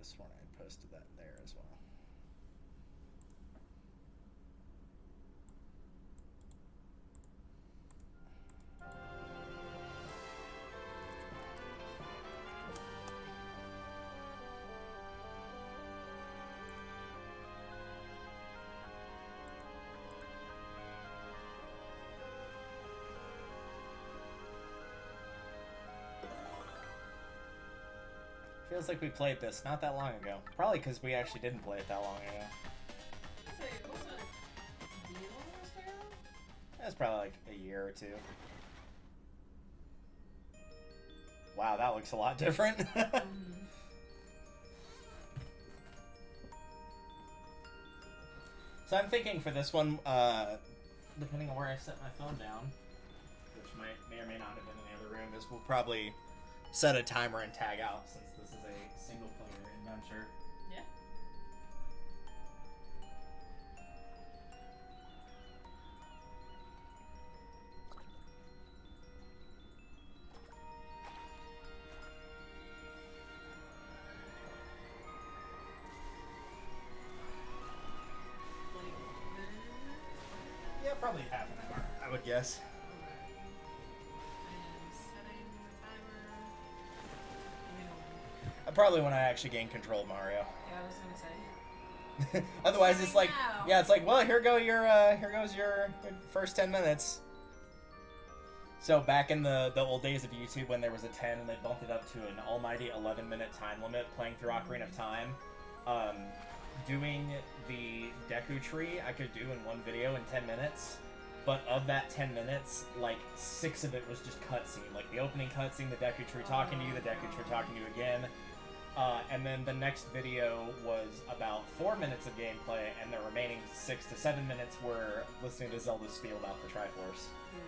have sworn I posted that there as well. Feels like we played this not that long ago. Probably because we actually didn't play it that long ago. That's probably like a year or two. Wow, that looks a lot different. So I'm thinking for this one, depending on where I set my phone down, which may or may not have been in the other room, is we'll probably set a timer and tag out since this is a single player adventure. Yeah. Yeah, probably half an hour, I would guess. Probably when I actually gain control of Mario. Yeah, I was gonna say. Otherwise, it's like, now. yeah, it's like, well, here goes your first 10 minutes. So back in the old days of YouTube, when there was a 10 and they bumped it up to an almighty 11-minute time limit, playing through Ocarina of Time, doing the Deku Tree I could do in one video in 10 minutes. But of that 10 minutes, like 6 of it was just cutscene. Like the opening cutscene, the Deku Tree talking to you, the Deku Tree talking to you again. And then the next video was about 4 minutes of gameplay, and the remaining 6 to 7 minutes were listening to Zelda spiel about the Triforce. Yeah.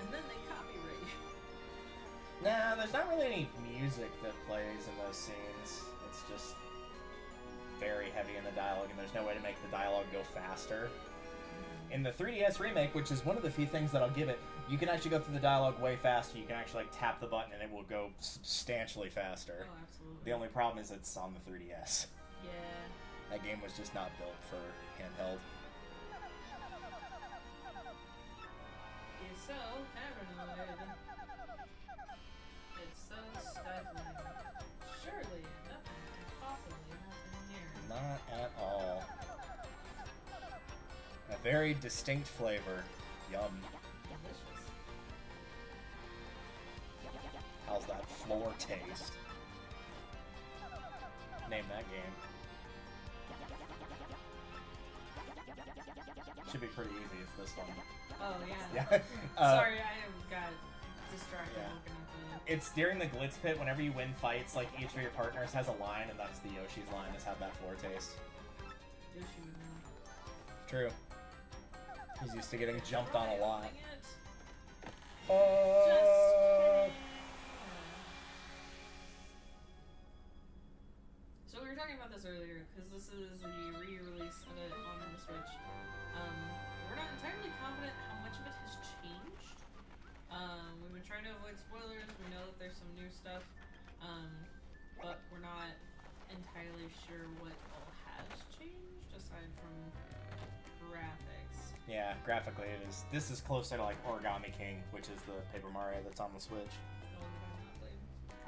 And then they copyright you. Nah, there's not really any music that plays in those scenes. It's just very heavy in the dialogue, and there's no way to make the dialogue go faster. In the 3DS remake, which is one of the few things that I'll give it, you can actually go through the dialogue way faster. You can actually like tap the button and it will go substantially faster. Oh, absolutely. The only problem is it's on the 3DS. Yeah. That game was just not built for handheld. It's so paranoid. It's so stifling. Surely nothing can possibly happen here. Not at all. A very distinct flavor. Yum. Delicious. How's that floor taste? Name that game. Should be pretty easy, it's this one. Oh, yeah. Yeah. Sorry, I got distracted Yeah. looking at the... It's during the Glitz Pit, whenever you win fights, like each of your partners has a line, and that's the Yoshi's line, is how that floor tastes. Yoshi would know. True. He's used to getting jumped on a lot. So we were talking about this earlier, because this is the re-release of it on the Switch. We're not entirely confident how much of it has changed. We've been trying to avoid spoilers. We know that there's some new stuff, but we're not entirely sure what all has changed aside from graphics. Yeah, graphically it is. This is closer to like Origami King, which is the Paper Mario that's on the Switch.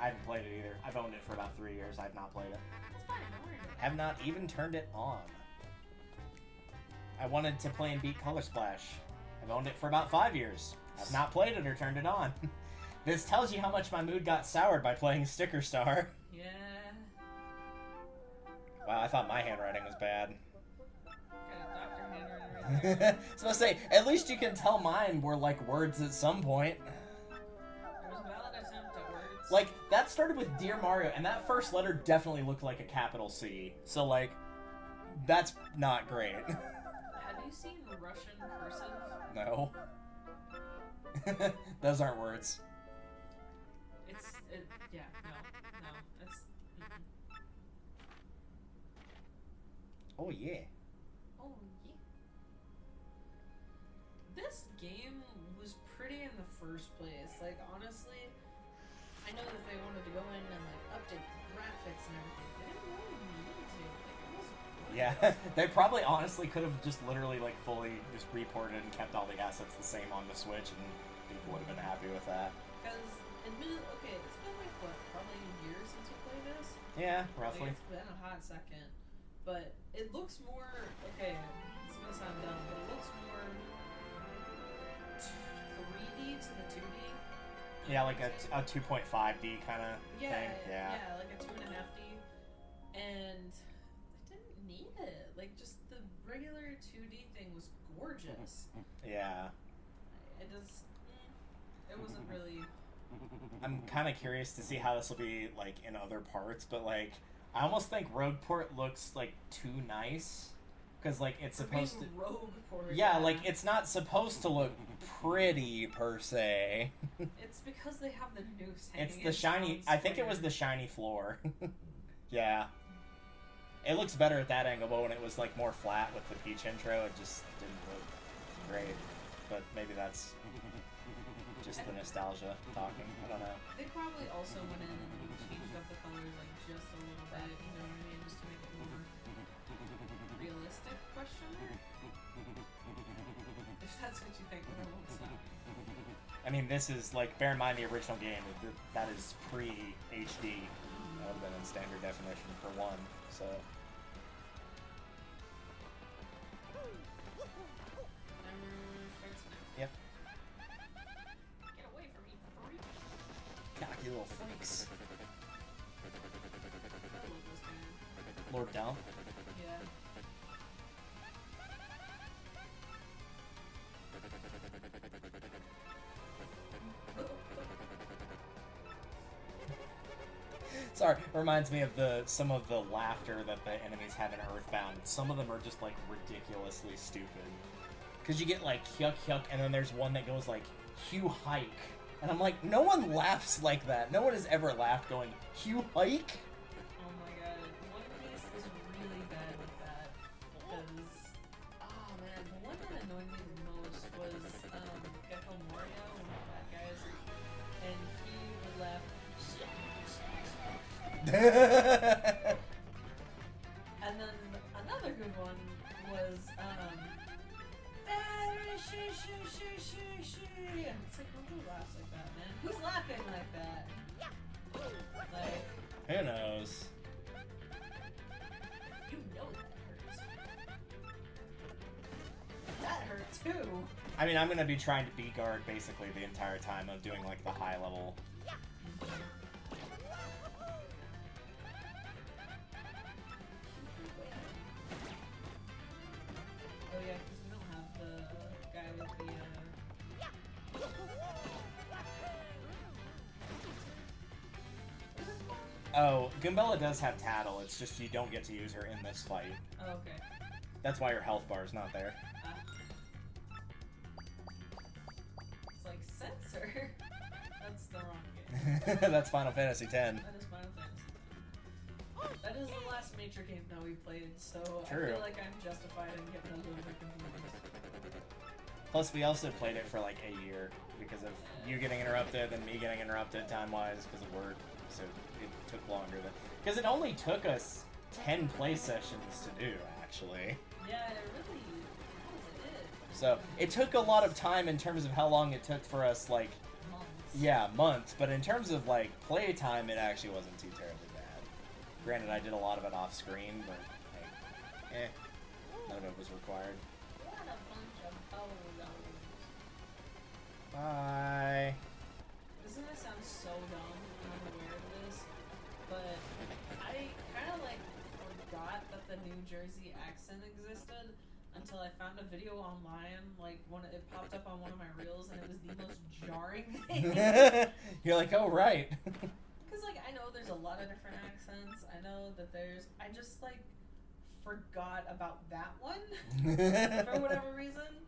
I haven't played it either. I've owned it for about 3 years. I've not played it. It's fine, don't worry about it. Have not even turned it on. I wanted to play and beat Color Splash. I've owned it for about 5 years. I've not played it or turned it on. This tells you how much my mood got soured by playing Sticker Star. Yeah. Wow, I thought my handwriting was bad. Got a doctor handwriting right there. I was gonna say, at least you can tell mine were like words at some point. There was a valid attempt at words. Like, that started with Dear Mario, and that first letter definitely looked like a capital C. So, like, that's not great. Have you seen Russian cursive? No. Those aren't words. Yeah, no, it's... Oh, yeah. Oh, yeah. This game was pretty in the first place. Like, honestly, I know that they wanted to go in and like update the graphics and everything. They didn't really need to. Like, it was Yeah, they probably honestly could have just literally like fully just reported and kept all the assets the same on the Switch, and people would have been happy with that. Because, admittedly, okay, it's been like what, probably a year since we played this. Yeah, Like, roughly. it's been a hot second, but it looks more. Okay, it's gonna sound dumb, but it looks more 3D to the 2D. Yeah, like a 2.5D kind of thing. Yeah. Yeah, like a 2.5D, and I didn't need it. Like, just the regular 2D thing was gorgeous. Yeah. It just, it wasn't really. I'm kind of curious to see how this will be like in other parts, but like I almost think Rogueport looks like too nice because like it's supposed to. Rogueport. Yeah, like it's not supposed to look pretty per se. It's because they have the noose hanging. It's the shiny. I think it was the shiny floor. Yeah. It looks better at that angle, but when it was like more flat with the Peach intro, it just didn't look great. But maybe that's just the nostalgia talking. I don't know. They probably also went in and changed up the colors like just a little bit, you know what I mean, just to make it more realistic. Question mark? If that's what you think, then I won't stop. I mean, this is like, bear in mind the original game, that is pre-HD. That would have been in standard definition for one, so. Yep. Get away from me, freak. Cocky little freaks. I love this game. Lord Down. Yeah. Sorry, reminds me of some of the laughter that the enemies have in Earthbound. Some of them are just like ridiculously stupid. Cause you get like hyuk hyuk, and then there's one that goes like Hugh hike, and I'm like, no one laughs like that. No one has ever laughed going Hugh hike. Oh my god, One Piece is really bad with that, because, oh man, the one that annoyed me the most was, Gecko Moria, one of the bad guys, and he would laugh, and then another good one was, it's like, who laughs like that, man? Who's laughing like that? Like, Who knows? you know that hurts. That hurt too. I mean, I'm gonna be trying to B-guard basically the entire time of doing like the high level. Oh yeah, because we don't have the guy with the, Oh, Goombella does have Tattle, it's just you don't get to use her in this fight. oh, okay. That's why your health bar is not there. It's like, censor? That's the wrong game. That's Final Fantasy X. That is Final Fantasy. That is the last Major game that we played, so True. I feel like I'm justified in getting a little bit confused. Plus, we also played it for like a year because of you getting interrupted and me getting interrupted time-wise because of work. So it took longer than... Because it only took us 10 play sessions to do, actually. Yeah, it really did. So it took a lot of time in terms of how long it took for us, like... Months. Yeah, months. But in terms of, like, play time, it actually wasn't too terribly bad. Granted, I did a lot of it off-screen, but, hey, none of it was required. What a bunch of bolos. Bye. This is gonna sound so dumb, and I'm aware of this, but I kind of like forgot that the New Jersey accent existed until I found a video online. Like it popped up on one of my reels, and it was the most jarring thing. You're like, oh right. Because like I know there's a lot of different accents. I know that I just like forgot about that one for whatever reason,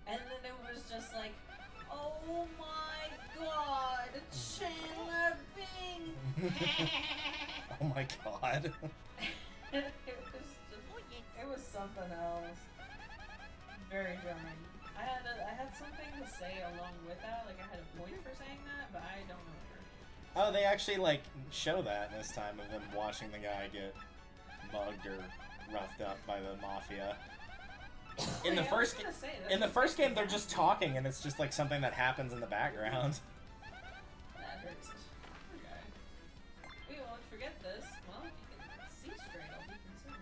and then it was just like, oh my god, Chandler Bing! Oh my god. It was something else. Very jarring. I had something to say along with that, like I had a point for saying that, but I don't remember. Oh, they actually, like, show that this time of them watching the guy get mugged or roughed up by the mafia. In the first game, they're just talking, and it's just, like, something that happens in the background. That hurts. Okay. We won't forget this. Well, if you can see straight, I'll be concerned.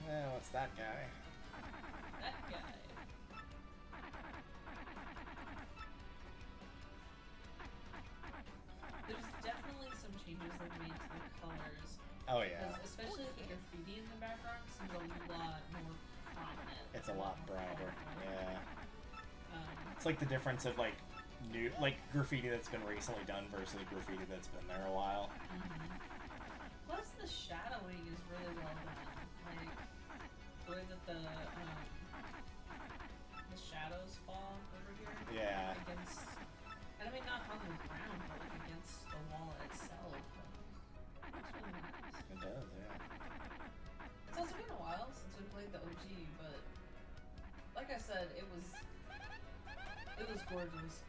Well, it's that guy. That guy. There's definitely some changes they've made to the colors. Oh, yeah. Especially the graffiti in the background seems a lot more prominent. It's a lot brighter. Yeah. It's Um, like the difference of, like, new, like, graffiti that's been recently done versus graffiti that's been there a while. Plus, the shadowing is really well done. Like, the way that the shadows fall over here. Yeah. Against, and I mean not on the ground, but like against the wall itself. Looks really nice. It does, yeah. It's also been a while since we played the OG, but like I said, it was gorgeous.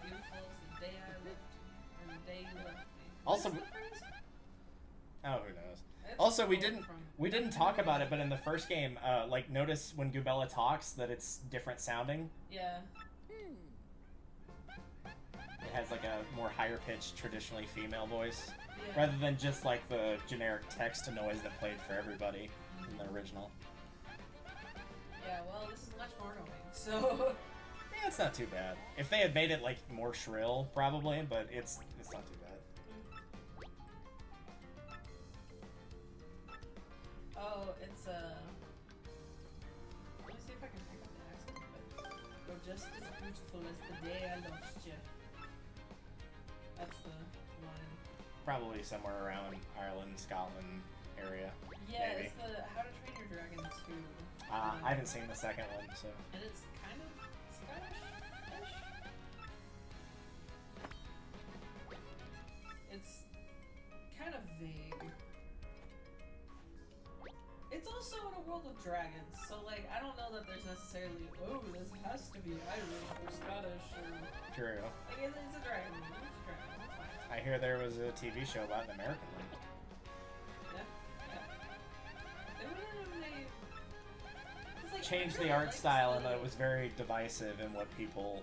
Beautiful as the day I left you, and the day you left me. Also, What's the phrase? oh, who knows? It's Also, we pulled didn't from- talk about it, but in the first game, like, notice when Goombella talks that it's different sounding. Yeah. It has, like, a more higher pitched, traditionally female voice, Yeah. rather than just like the generic text noise that played for everybody in the original. Yeah, well, this is much more annoying, so... Yeah, it's not too bad. If they had made it, like, more shrill, probably, but it's not too bad. Oh, it's, let me see if I can pick up the accent, but... You're just as beautiful as the day I lost you. That's the line. Probably somewhere around Ireland, Scotland area. Yeah, Maybe. it's the How to Train Your Dragon 2. I haven't seen the second one, so... And it's kind of Scottish-ish. It's kind of vague. It's also in a world of dragons, so like I don't know that there's necessarily this has to be Irish or Scottish or True. like it's a dragon. It's a dragon. It's fine. I hear there was a TV show about an American one. Yeah. They went in and it's like, Changed I really the art liked style, and the- it was very divisive in what people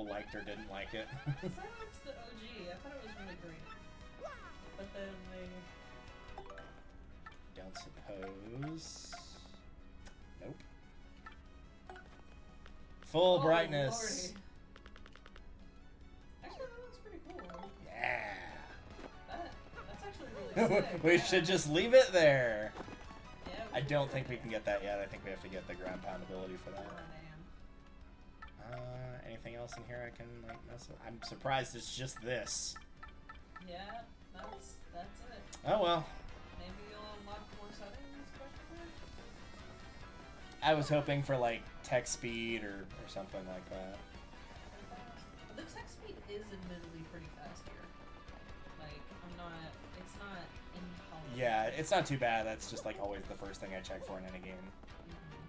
liked or didn't like it. Because I liked the OG. I thought it was really great. But then they... Don't suppose. Nope. Full Oh, brightness. Lordy. Actually, that looks pretty cool. Yeah. That's actually really sick. We should just leave it there. Yeah, I don't think we can get that yet. I think we have to get the ground pound ability for that. Anything else in here I can like mess with? I'm surprised it's just this. Yeah, that's it. Oh well. Maybe you'll unlock more settings, question mark? I was hoping for like text speed or something like that. The text speed is admittedly pretty fast here. Like, it's not intolerable. Yeah, it's not too bad. That's just like always the first thing I check for in any game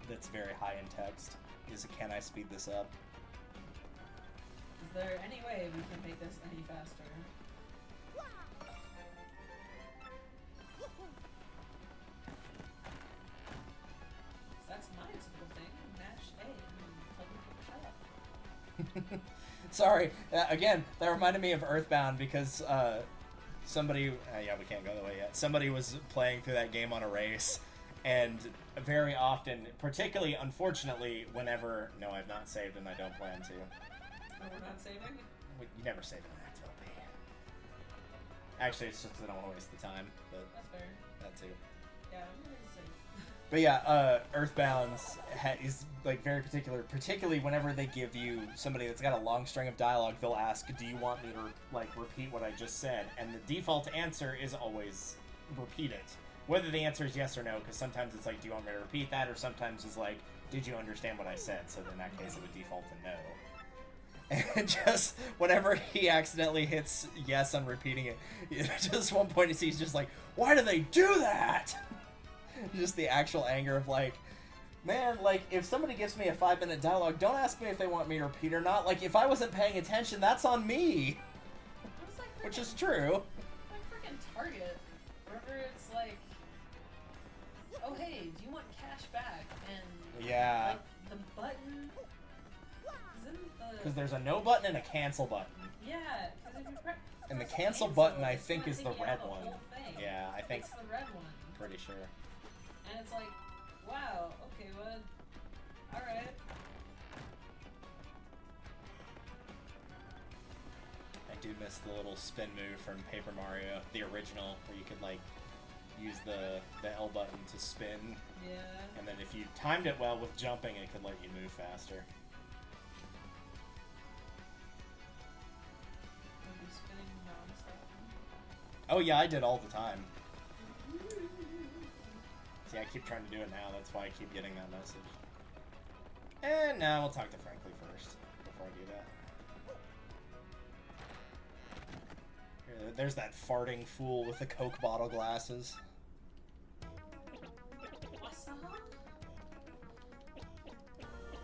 that's very high in text. Is can I speed this up? Is there any way we can make this any faster? That's my typical thing. Mash A and tell people to shut up. Sorry. Again, that reminded me of Earthbound because somebody... yeah, we can't go that way yet. Somebody was playing through that game on a race, and very often, particularly, unfortunately, whenever... No, I've not saved and I don't plan to. Oh, we're not saving? You never save an act, LP. Actually, it's just because I don't want to waste the time, but That's fair. that too. Yeah, I'm really safe. But yeah, Earthbound is like very particular, particularly whenever they give you somebody that's got a long string of dialogue, they'll ask, do you want me to like repeat what I just said? And the default answer is always repeat it. Whether the answer is yes or no, because sometimes it's like, do you want me to repeat that? Or sometimes it's like, did you understand what I said? So in that case, it would default to no. And just whenever he accidentally hits yes on repeating it, just one point he's just like, why do they do that? Just the actual anger of like, man, like, if somebody gives me a 5-minute dialogue, don't ask me if they want me to repeat or not. Like, if I wasn't paying attention, that's on me. Like which is true. Like freaking Target, wherever it's like, oh hey, do you want cash back? And yeah, like, the button isn't the... Because there's a no button and a cancel button. Yeah, because if you press and the cancel button, I think, is the red one. Yeah, I think. It's the red one. Pretty sure. And it's like, wow, okay, well, alright. I do miss the little spin move from Paper Mario, the original, where you could, like, use the L button to spin. Yeah. And then if you timed it well with jumping, it could let you move faster. Oh yeah, I did all the time. See, I keep trying to do it now, that's why I keep getting that message. And now we'll talk to Frankly first, before I do that. Here, there's that farting fool with the Coke bottle glasses. What's the hell?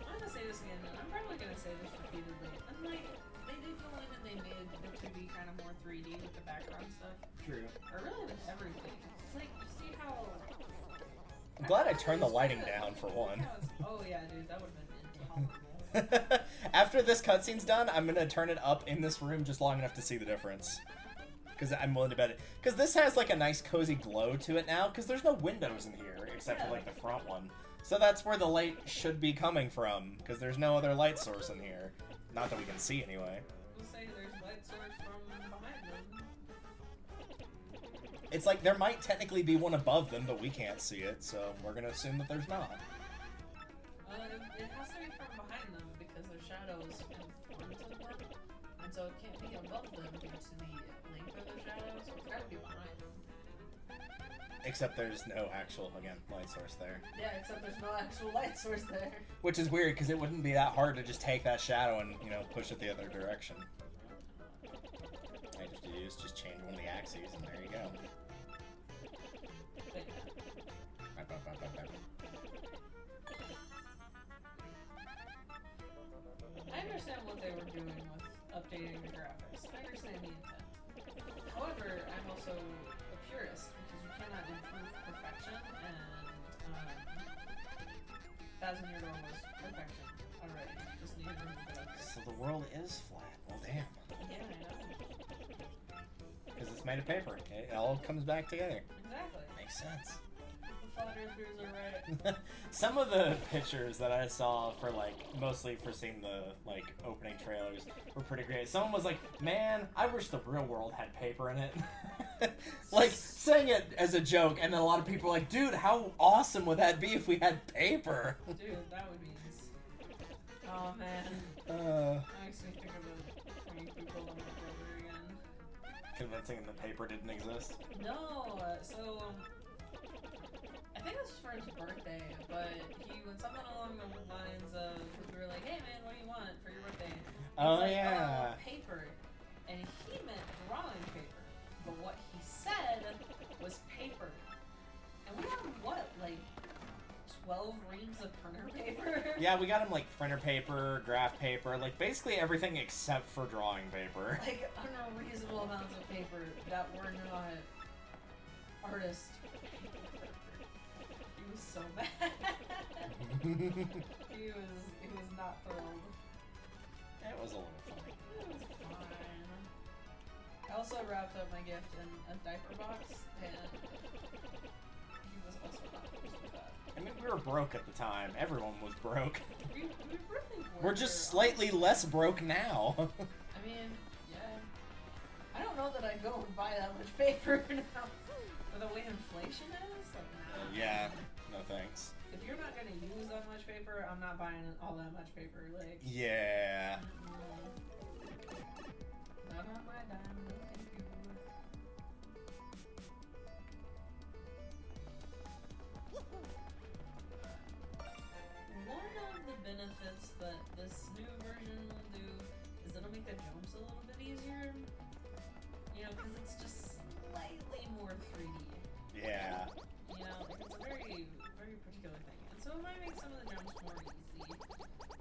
I'm gonna say this again, and I'm probably gonna say this repeatedly. I'm like, they did go in and they made the 2D kind of more 3D with the background stuff. True. Or really with everything. It's like, you see how... I'm glad I turned the lighting down for one. Oh yeah, dude, that would have been intolerable. After this cutscene's done, I'm gonna turn it up in this room just long enough to see the difference. Because I'm willing to bet it. Because this has like a nice cozy glow to it now, because there's no windows in here, except for like the front one. So that's where the light should be coming from, because there's no other light source in here. Not that we can see anyway. We'll say there's light source from behind them. It's like there might technically be one above them, but we can't see it, so we're gonna assume that there's not. It has to be from behind them because their shadows in front of them, and so it can't be above them due to the length of the shadows, so it's gotta be behind them. Except there's no actual, again, light source there. Yeah, except there's no actual light source there. Which is weird, because it wouldn't be that hard to just take that shadow and, you know, push it the other direction. I just change one of the axes, and there you go. I understand what they were doing with updating the graphics. I understand the intent. However, I'm also a purist because you cannot improve perfection, and Thousand Year Door was perfection already. Just needed to move it up. So the world is flat. Well, damn. Yeah, I know. Because it's made of paper. It all comes back together. Exactly. Makes sense. The flat earthers are right. Some of the pictures that I saw for, like, mostly for seeing the, like, opening trailers were pretty great. Someone was like, man, I wish the real world had paper in it. Like, saying it as a joke, and then a lot of people are like, dude, how awesome would that be if we had paper? Dude, that would be... Oh, man. I actually think about bringing people on my brother again. Convincing him that paper didn't exist? No, so... I think this was for his birthday, but he went something along the lines of, we were like, hey man, what do you want for your birthday? Oh, like, yeah. Paper. And he meant drawing paper. But what he said was paper. And we got him, what, like 12 reams of printer paper? Yeah, we got him, like, printer paper, graph paper, like, basically everything except for drawing paper. Like, unreasonable amounts of paper that were not artist paper. He was so mad. he was not thrilled. It was a little funny. It was fine. I also wrapped up my gift in a diaper box, and he was also not pleased with that. I mean, we were broke at the time. Everyone was broke. We really were. We're just slightly less broke now. I mean, yeah. I don't know that I'd go and buy that much paper now. With the way inflation is, like, nah. Yeah, no thanks. If you're not gonna use that much paper, I'm not buying all that much paper. Like, yeah. Not on my dime, no thank you. One of the benefits that this new version will do is it'll make the jumps a little bit easier. You know, because it's just slightly more 3D. Yeah. You know, like it's a very particular thing, and so it might make some of the jumps more easy.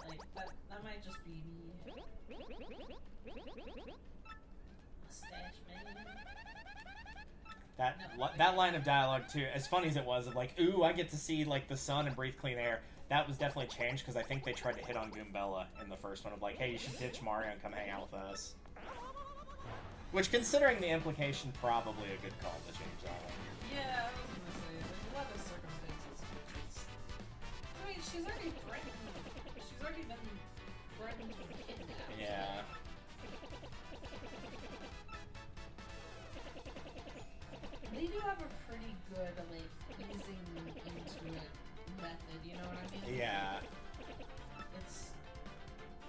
Like that might just be me. Mustache man. That line of dialogue too, as funny as it was, of like, ooh, I get to see like the sun and breathe clean air. That was definitely changed because I think they tried to hit on Goombella in the first one of like, hey, you should ditch Mario and come hang out with us. Which, considering the implication, probably a good call to change that one. Yeah, I was gonna say there's a lot of circumstances. I mean, she's already threatened. She's already been threatened to be kidnapped. Yeah. They do have a pretty good, like, easing into it method, you know what I mean? Yeah.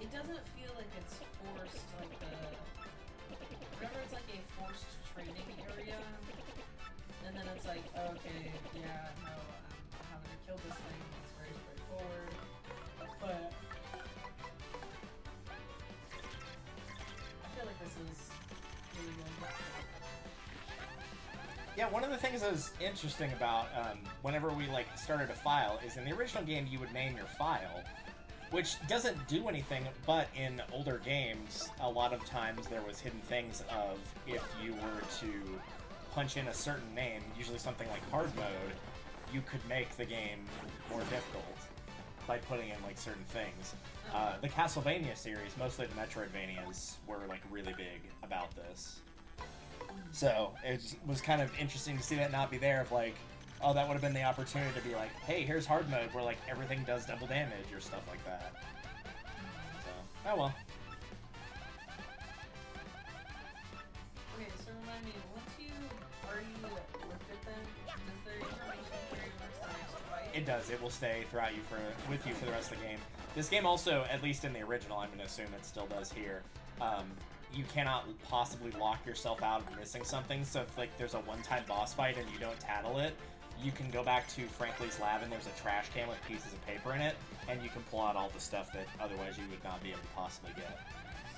It doesn't feel like it's forced, like whenever it's like a forced training area, and then it's like, okay, yeah, no, I'm having to kill this thing, it's very straightforward, but I feel like this is really good. Yeah, one of the things that was interesting about whenever we like started a file is in the original game you would name your file, which doesn't do anything, but in older games a lot of times there was hidden things of if you were to punch in a certain name, usually something like hard mode, you could make the game more difficult by putting in like certain things. The Castlevania series, mostly the Metroidvanias, were like really big about this. So it was kind of interesting to see that not be there of like, oh, that would have been the opportunity to be like, hey, here's hard mode where like everything does double damage or stuff like that. So, oh well. Okay, so remind me, once you already looked at them, does their information carry over to the next fight? It does. It will stay throughout with you for the rest of the game. This game also, at least in the original, I'm going to assume it still does here, you cannot possibly lock yourself out of missing something, so if like there's a one-time boss fight and you don't tattle it, you can go back to Frankly's lab and there's a trash can with pieces of paper in it, and you can pull out all the stuff that otherwise you would not be able to possibly get.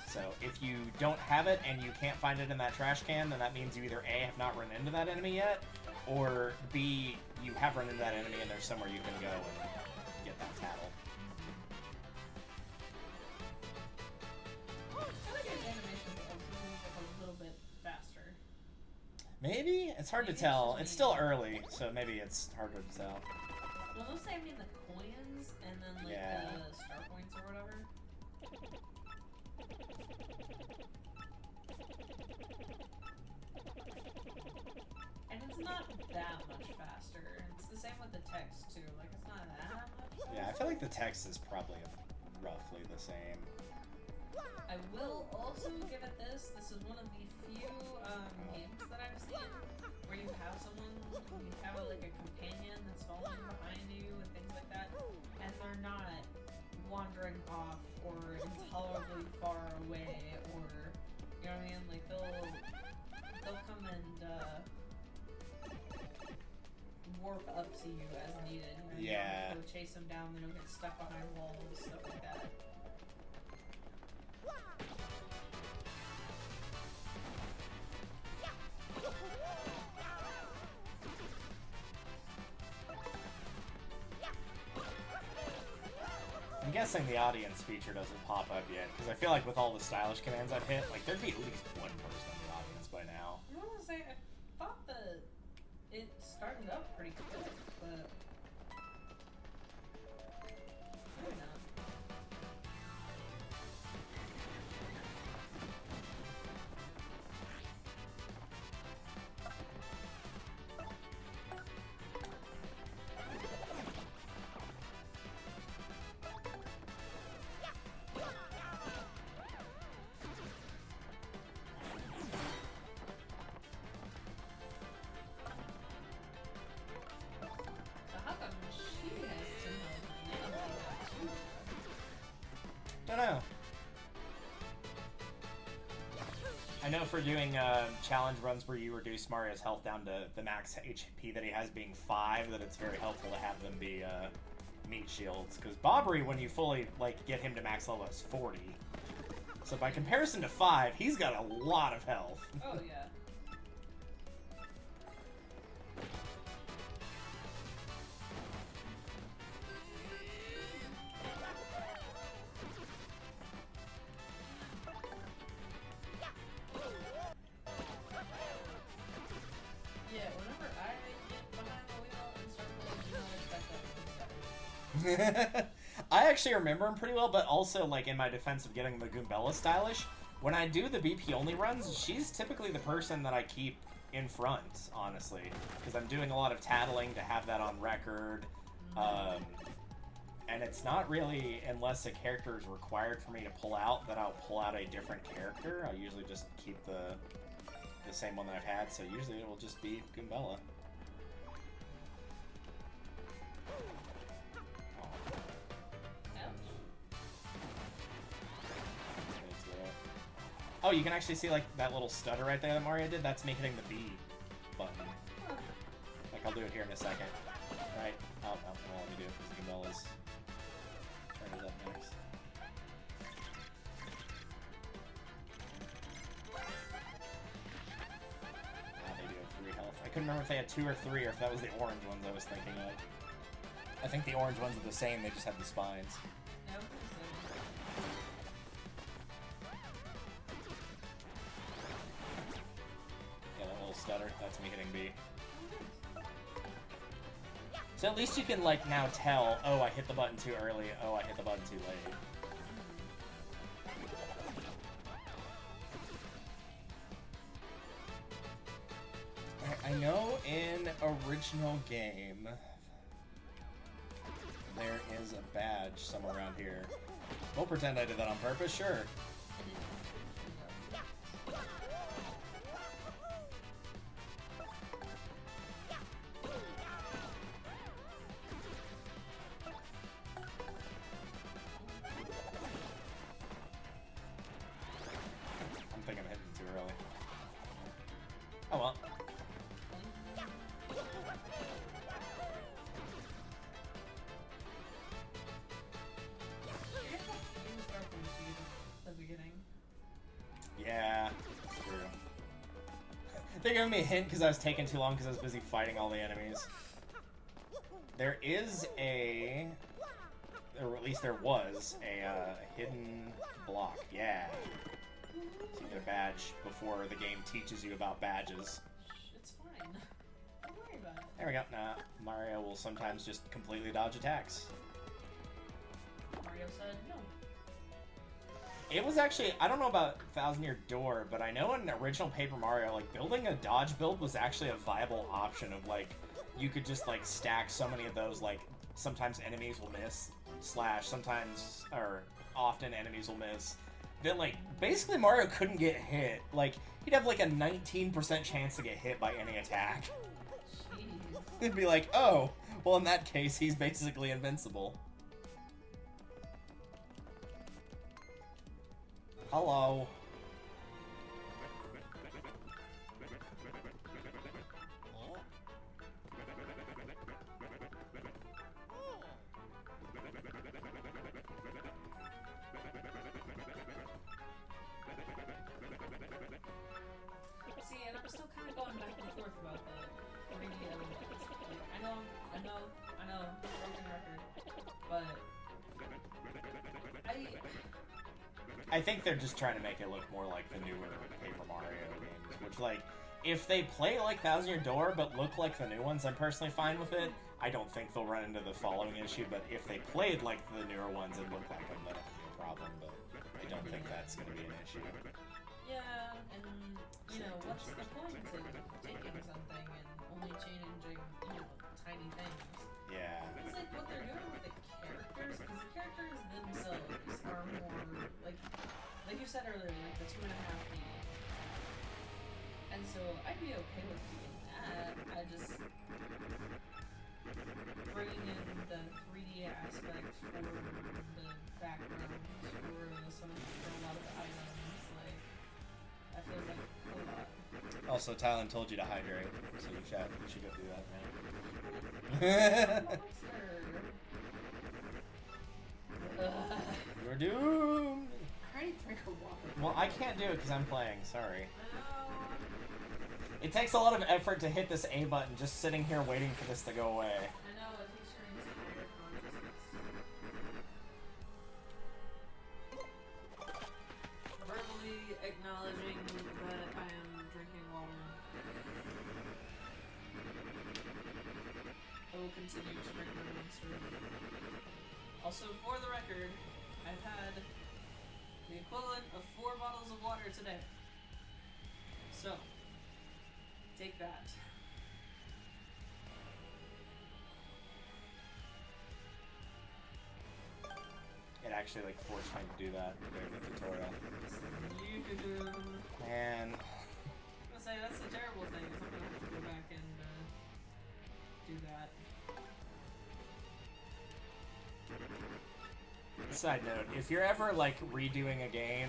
So if you don't have it and you can't find it in that trash can, then that means you either A, have not run into that enemy yet, or B, you have run into that enemy and there's somewhere you can go and get that tattle. Maybe? It's hard to tell. It's still early, so maybe it's harder to tell. Well, those say I mean the coins and then like the star points or whatever. And it's not that much faster. It's the same with the text too. Like it's not that much faster. Yeah, I feel like the text is probably roughly the same. I will also give it this. This is one of the few games that I've seen where you have someone, you have like a companion that's following behind you and things like that, and they're not wandering off or intolerably far away, or you know what I mean? Like they'll come and warp up to you as needed. You know? Yeah. You don't go chase them down. They don't get stuck behind walls, stuff like that. I'm guessing the audience feature doesn't pop up yet, because I feel like with all the stylish commands I've hit, like there'd be at least one person in the audience by now. I was gonna say, I thought that it started up pretty quick, but maybe not. Don't know. I know for doing challenge runs where you reduce Mario's health down to the max HP that he has being 5, that it's very helpful to have them be meat shields. Because Boggly, when you fully get him to max level, is 40. So by comparison to 5, he's got a lot of health. Oh yeah. I actually remember him pretty well, but also, like, in my defense of getting the Goombella stylish, when I do the BP only runs, she's typically the person that I keep in front, honestly, because I'm doing a lot of tattling to have that on record, and it's not really, unless a character is required for me to pull out, that I'll pull out a different character. I usually just keep the same one that I've had, so usually it will just be Goombella. Oh, you can actually see, like, that little stutter right there that Mario did? That's me hitting the B button. Like, I'll do it here in a second. Right? Oh, no, let me do it, because Goombella's turn is up next. They do have 3 health. I couldn't remember if they had 2 or 3, or if that was the orange ones I was thinking of. I think the orange ones are the same, they just have the spines. Stutter. That's me hitting B. So at least you can, like, now tell, oh, I hit the button too early, oh, I hit the button too late. I know in original game there is a badge somewhere around here. We'll pretend I did that on purpose, sure. Oh well. Yeah, that's true. They're giving me a hint because I was taking too long because I was busy fighting all the enemies. There is a, or at least there was, a hidden block. Yeah. So you get a badge before the game teaches you about badges. It's fine. Don't worry about it. There we go. Nah, Mario will sometimes just completely dodge attacks. Mario said no. It was actually, I don't know about Thousand Year Door, but I know in original Paper Mario, like, building a dodge build was actually a viable option of, like, you could just, like, stack so many of those, like, sometimes enemies will miss, slash, sometimes, or often enemies will miss, that, like, basically Mario couldn't get hit. Like, he'd have, like, a 19% chance to get hit by any attack. Jeez. It'd be like, oh, well, in that case, he's basically invincible. Hello. See, and I'm still kind of going back and forth about the remake elements. Like, I know, broken record, but I think they're just trying to make it look more like the newer Paper Mario games, which, like, if they play like Thousand Year Door but look like the new ones, I'm personally fine with it. I don't think they'll run into the following issue, but if they played like the newer ones and look like them, that would be a problem, but I don't think that's going to be an issue. yeah, and, you know, what's the point of taking something and only changing, you know, tiny things? Yeah. It's like what they're doing with the characters, because the characters themselves are more, like you said earlier, like the 2.5D. And so I'd be okay with doing that. I just bringing in the 3D aspect for the backgrounds, for a lot of the items, like, that feels like a lot. Also, Thailand told you to hydrate, so you should go do that, man. You're doomed! I already drank her water. Well, I can't do it because I'm playing, sorry. It takes a lot of effort to hit this A button, just sitting here waiting for this to go away. I know, it takes your entire consciousness. Verbally acknowledging that I am drinking water. I will continue to drink my monster. Also, for the record, I've had the equivalent of 4 bottles of water today. So, take that. It actually like forced me to do that during the tutorial. Man. I was gonna say, that's the terrible thing, is I'm gonna have to go back and do that. Side note, if you're ever like redoing a game,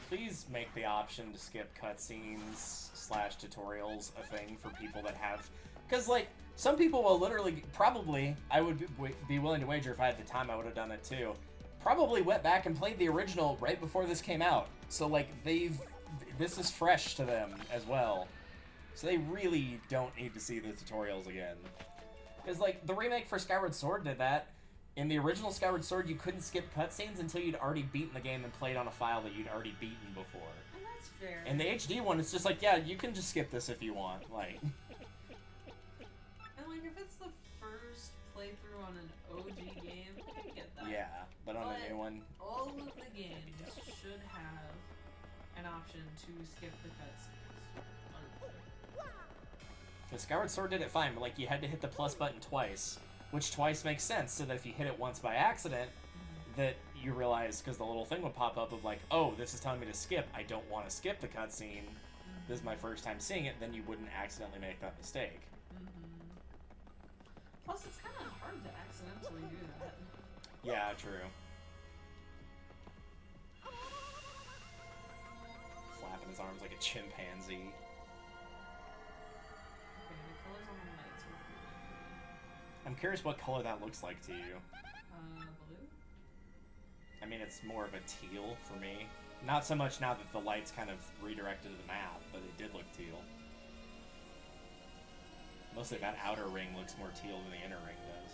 please make the option to skip cutscenes / tutorials a thing for people that have, because like some people will literally, probably, I would be willing to wager if I had the time I would have done it too, probably went back and played the original right before this came out. So like this is fresh to them as well. So they really don't need to see the tutorials again. Because like the remake for Skyward Sword did that. In the original Skyward Sword, you couldn't skip cutscenes until you'd already beaten the game and played on a file that you'd already beaten before. And that's fair. In the HD one, it's just like, yeah, you can just skip this if you want, like. And like, if it's the first playthrough on an OG game, I can get that. Yeah, but on a new one. All of the games should have an option to skip the cutscenes. The Skyward Sword did it fine, but like you had to hit the plus button twice. Which twice makes sense, so that if you hit it once by accident, that you realize, because the little thing would pop up of like, oh, this is telling me to skip, I don't want to skip the cutscene, this is my first time seeing it, then you wouldn't accidentally make that mistake. Plus, it's kind of hard to accidentally do that. Yeah, true. Flapping his arms like a chimpanzee. Okay, the colors on the lights are really I'm curious what color that looks like to you. blue? I mean, it's more of a teal for me. Not so much now that the light's kind of redirected to the map, but it did look teal. Mostly that outer ring looks more teal than the inner ring does.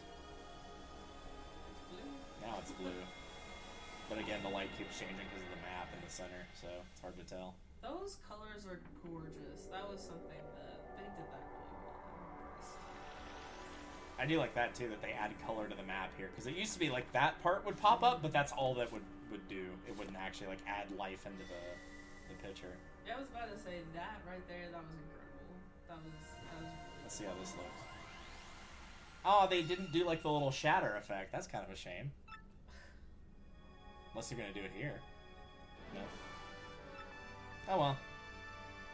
It's blue? Now it's blue. But again, the light keeps changing because of the map in the center, so it's hard to tell. Those colors are gorgeous. That was something that they did that really well. I do like that too, that they add color to the map here, because it used to be like that part would pop up, but that's all that would do. It wouldn't actually like add life into the picture. Yeah, I was about to say that right there. That was incredible. That was really Let's see how this looks. Oh, they didn't do like the little shatter effect. That's kind of a shame. Unless you're gonna do it here. No. Oh well.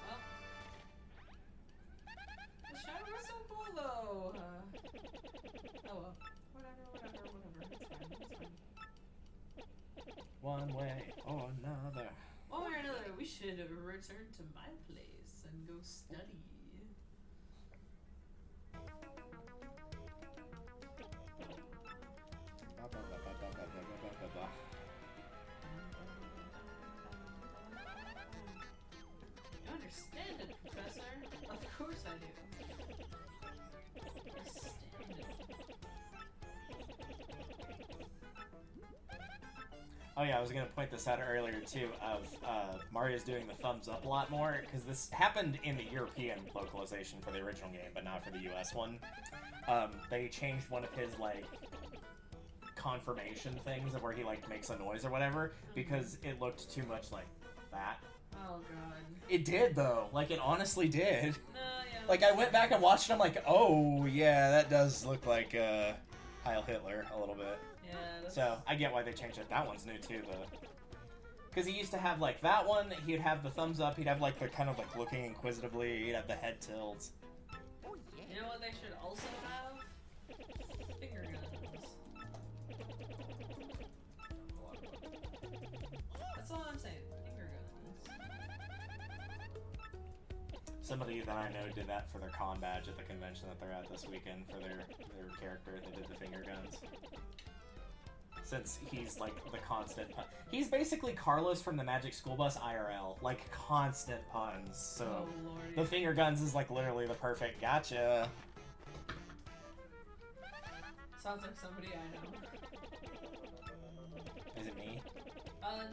Well, the shadow was so cool though. Oh well. Whatever. It's fine. One way or another. One way or another, we should return to my place and go study. You understand it, Professor? Of course I do. Understand it. Oh yeah, I was gonna point this out earlier too, of Mario's doing the thumbs up a lot more, because this happened in the European localization for the original game, but not for the US one. They changed one of his, like, confirmation things of where he, like, makes a noise or whatever, because it looked too much like that. Oh god. It did, though. Like, it honestly did. No, yeah. Like, I went back and watched it, I'm like, oh, yeah, that does look like, Heil Hitler a little bit. Yeah, that's... So, I get why they changed it. That one's new, too, though. Because he used to have, like, that one, he'd have the thumbs up, he'd have, like, the kind of, like, looking inquisitively, he'd have the head tilts. You know what they should also have? Finger guns. That's all I'm saying. Finger guns. Somebody that I know did that for their con badge at the convention that they're at this weekend for their character. They did the finger guns. Since he's, like, the constant pun. He's basically Carlos from the Magic School Bus IRL. Like, constant puns. So, Oh, Lord. the finger guns is, like, literally the perfect gotcha. Sounds like somebody I know. Is it me?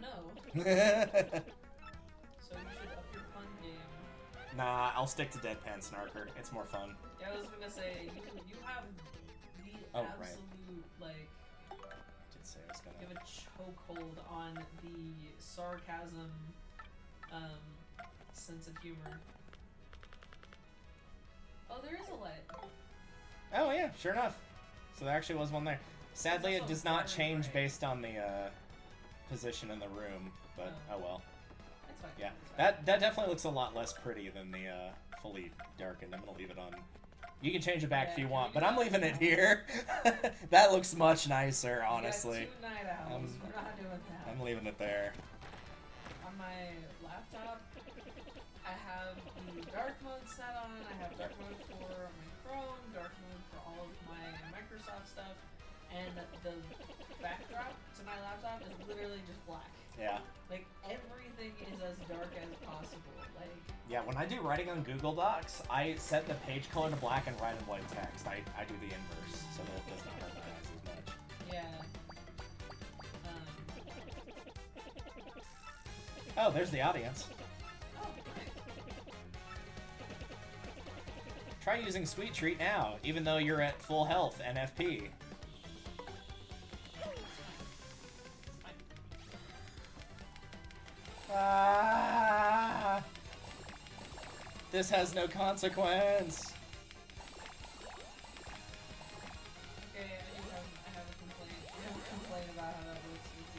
No. So you should up your pun game. Nah, I'll stick to Deadpan Snarker. It's more fun. Yeah, I was gonna say, you have the Oh, right. absolute, like... Just see. I was You gonna. have a chokehold on the sarcasm, sense of humor. Oh, there is a light. Oh yeah, sure enough. So there actually was one there. Sadly, it does not change bright. based on the position in the room, but oh well. That's fine. Yeah, That's fine. that definitely looks a lot less pretty than the fully darkened. I'm gonna leave it on. You can change it back if you want, but I'm leaving it here. That looks much nicer, honestly. You got 2 night owls. We're not doing that. I'm leaving it there. On my laptop, I have the dark mode set on. I have dark mode for my Chrome, dark mode for all of my Microsoft stuff, and the backdrop to my laptop is literally just black. Yeah. Like, everything is as dark as possible. Like, Yeah, when I do writing on Google Docs, I set the page color to black and write in white text. I do the inverse, so that it does not hurt my eyes as much. yeah. Oh, there's the audience. Oh, nice. Try using Sweet Treat now, even though you're at full health and FP. Ah! This has no consequence. Okay, I have a complaint. I have a complaint about how that looks with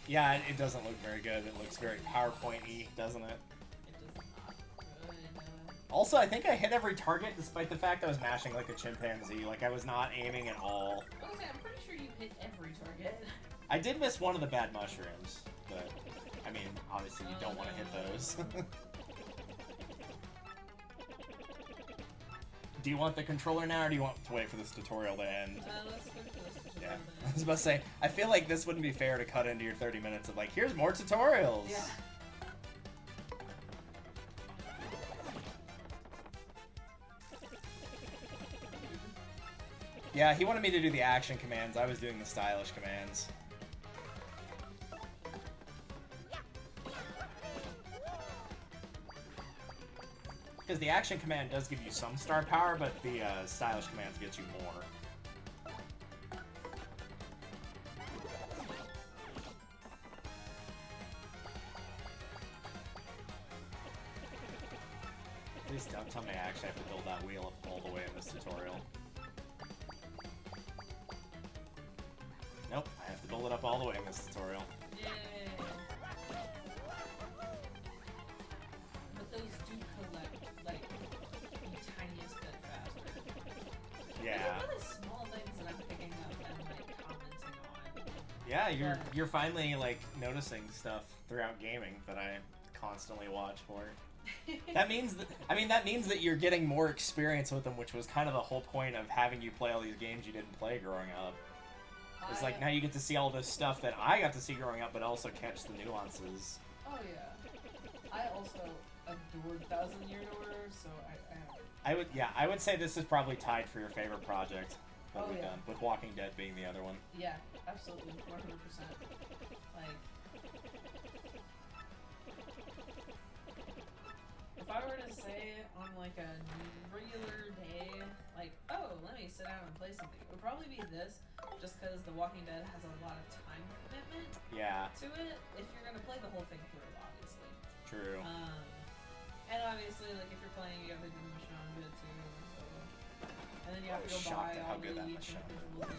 the, Yeah, it doesn't look very good. It looks very PowerPoint-y, doesn't it? it does not good. Also, I think I hit every target despite the fact I was mashing like a chimpanzee. Like, I was not aiming at all. Okay, I'm pretty sure you hit every target. I did miss one of the bad mushrooms, but, I mean, obviously you don't want to hit those. Do you want the controller now, or do you want to wait for this tutorial to end? Let's go for this tutorial Yeah, then. I was about to say, I feel like this wouldn't be fair to cut into your 30 minutes of like, here's more tutorials! Yeah. Yeah, he wanted me to do the action commands, I was doing the stylish commands. Because the action command does give you some star power, but the stylish commands get you more. Please don't tell me I actually have to build that wheel up all the way in this tutorial. Nope, I have to build it up all the way in this tutorial. Yay. But those do collect, like, the tiniest bit faster. Yeah. They're really small things that I'm picking up and, like, commenting on. Yeah, you're finally like noticing stuff throughout gaming that I constantly watch for. That means that you're getting more experience with them, which was kind of the whole point of having you play all these games you didn't play growing up. It's like now you get to see all this stuff that I got to see growing up, but also catch the nuances. Oh yeah. I also adored Thousand Year Door, so I would say this is probably tied for your favorite project that Oh, we've yeah. done, with Walking Dead being the other one. yeah, absolutely, 100%. Like, if I were to say on like a regular day, like, oh, let me sit down and play something, it would probably be this, just because The Walking Dead has a lot of time commitment Yeah, to it, if you're gonna play the whole thing through, obviously. true. And obviously, like, if you're playing, you have to do the Michonne bit too, so... And then you have to go shocked buy at how all good the that each Michonne individual thing.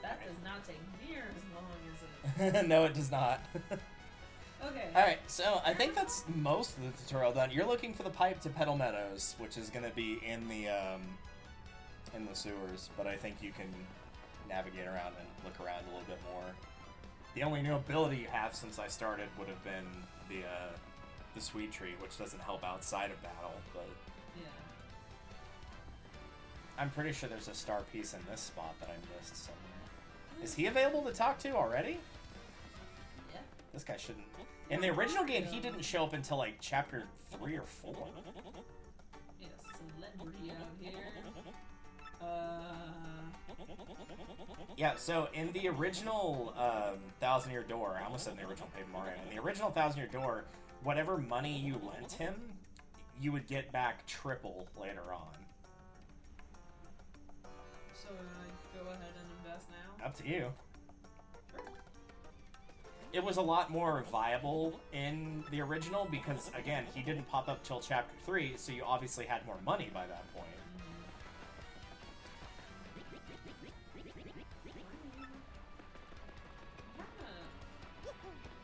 That does not take near as long as it... No, it does not. Okay. Alright, so I think that's most of the tutorial done. You're looking for the pipe to Petal Meadows, which is going to be in the sewers, but I think you can navigate around and look around a little bit more. The only new ability you have since I started would have been the Sweet Tree, which doesn't help outside of battle, but Yeah. I'm pretty sure there's a star piece in this spot that I missed somewhere. Is he available to talk to already? Yeah. This guy shouldn't... In the original game, he didn't show up until, like, chapter 3 or 4. Yes, celebrity out here. Yeah, so in the original Thousand Year Door, I almost said in the original Paper Mario, in the original Thousand Year Door, whatever money you lent him, you would get back triple later on. So I go ahead and invest now? Up to you. Sure. It was a lot more viable in the original because, again, he didn't pop up till Chapter 3, so you obviously had more money by that point.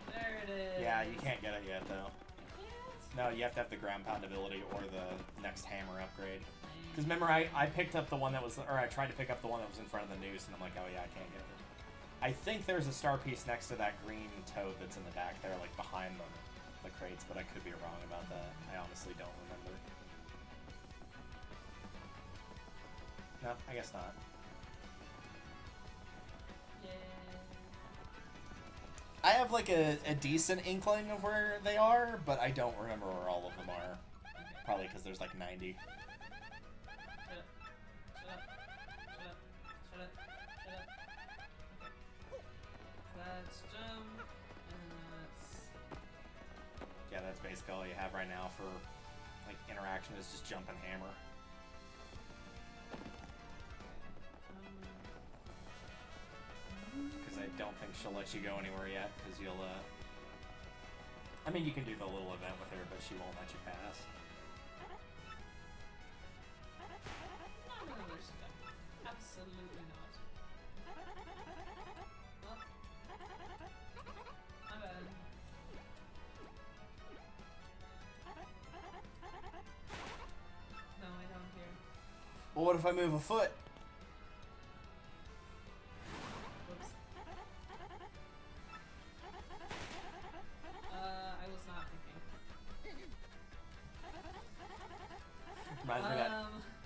There it is. Yeah, you can't get it yet, though. No, you have to have the ground pound ability or the next hammer upgrade. Because remember, I picked up the one that was, or I tried to pick up the one that was in front of the noose, and I'm like, oh yeah, I can't get it. I think there's a star piece next to that green toad that's in the back there, like behind the crates, but I could be wrong about that. I honestly don't remember. No, I guess not. Yeah. I have like a decent inkling of where they are, but I don't remember where all of them are. Probably because there's like 90. That's jump, and that's... Yeah, that's basically all you have right now for like interaction is just jump and hammer. Because I don't think she'll let you go anywhere yet, because you'll, I mean, you can do the little event with her, but she won't let you pass. Not another step. Absolutely not. Well, my bad. No, I don't care. Well, what if I move a foot? Whoops. I was not thinking.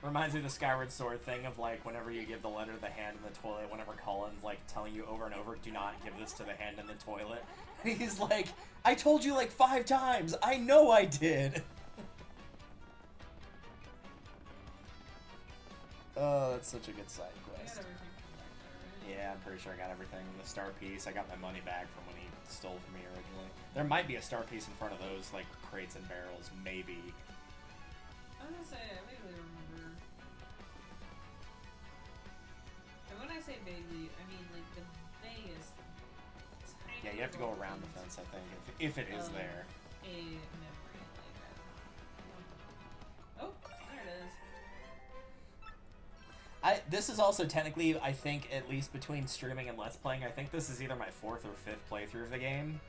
Reminds me of the Skyward Sword thing of like whenever you give the letter to the hand in the toilet, whenever Colin's like telling you over and over, do not give this to the hand in the toilet. And he's like, I told you like 5 times. I know I did. Oh, that's such a good side I quest. got everything from back there, right? Yeah, I'm pretty sure I got everything. The star piece, I got my money back from when he stole from me originally. There might be a star piece in front of those like crates and barrels, maybe. I was gonna say, I vaguely remember. And when I say vaguely, I mean like the vaguest. Yeah, you have to go around the fence, I think, if it is there. A memory like that. Oh, there it is. This is also technically, I think, at least between streaming and Let's Playing, I think this is either my 4th or 5th playthrough of the game.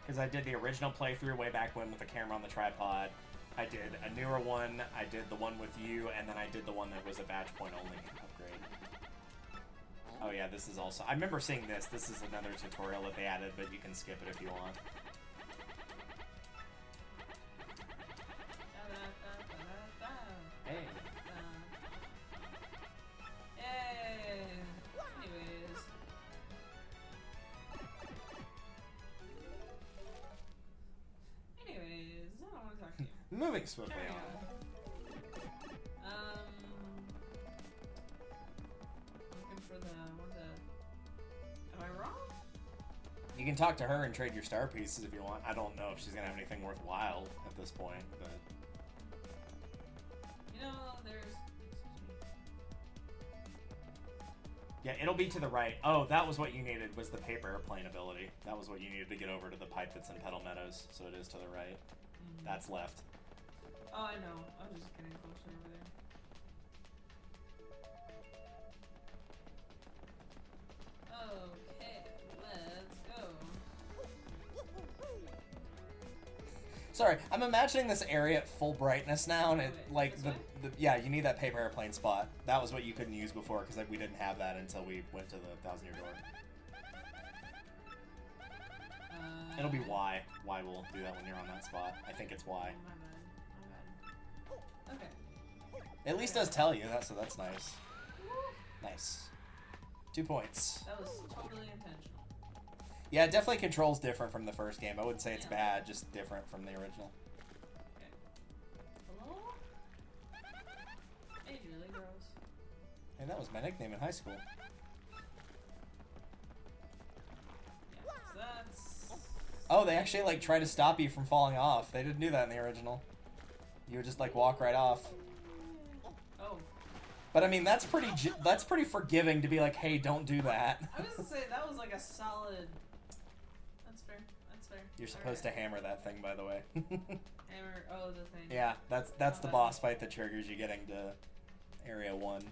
Because I did the original playthrough way back when with the camera on the tripod. I did a newer one, I did the one with you, and then I did the one that was a batch point only upgrade. Oh yeah, this is also... I remember seeing this. This is another tutorial that they added, but you can skip it if you want. Hey. Yay! Anyways. Anyways, I don't want to talk to you. Moving swiftly Carry on. Looking for the one that... Am I wrong? You can talk to her and trade your star pieces if you want. I don't know if she's gonna have anything worthwhile at this point, but... You know, there's... Yeah, it'll be to the right. Oh, that was what you needed, was the paper airplane ability. That was what you needed to get over to the pipe that's in Petal Meadows, so it is to the right. Mm-hmm. That's left. Oh, I know. I was just getting closer over there. Okay, let's go. Sorry, I'm imagining this area at full brightness now, and it, Wait, like, this the, way? yeah, you need that paper airplane spot. That was what you couldn't use before, because we didn't have that until we went to the 1,000-year door. It'll be Y. Y will do that when you're on that spot. I think it's Y. My bad. Okay. At least does tell you, so that's nice. Nice. 2 points. That was totally intentional. Yeah, it definitely controls different from the first game. I wouldn't say it's Yeah. bad, just different from the original. Okay. Hello? Hey, Julie Gross. Hey, that was my nickname in high school. Yeah, so that's... Oh, they actually, like, try to stop you from falling off. They didn't do that in the original. You would just, like, walk right off. Oh. But I mean, that's pretty forgiving to be like, hey, don't do that. I was gonna say that was like a solid. That's fair. That's fair. You're supposed to hammer that thing, by the way. Hammer. Oh, the thing. Yeah, that's the boss fight that triggers you getting to Area 1.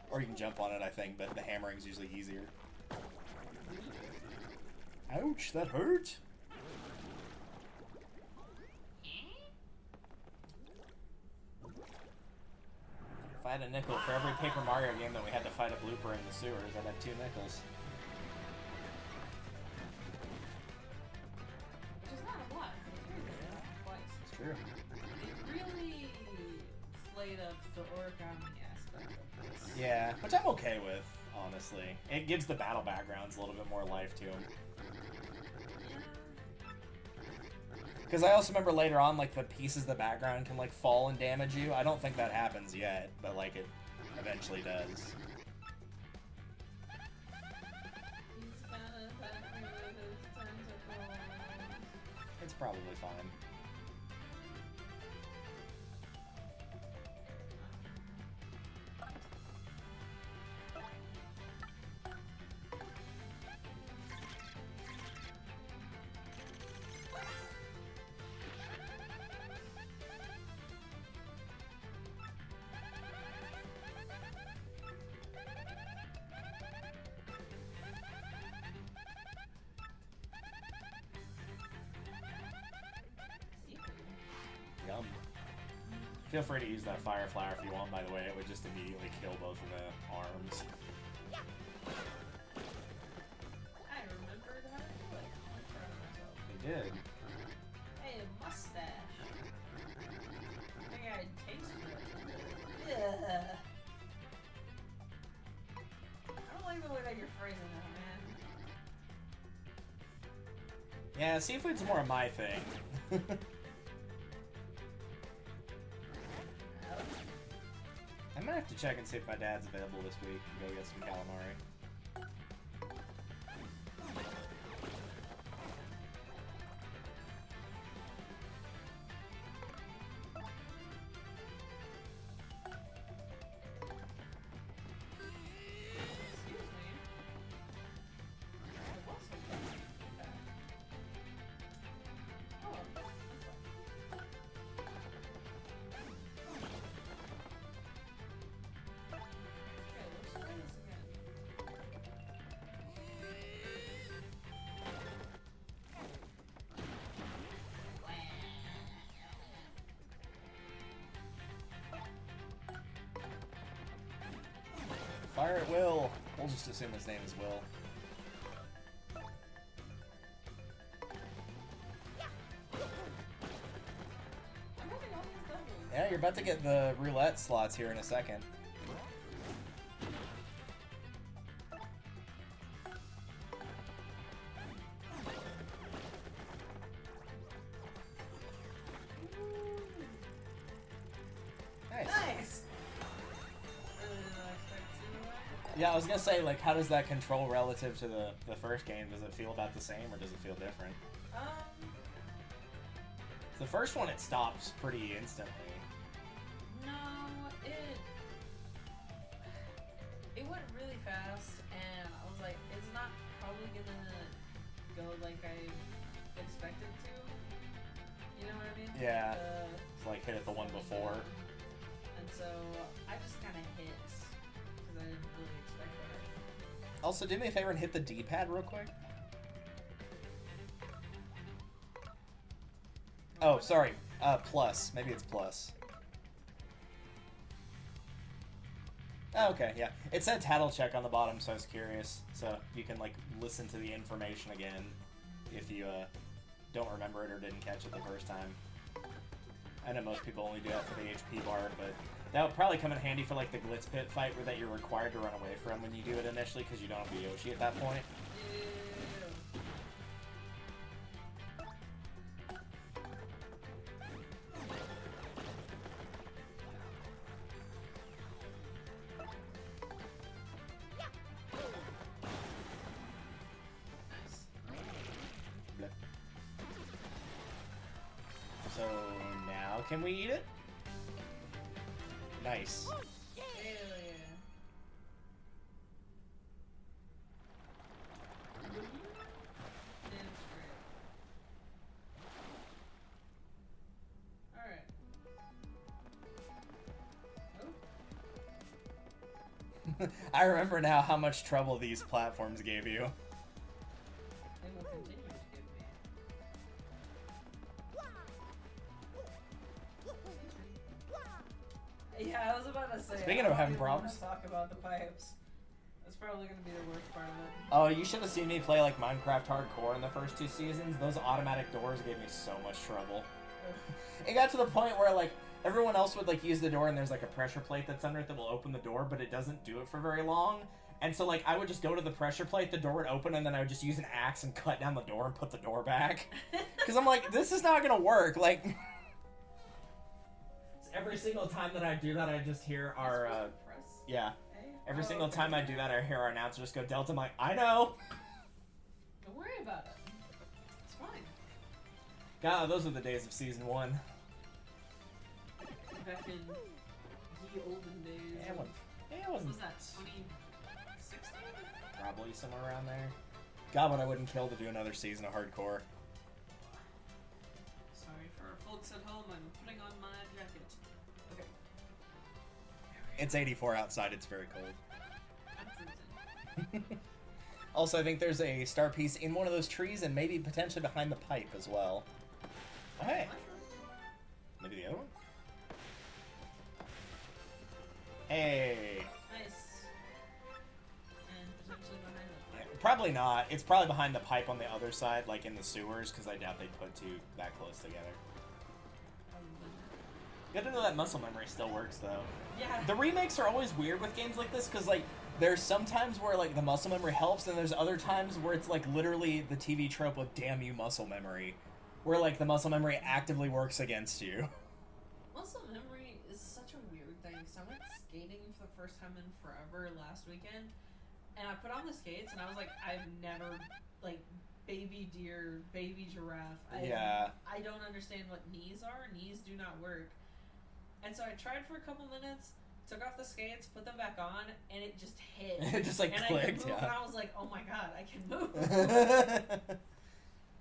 Or you can jump on it, I think, but the hammering's usually easier. Ouch, that hurt. If I had a nickel for every Paper Mario game that we had to fight a blooper in the sewers, I'd have 2 nickels. Which is not a lot. Twice. It's true. It really played up the origami aspect of this. Yeah, which I'm okay with, honestly. It gives the battle backgrounds a little bit more life to them. Because I also remember later on, like, the pieces of the background can, like, fall and damage you. I don't think that happens yet, but, like, it eventually does. It's probably fine. Yum. Feel free to use that fire flower if you want, by the way. It would just immediately kill both of the arms. I remembered how to do it. I'm proud of myself. They did. Hey, a mustache. I think I taste it. Yeah. I don't like the way that you're phrasing that, man. Yeah, seafood's more my thing. I might have to check and see if my dad's available this week and go get some calamari. Excuse me. There was something back. Oh, that's fine. Okay, let's try this again. Fire at will! We'll just assume his name is Will. I'm having all these doubles. Yeah, you're about to get the roulette slots here in a second. Nice. Nice! Really did not expect to see that. Yeah, I was gonna say, like, how does that control relative to the first game? Does it feel about the same, or does it feel different? The first one, it stops pretty instantly. No, it went really fast, and I was like, it's not probably gonna go like I expected to. You know what I mean? Yeah. It's like hit it the one before. And so I just kind of hit because I didn't really expect that. Also, do me a favor and hit the D-pad real quick. Oh, sorry. Plus. Maybe it's plus. Oh, okay, yeah. It said tattle check on the bottom, so I was curious. So you can, like, listen to the information again if you don't remember it or didn't catch it the first time. I know most people only do that for the HP bar, but that would probably come in handy for, like, the Glitz Pit fight where that you're required to run away from when you do it initially because you don't have the Yoshi at that point. Blip. So now can we eat it? Nice. Ew. I remember now how much trouble these platforms gave you. They will continue to give me. Yeah, I was about to say. Speaking of having problems, talk about the pipes. That's probably gonna be the worst part of it. Oh, you should have seen me play like Minecraft Hardcore in the first 2 seasons. Those automatic doors gave me so much trouble. It got to the point where like everyone else would like use the door and there's like a pressure plate that's under it that will open the door, but it doesn't do it for very long. And so like I would just go to the pressure plate, the door would open, and then I would just use an axe and cut down the door and put the door back. Because I'm like, this is not gonna work. Like every single time that I do that, I just hear our yeah. Every single time I do that, I hear our announcer just go, Delta. I'm like, I know. Don't worry about it. It's fine. God, those were the days of season 1. Back in the olden days. Yeah, it wasn't. What was that, 2016? Probably somewhere around there. God, but I wouldn't kill to do another season of Hardcore. Sorry for folks at home, I'm putting on my jacket. Okay. It's 84 outside, it's very cold. I'm freezing. Also, I think there's a star piece in one of those trees and maybe potentially behind the pipe as well. Oh, hey. Maybe the other one? Hey. Nice. And potentially behind the pipe. Probably not. It's probably behind the pipe on the other side, like in the sewers, because I doubt they'd put 2 that close together. Good to know that muscle memory still works, though. Yeah. The remakes are always weird with games like this, because, like, there's some times where, like, the muscle memory helps, and there's other times where it's, like, literally the TV trope of damn you muscle memory, where, like, the muscle memory actively works against you. Muscle memory is such a weird thing, because I went skating for the first time in forever last weekend, and I put on the skates, and I was like, I've never, like, baby deer, baby giraffe. I don't understand what knees are. Knees do not work. And so I tried for a couple minutes, took off the skates, put them back on, and it just hit. It just like and clicked, I could move, yeah. And I was like, oh my god, I can move.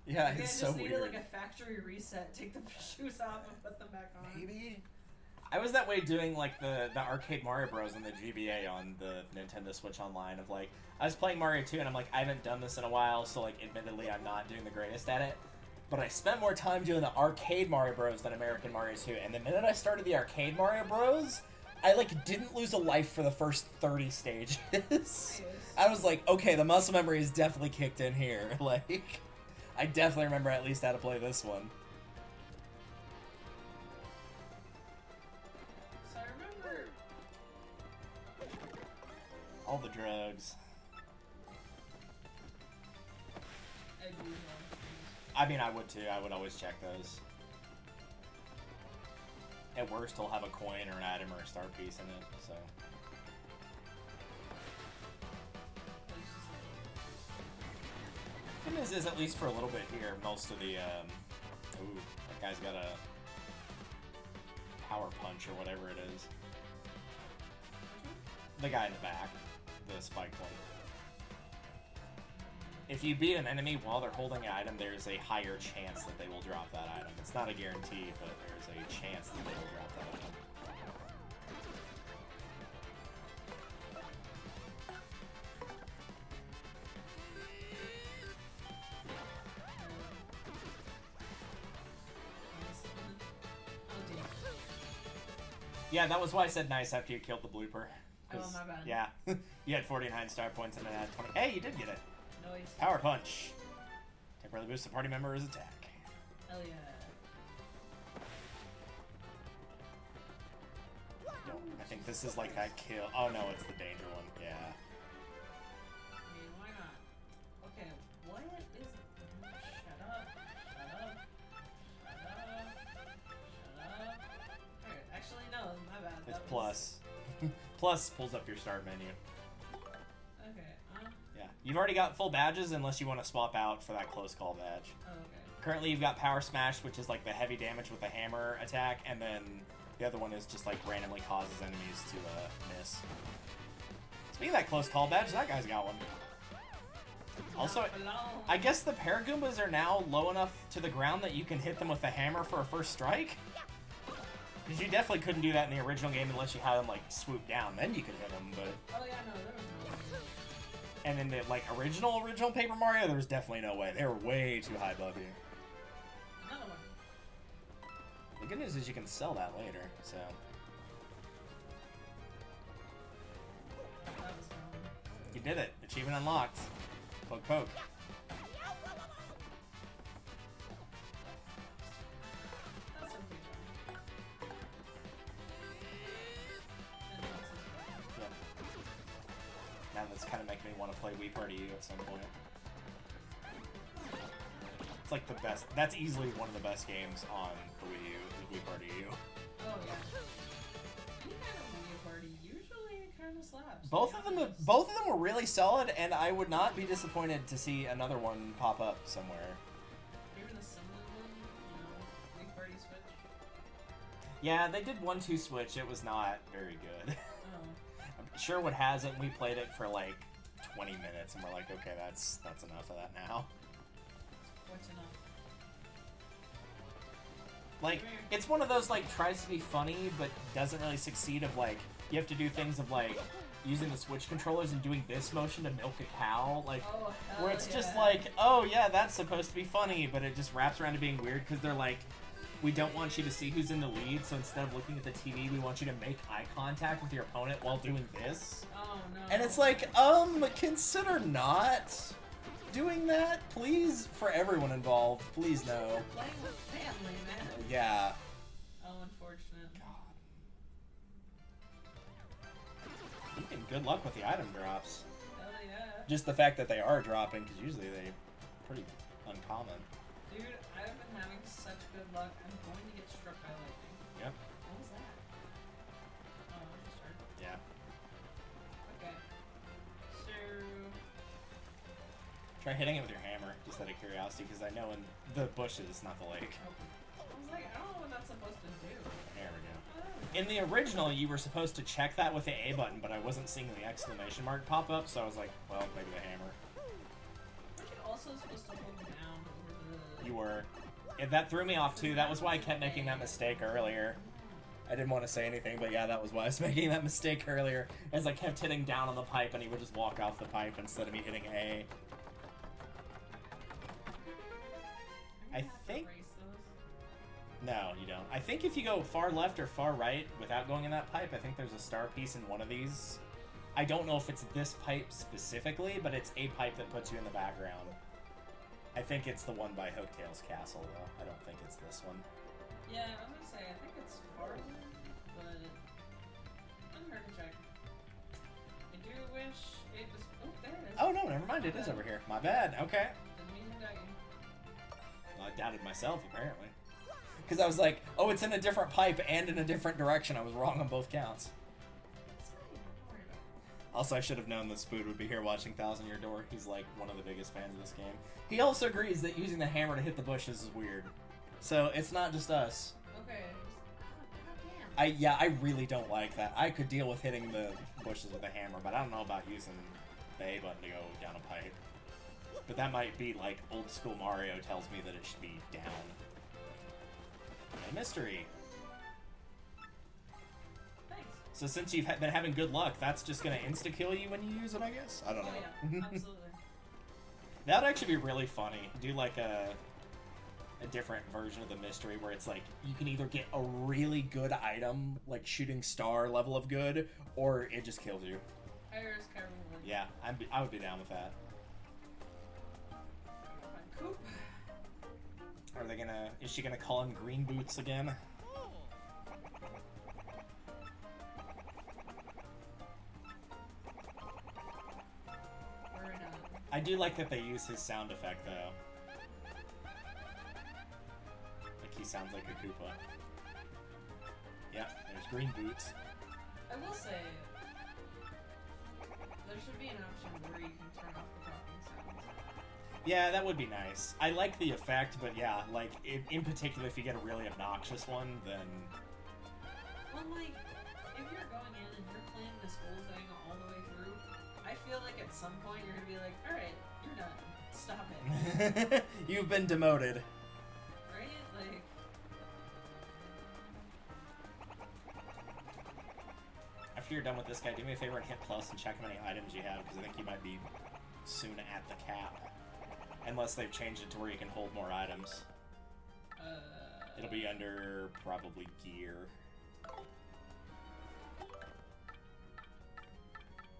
Yeah, Maybe it's I so just weird. needed like a factory reset, take the shoes off and put them back on. Maybe. I was that way doing like the arcade Mario Bros. And the GBA on the Nintendo Switch Online of like, I was playing Mario 2 and I'm like, I haven't done this in a while, so like admittedly I'm not doing the greatest at it. But I spent more time doing the arcade Mario Bros. Than American Mario 2, and the minute I started the arcade Mario Bros., I like didn't lose a life for the first 30 stages. I was like, okay, the muscle memory is definitely kicked in here. Like, I definitely remember at least how to play this one. So I remember All the drugs. I do know. I mean, I would too. I would always check those. At worst, he'll have a coin or an item or a star piece in it, so. Good news is, at least for a little bit here, most of the, ooh, that guy's got a power punch or whatever it is. The guy in the back, the spiked one. If you beat an enemy while they're holding an item, there's a higher chance that they will drop that item. It's not a guarantee, but there's a chance that they will drop that item. Yeah, that was why I said nice after you killed the blooper. Oh, my bad. Yeah, you had 49 star points and it had 20. Hey, you did get it. Noise. Power punch. Temporarily boosts the party member's attack. Hell yeah. I think this is like that kill. Oh no, it's the danger one. Yeah. I mean, why not? Okay, what is... Shut up. Shut up. Shut up. Shut up. Alright, actually, no, my bad. It's That plus. Plus pulls up your start menu. Okay, Yeah. You've already got full badges unless you want to swap out for that close call badge. oh, okay. Currently you've got Power Smash, which is like the heavy damage with the hammer attack, and then the other one is just like randomly causes enemies to miss. Speaking of that close call badge, that guy's got one. Also, I guess the Paragoombas are now low enough to the ground that you can hit them with the hammer for a first strike? Because you definitely couldn't do that in the original game unless you had them, like, swoop down. Then you could hit them, but... Oh, yeah, no, there was no way. And in the, like, original Paper Mario, there was definitely no way. They were way too high above you. Another one. The good news is you can sell that later, so... That was fun. You did it. Achievement unlocked. Poke, poke. That's okay, John. And that's his way. Yep. Now that's kind of making me want to play Wii Party U at some point. It's like the best. That's easily one of the best games on the Wii U, is Wii Party U. Oh, yeah. Any kind of Wii Party usually kind of slaps. Both of them were really solid, and I would not be disappointed to see another one pop up somewhere. Even a similar one, you know, Wii Party Switch. Yeah, they did 1-2 Switch. It was not very good. Oh. Sherwood has it, and we played it for like 20 minutes, and we're like, okay, that's enough of that now. What's enough? Like, it's one of those, like, tries to be funny, but doesn't really succeed of, like, you have to do things of, like, using the Switch controllers and doing this motion to milk a cow, like, Oh, hell where it's just yeah. like, oh, yeah, that's supposed to be funny, but it just wraps around to being weird, because they're like, we don't want you to see who's in the lead, so instead of looking at the TV, we want you to make eye contact with your opponent while doing this. Oh, no. And it's like, consider not doing that, please, for everyone involved, please no. You're playing with family, man. Yeah. Oh, unfortunate. And good luck with the item drops. Hell yeah. Just the fact that they are dropping, because usually they're pretty uncommon. Dude, I've been having such good luck. I'm going to get struck by lightning. Yep. What was that? Oh, that was a shark. Yeah. Okay. So... Try hitting it with your hammer, just out of curiosity, because I know in the bushes, not the lake. Oh. I was like, I don't know what that's supposed to do. There we go. Oh. In the original, you were supposed to check that with the A button, but I wasn't seeing the exclamation mark pop up, so I was like, well, maybe the hammer. Weren't you also supposed to hold down over the... You were. Yeah, that threw me off, too. That was why I kept making that mistake earlier. I didn't want to say anything, but yeah, that was why I was making that mistake earlier, as I kept hitting down on the pipe, and he would just walk off the pipe instead of me hitting A. I think... No, you don't. I think if you go far left or far right without going in that pipe, I think there's a star piece in one of these. I don't know if it's this pipe specifically, but it's a pipe that puts you in the background. I think it's the one by Hooktail's castle, though. I don't think it's this one. Yeah, I was gonna say, I think it's farther, but... I'm hard to check. I do wish it was... Oh, there it is. Oh, no, never mind. It is over here. My bad. Okay. Didn't mean to doubt you. Well, I doubted myself, apparently. Because I was like, oh, it's in a different pipe and in a different direction. I was wrong on both counts. It's fine. Don't worry about it. Also, I should have known that Spood would be here watching Thousand Year Door. He's, like, one of the biggest fans of this game. He also agrees that using the hammer to hit the bushes is weird. So, it's not just us. Okay. Oh, goddamn. I really don't like that. I could deal with hitting the bushes with a hammer, but I don't know about using the A button to go down a pipe. But that might be, like, old school Mario tells me that it should be down. A mystery. Thanks. So since you've been having good luck, that's just gonna insta-kill you when you use it, I guess? I don't know. Oh, yeah. Absolutely. That'd actually be really funny. Do like a different version of the mystery where it's like you can either get a really good item, like shooting star level of good, or it just kills you. Icarus and Delta. Yeah, I would be down with that. Coop. Are they gonna... Is she gonna call him Green Boots again? I do like that they use his sound effect, though. Like, he sounds like a Koopa. Yeah, there's Green Boots. I will say, there should be an option where you can turn off the talking sounds. Yeah, that would be nice. I like the effect, but yeah, like, in particular, if you get a really obnoxious one, then... Well, like, if you're going in and you're playing this whole thing all the way through, I feel like at some point you're gonna be like, alright, you're done. Stop it. You've been demoted. Right? Like... after you're done with this guy, do me a favor and hit plus and check how many items you have, because I think you might be soon at the cap. Unless they've changed it to where you can hold more items. It'll be under probably gear.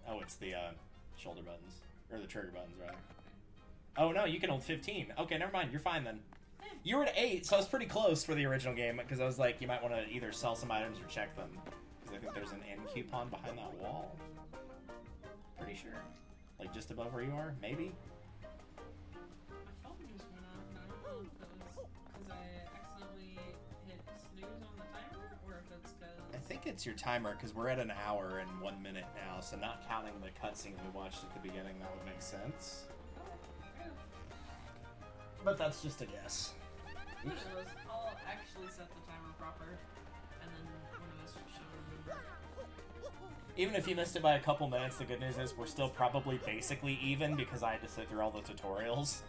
Oh, it's the shoulder buttons. Or the trigger buttons, rather. Oh no, you can hold 15. Okay, never mind. You're fine then. You were at 8, so I was pretty close for the original game, because I was like, you might want to either sell some items or check them. Because I think there's an end coupon behind that wall. Pretty sure. Like just above where you are? Maybe? My phone just went off, and I don't know if it was because I accidentally hit snooze on the timer, or if it's because... I think it's your timer, because we're at an hour and 1 minute now, so not counting the cutscene we watched at the beginning, that would make sense. But that's just a guess. Oops. I'll actually set the timer proper, and then one of us will show you. Even if you missed it by a couple minutes, the good news is we're still probably basically even because I had to sit through all the tutorials.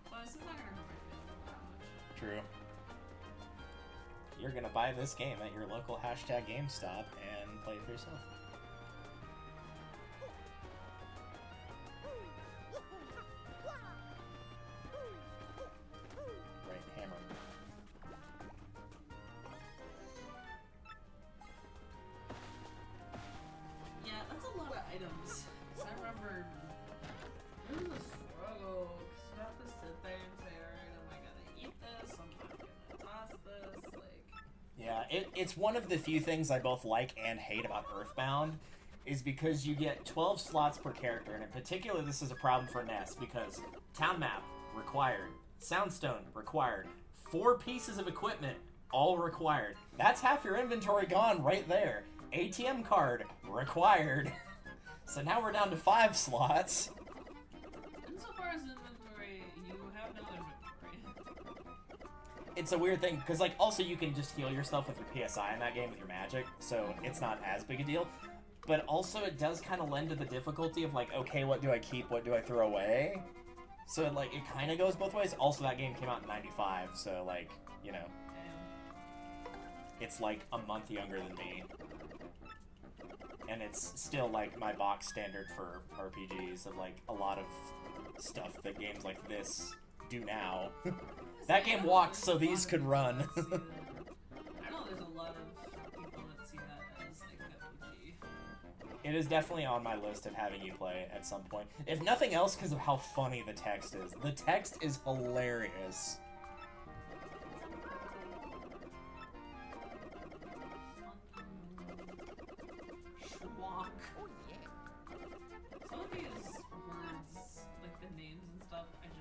Plus, it's not gonna hurt my feelings that much. True. You're gonna buy this game at your local hashtag GameStop and play it for yourself. Right hammer. Yeah, that's a lot of items. 'Cause I remember it was a struggle. 'Cause you have to sit there and say, alright, am I gonna eat this? I'm not gonna toss this. Like, Yeah, it's one of the few things I both like and hate about Earthbound, is because you get 12 slots per character, and in particular this is a problem for NES, because town map, required, soundstone, required, 4 pieces of equipment, all required. That's half your inventory gone right there. ATM card, required. So now we're down to 5 slots. insofar as inventory, you have no inventory. It's a weird thing, because, like, also you can just heal yourself with your PSI in that game with your magic, so it's not as big a deal. But also it does kind of lend to the difficulty of, like, okay, what do I keep, what do I throw away? So, like, it kind of goes both ways. Also, that game came out in 95, so, like, you know, it's, like, a month younger than me. And it's still, like, my box standard for RPGs of, like, a lot of stuff that games like this do now. That game walked so these could run. I know there's a lot of people that see that as like RPG. It is definitely on my list of having you play at some point. If nothing else, because of how funny the text is. The text is hilarious. Schwalk. Some of these words, like the names and stuff, I don't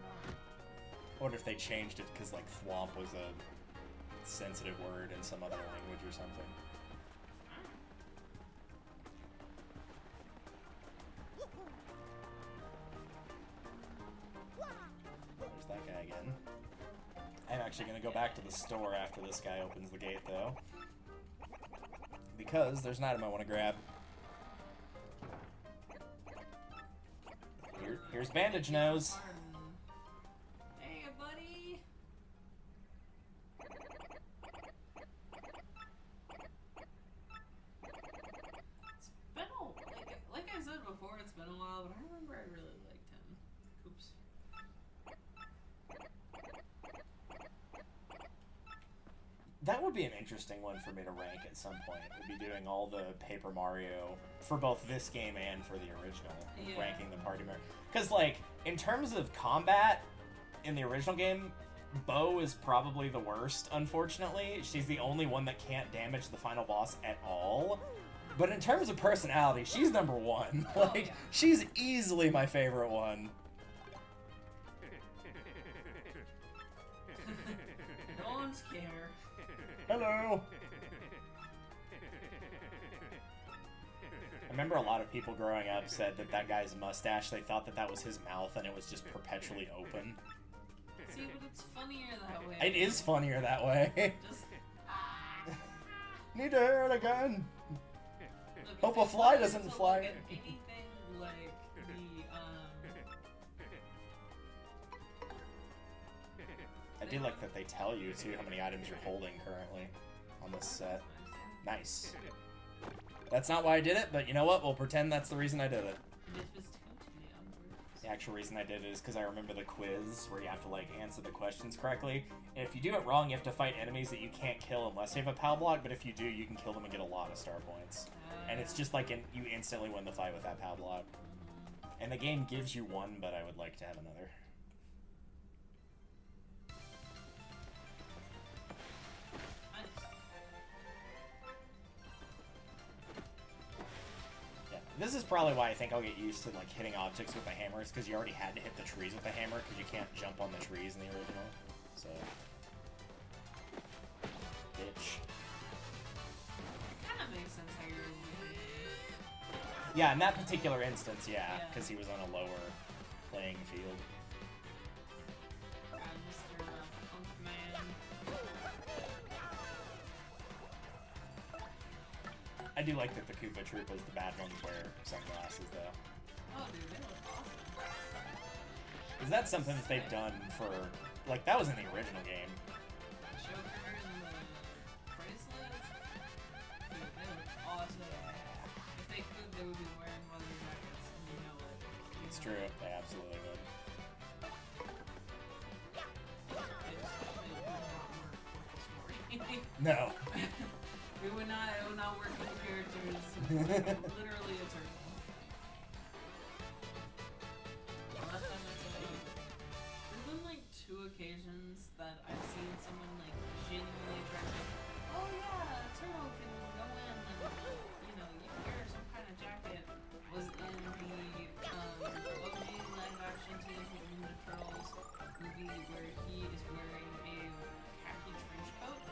know. I wonder if they changed it because, like, thwomp was a sensitive word in some other language or something. There's that guy again. I'm actually going to go back to the store after this guy opens the gate, though. Because there's an item I want to grab. Here's Bandage Nose. Hey, buddy. It's been like I said before, it's been a while, but I remember I really liked him. Koops. That would be an interesting one for me to rank at some point. We'd be doing all the Paper Mario for both this game and for the original, Yeah. ranking the party Mario. Because, like, in terms of combat in the original game, Bo is probably the worst, unfortunately. She's the only one that can't damage the final boss at all. But in terms of personality, she's number 1. Like, yeah. she's easily my favorite one. Don't care. Hello! I remember a lot of people growing up said that that guy's mustache, they thought that that was his mouth and it was just perpetually open. See, but it's funnier that way. It is funnier that way. Just Need to hear it again. look, Hope if a fly it's doesn't to fly. look at anything like I do like that they tell you, too, how many items you're holding currently on this set. Nice. That's not why I did it, but you know what? We'll pretend that's the reason I did it. The actual reason I did it is because I remember the quiz where you have to, like, answer the questions correctly. And if you do it wrong, you have to fight enemies that you can't kill unless you have a PAL block, but if you do, you can kill them and get a lot of star points. And it's just like you instantly win the fight with that PAL block. And the game gives you one, but I would like to have another. Yeah, this is probably why I think I'll get used to like hitting objects with the hammer, is because you already had to hit the trees with the hammer, because you can't jump on the trees in the original. So, bitch. Kind of makes sense how you're. Yeah, in that particular instance, yeah, because he was on a lower playing field. Mr. Punkman. I do like that the Koopa Troopas, the bad ones, wear sunglasses, though. Oh, dude, they look awesome. Is that something that they've done for, like, that was in the original game. The choker and the bracelets. Dude, they look awesome. If they could, they would be wearing leather jackets, and you know it. It's true, they absolutely would. They would not work with the story. No. It would not work with the characters. Literally a turtle. Last time I saw you, there's been like 2 occasions that I've seen someone like genuinely try to, oh yeah, a turtle can go in and, you know, you can wear some kind of jacket. Was in the OG live action Teenage Mutant Ninja Turtles movie where he is wearing a khaki trench coat,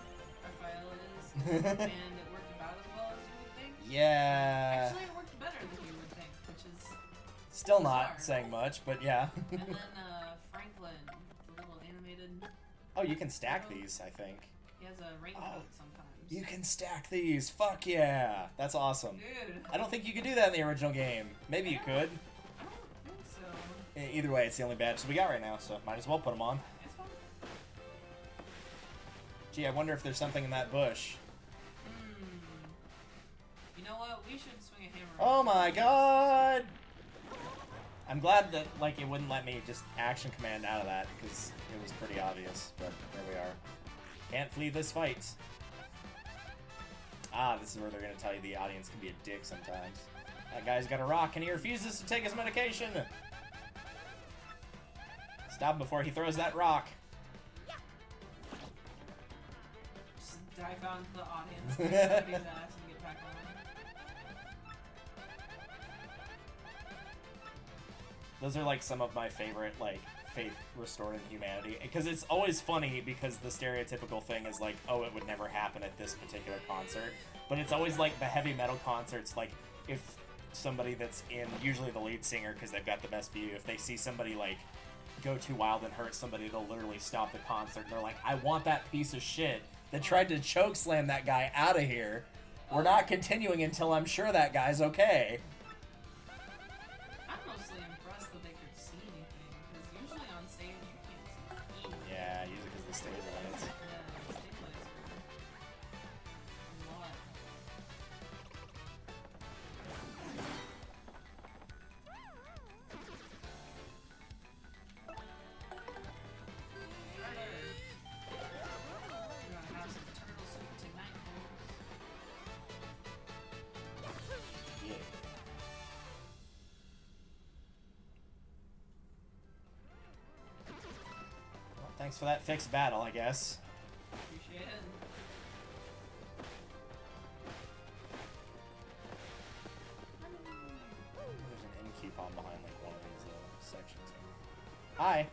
Raphael is, and it worked about as well as you would think. Yeah. Actually, it worked better than you would think, which is Still bizarre. not saying much, but yeah. And then Franklin, the little animated. Oh, you can stack these, I think. He has a raincoat sometimes. You can stack these. Fuck yeah. That's awesome. Dude. I don't think you could do that in the original game. Maybe you could. I don't think so. Either way, it's the only badges we got right now, so might as well put them on. It's fine. Gee, I wonder if there's something in that bush. You know what? We should swing a hammer. Oh my god! I'm glad that, like, it wouldn't let me just action command out of that, because it was pretty obvious, but there we are. Can't flee this fight. Ah, this is where they're gonna tell you the audience can be a dick sometimes. That guy's got a rock and he refuses to take his medication! Stop him before he throws that rock. Just dive out into the audience, kick somebody's ass, and get back on. Those are like some of my favorite, like, faith restored in humanity. Because it's always funny because the stereotypical thing is like, oh, it would never happen at this particular concert. But it's always like the heavy metal concerts, like, if somebody that's in, usually the lead singer, because they've got the best view, if they see somebody, like, go too wild and hurt somebody, they'll literally stop the concert and they're like, I want that piece of shit that tried to choke slam that guy out of here. We're not continuing until I'm sure that guy's okay. I'm mostly impressed that they could see anything, because usually on stage you can't see anything. Yeah, usually because of the stage lights. Yeah, the stage lights are a lot. We're gonna have some turtle soup tonight, boys. Yeah. Well, thanks for that fixed battle, I guess. Appreciate it. There's an end coupon behind like one of these sections here. Hi.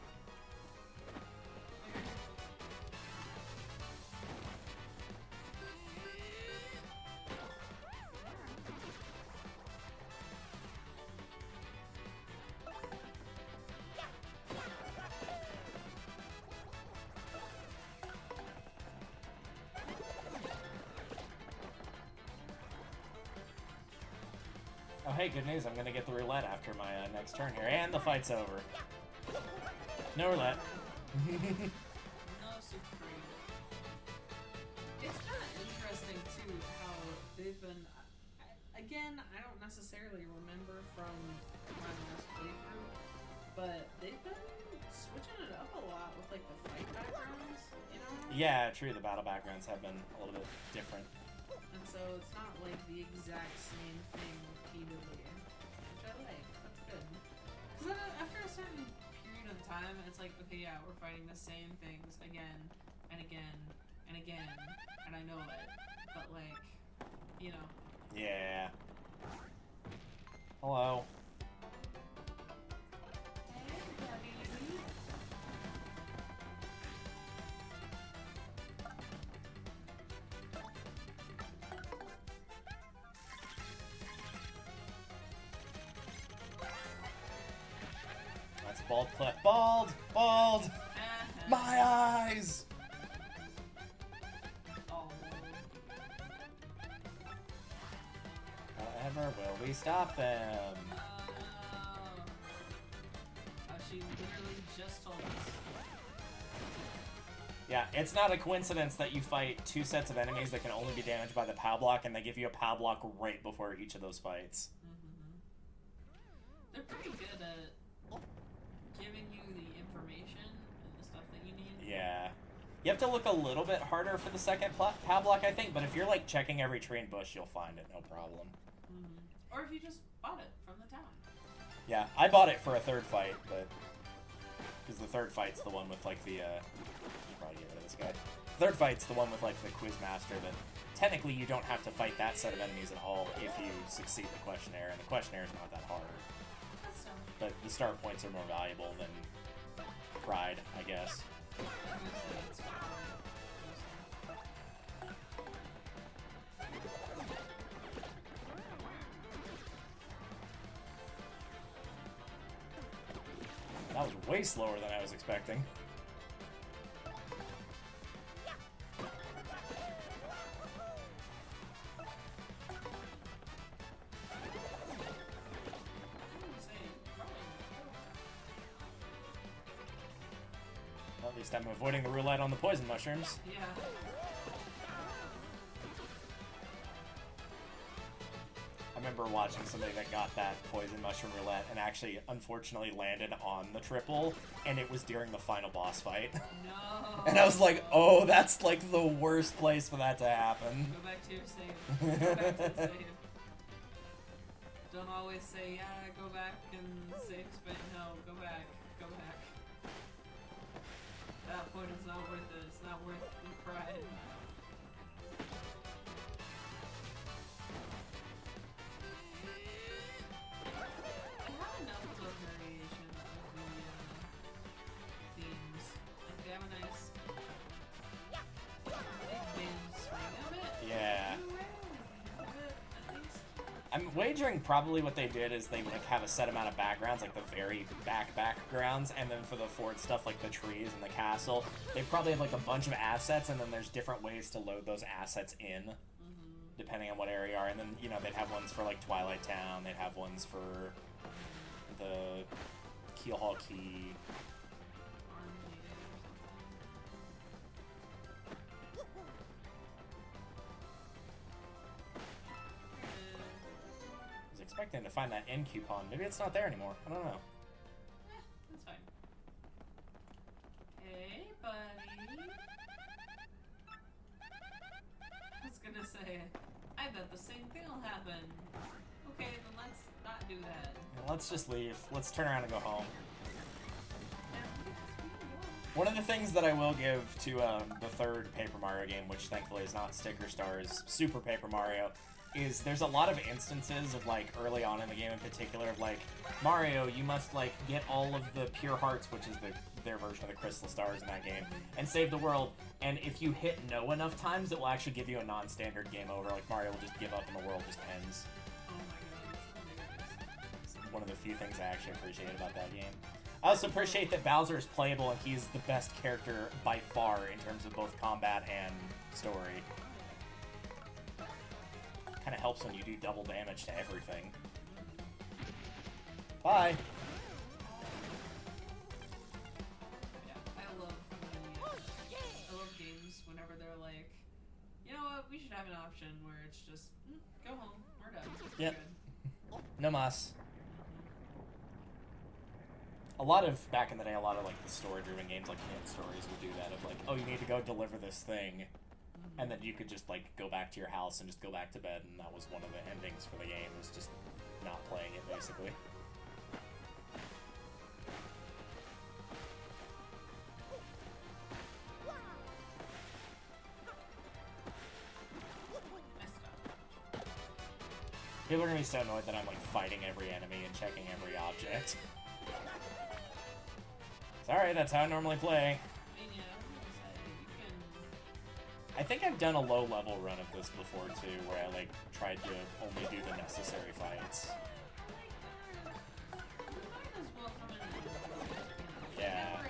Oh, hey, good news. I'm gonna get the roulette after my next turn here, and the fight's over. No roulette. No super cream. It's kind of interesting too how they've been. I Again, I don't necessarily remember from my last playthrough, but they've been switching it up a lot with like the fight backgrounds, you know? Yeah, true. The battle backgrounds have been a little bit different. And so it's not like the exact same thing repeatedly, which I like. That's good. Because after a certain period of time, it's like, okay, yeah, we're fighting the same things again and again and again, and I know it, but like, you know. Yeah. Hello. Hey, buddy. That's a bald clip. Bald! Bald! My eyes! Oh. However, will we stop them? Oh, she literally just told us. Yeah, it's not a coincidence that you fight 2 sets of enemies that can only be damaged by the POW block, and they give you a POW block right before each of those fights. They're pretty good at giving you the information and the stuff that you need. Yeah. You have to look a little bit harder for the second POW block, I think, but if you're, like, checking every tree and bush, you'll find it, no problem. Or if you just bought it from the town. Yeah, I bought it for a third fight, but... Because the third fight's the one with, like, the, you probably get rid of this guy. The third fight's the one with, like, the quiz master that... Technically, you don't have to fight that set of enemies at all if you succeed the questionnaire, and the questionnaire is not that hard. That's dumb. But the star points are more valuable than pride, I guess. I was gonna say it's fine. That was way slower than I was expecting. Well, at least I'm avoiding the roulette on the poison mushrooms. Yeah. I remember watching somebody that got that poison mushroom roulette and actually, unfortunately, landed on the triple, and it was during the final boss fight. No. And I was like, oh, that's like the worst place for that to happen. Go back to your save. Go back to the save. Don't always say, yeah, go back and save spin. No, go back. Go back. That point is not worth it. It's not worth the pride. I have enough of a variation of the themes. Like, they have a nice big bend swing of it. Yeah. You rarely have it, at least. I'm wagering probably what they did is they like have a set amount of backgrounds, like the very backgrounds, and then for the forward stuff like the trees and the castle, they probably have like a bunch of assets, and then there's different ways to load those assets in, depending on what area you are. And then, you know, they'd have ones for like Twilight Town, they'd have ones for the Keel Hall Key. I was expecting to find that end coupon. Maybe it's not there anymore. I don't know. That's fine. Hey, buddy. I was gonna say, I bet the same thing will happen. Okay, then let's not do that. Yeah, let's just leave. Let's turn around and go home. Yeah, we can go. One of the things that I will give to the third Paper Mario game, which thankfully is not Sticker Stars, Super Paper Mario, is there's a lot of instances of, like, early on in the game in particular, of, like, Mario, you must, like, get all of the Pure Hearts, which is their version of the Crystal Stars in that game, and save the world. And if you hit no enough times, it will actually give you a non-standard game over. Like, Mario will just give up and the world just ends. Oh my god, that's hilarious. One of the few things I actually appreciate about that game. I also appreciate that Bowser is playable and he's the best character by far in terms of both combat and story. Kind of helps when you do double damage to everything. Bye! Yeah, I love games whenever they're like, you know what, we should have an option where it's just go home, we're done. Yep. Good. No mas. A lot of, back in the day, a lot of like the story-driven games like Hint Stories would do that of like, oh, you need to go deliver this thing, and then you could just like go back to your house and just go back to bed, and that was one of the endings for the game, was just not playing it, basically. People are gonna be so annoyed that I'm like fighting every enemy and checking every object. Sorry, that's how I normally play. I think I've done a low-level run of this before, too, where I, like, tried to only do the necessary fights. Yeah.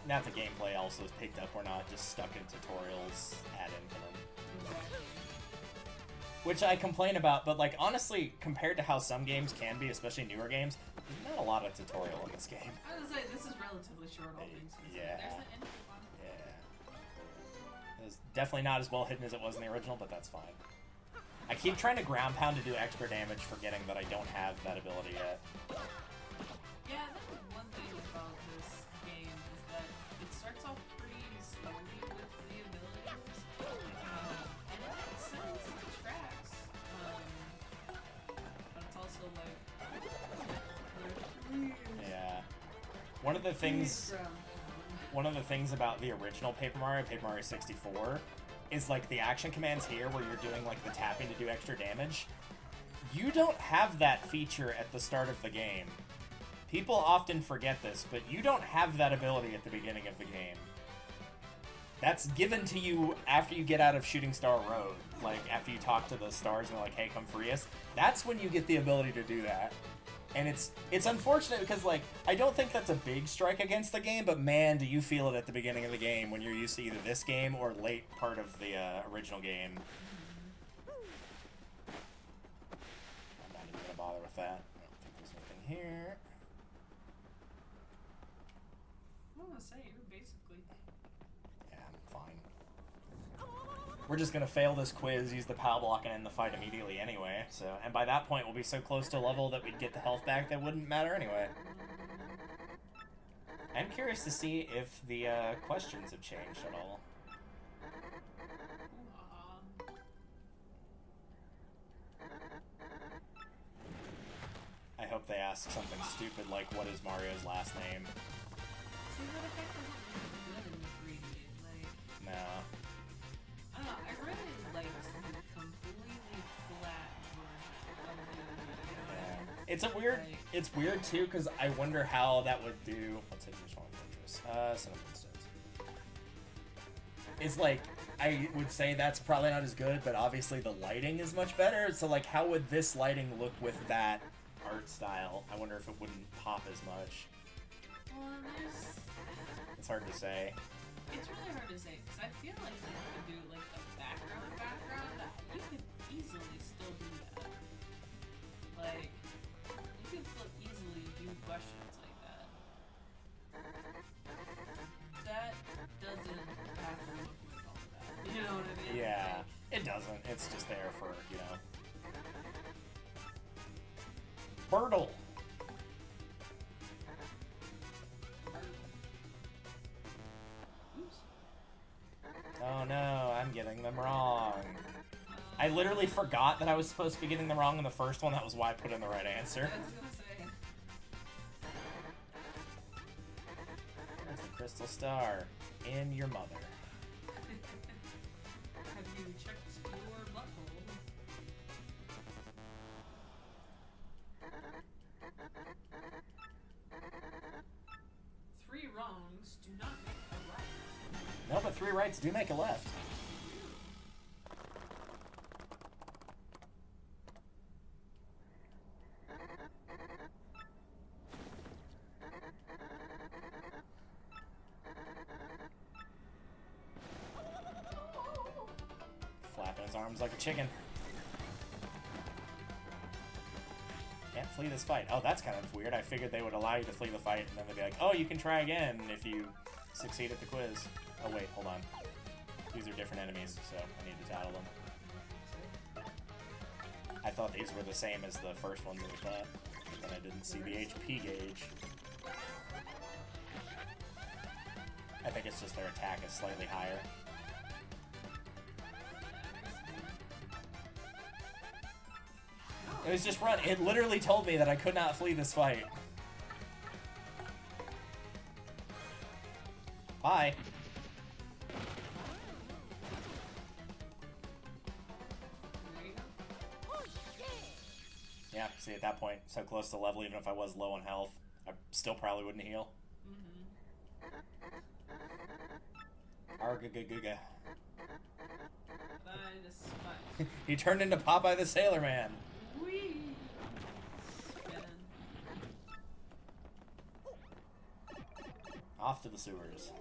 Now the gameplay also is picked up, we're not just stuck in tutorials ad infinitum. Which I complain about, but like honestly, compared to how some games can be, especially newer games, there's not a lot of tutorial in this game. I was like, this is relatively short, all things considered. Yeah. There's the end on it. Yeah. It's definitely not as well hidden as it was in the original, but that's fine. I keep trying to ground pound to do extra damage, forgetting that I don't have that ability yet. Yeah, that was one thing about this game, is that it starts off pretty slowly with the abilities, and it makes sense, it tracks, but it's also like, yeah. One of the things about the original Paper Mario 64, is like the action commands here where you're doing like the tapping to do extra damage. You don't have that feature at the start of the game. People often forget this, but you don't have that ability at the beginning of the game. That's given to you after you get out of Shooting Star Road. Like, after you talk to the stars and they're like, hey, come free us. That's when you get the ability to do that. And it's unfortunate because, like, I don't think that's a big strike against the game, but man, do you feel it at the beginning of the game when you're used to either this game or late part of the original game. I'm not even going to bother with that. I don't think there's anything here. I want to say, you're basically... Yeah, I'm fine. We're just gonna fail this quiz, use the POW block, and end the fight immediately anyway. So, and by that point, we'll be so close to a level that we'd get the health back that wouldn't matter anyway. I'm curious to see if the questions have changed at all. I hope they ask something stupid like, what is Mario's last name? See, that effect doesn't look good in 3D. Like, No. I don't know, I really liked the completely flat version of the It's a weird, it's weird too, because I wonder how that would do. Let's hit this one first. Cinnamon Stones. It's like, I would say that's probably not as good, but obviously the lighting is much better. So like, how would this lighting look with that art style? I wonder if it wouldn't pop as much. Well, there's... It's hard to say. It's really hard to say, because I feel like you could do, like, the background, you could easily still do that. Like, you could still easily do questions like that. That doesn't have to look like all of that. You know what I mean? Yeah, like, it doesn't. It's just there for, you know. Birtle. Oh no, I'm getting them wrong. I literally forgot that I was supposed to be getting them wrong in the first one. That was why I put in the right answer. I was gonna say. There's the crystal star in your mother. Have you checked your butthole? Three wrongs do not make a right. No, but 3 rights do make a left. Flapping his arms like a chicken. Can't flee this fight. Oh, that's kind of weird. I figured they would allow you to flee the fight, and then they'd be like, oh, you can try again if you succeed at the quiz. Oh, wait, hold on. These are different enemies, so I need to tattle them. I thought these were the same as the first ones that we fought, but then I didn't see the HP gauge. I think it's just their attack is slightly higher. It was just run. It literally told me that I could not flee this fight. Bye. Yeah, see, at that point, so close to level, even if I was low on health, I still probably wouldn't heal. Arga-ga-ga-ga. He turned into Popeye the Sailor Man. Whee! Off to the sewers.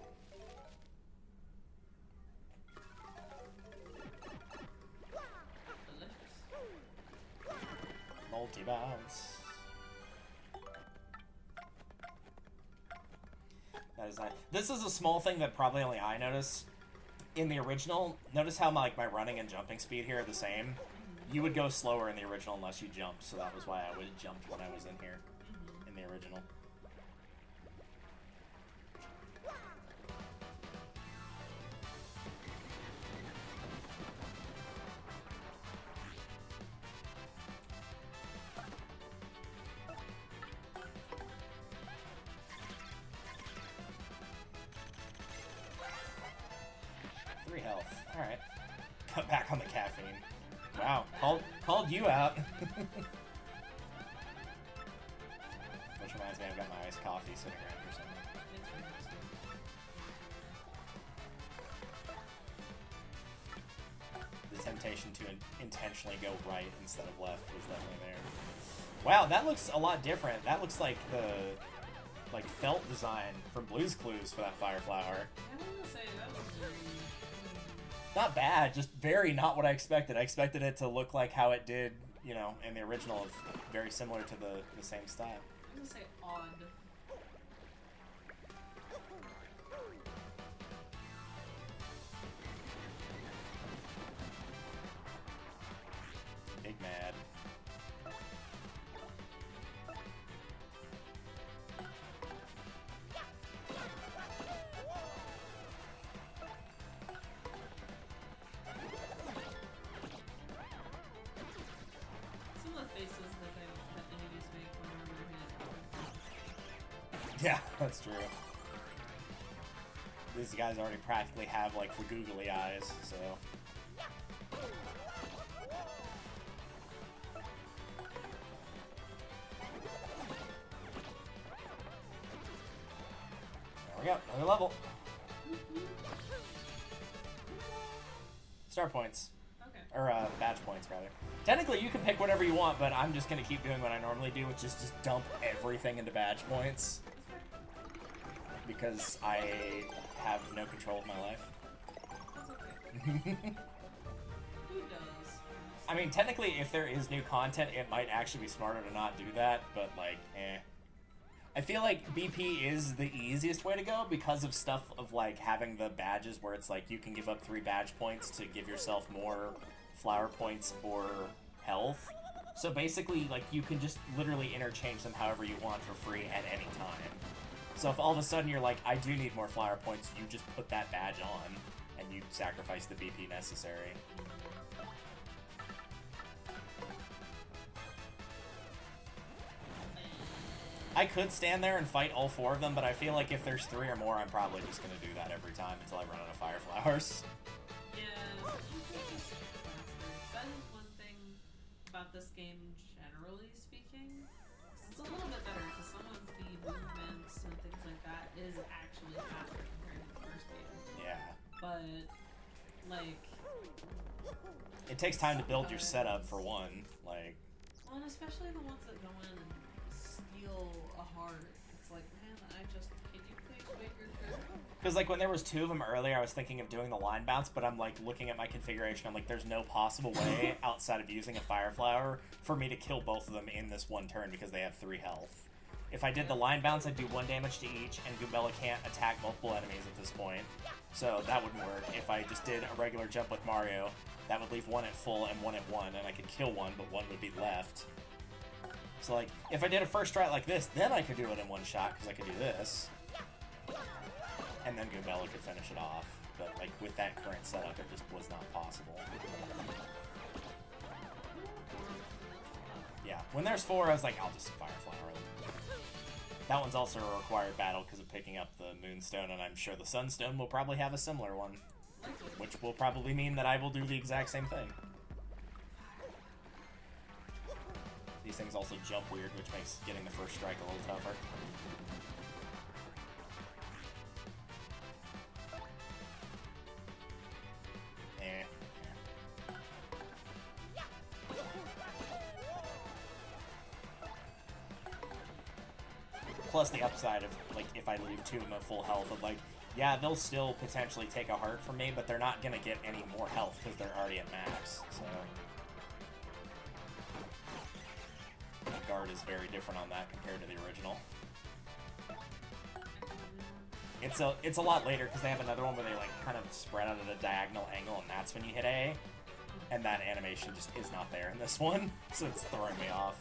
Multi-bounce. That is nice. This is a small thing that probably only I notice. In the original, notice how my running and jumping speed here are the same. You would go slower in the original unless you jumped, so that was why I would have jumped when I was in here, in the original. Health. Alright. Cut back on the caffeine. Wow. Called you out. Which reminds me, I've got my iced coffee sitting around here somewhere. The temptation to intentionally go right instead of left was definitely there. Wow, that looks a lot different. That looks like the felt design from Blue's Clues for that fire flower. I want to say that was very... Not bad, just very not what I expected. I expected it to look like how it did, you know, in the original, very similar to the same style. I'm gonna say odd. Big mad. Yeah, that's true. These guys already practically have, like, the googly eyes, so... There we go, another level. Star points. Okay. Or, badge points, rather. Technically, you can pick whatever you want, but I'm just gonna keep doing what I normally do, which is just dump everything into badge points. Because I have no control of my life. That's okay. Who does? I mean, technically, if there is new content, it might actually be smarter to not do that, but, like, eh. I feel like BP is the easiest way to go because of stuff of, like, having the badges where it's like you can give up 3 badge points to give yourself more flower points or health. So basically, like, you can just literally interchange them however you want for free at any time. So if all of a sudden you're like, I do need more flower points, you just put that badge on, and you sacrifice the BP necessary. I could stand there and fight all 4 of them, but I feel like if there's 3 or more, I'm probably just going to do that every time until I run out of fire flowers. Yeah, that is one thing about this game, generally speaking. It's a little bit better because some of the movements and things like that is actually faster compared to the first game. Yeah. But, like... It takes time to build your setup, for one. Like... Well, and especially the ones that go in and steal a heart. It's like, man, can you please Because, like, when there was 2 of them earlier, I was thinking of doing the line bounce, but I'm, like, looking at my configuration, I'm like, there's no possible way, outside of using a Fire Flower, for me to kill both of them in this one turn, because they have 3 health. If I did the line bounce, I'd do 1 damage to each, and Goombella can't attack multiple enemies at this point. So that wouldn't work. If I just did a regular jump with Mario, that would leave 1 at full and 1 at 1, and I could kill 1, but 1 would be left. So, like, if I did a first try like this, then I could do it in 1 shot, because I could do this. And then Goombella could finish it off. But, like, with that current setup, it just was not possible. Yeah, when there's 4, I was like, I'll just Fire Flower them. That one's also a required battle because of picking up the Moonstone, and I'm sure the Sunstone will probably have a similar one. Which will probably mean that I will do the exact same thing. These things also jump weird, which makes getting the first strike a little tougher. Plus the upside of, like, if I leave 2 of them at full health, of, like, yeah, they'll still potentially take a heart from me, but they're not going to get any more health because they're already at max, so... The guard is very different on that compared to the original. It's a lot later because they have another one where they, like, kind of spread out at a diagonal angle, and that's when you hit A. And that animation just is not there in this one, so it's throwing me off.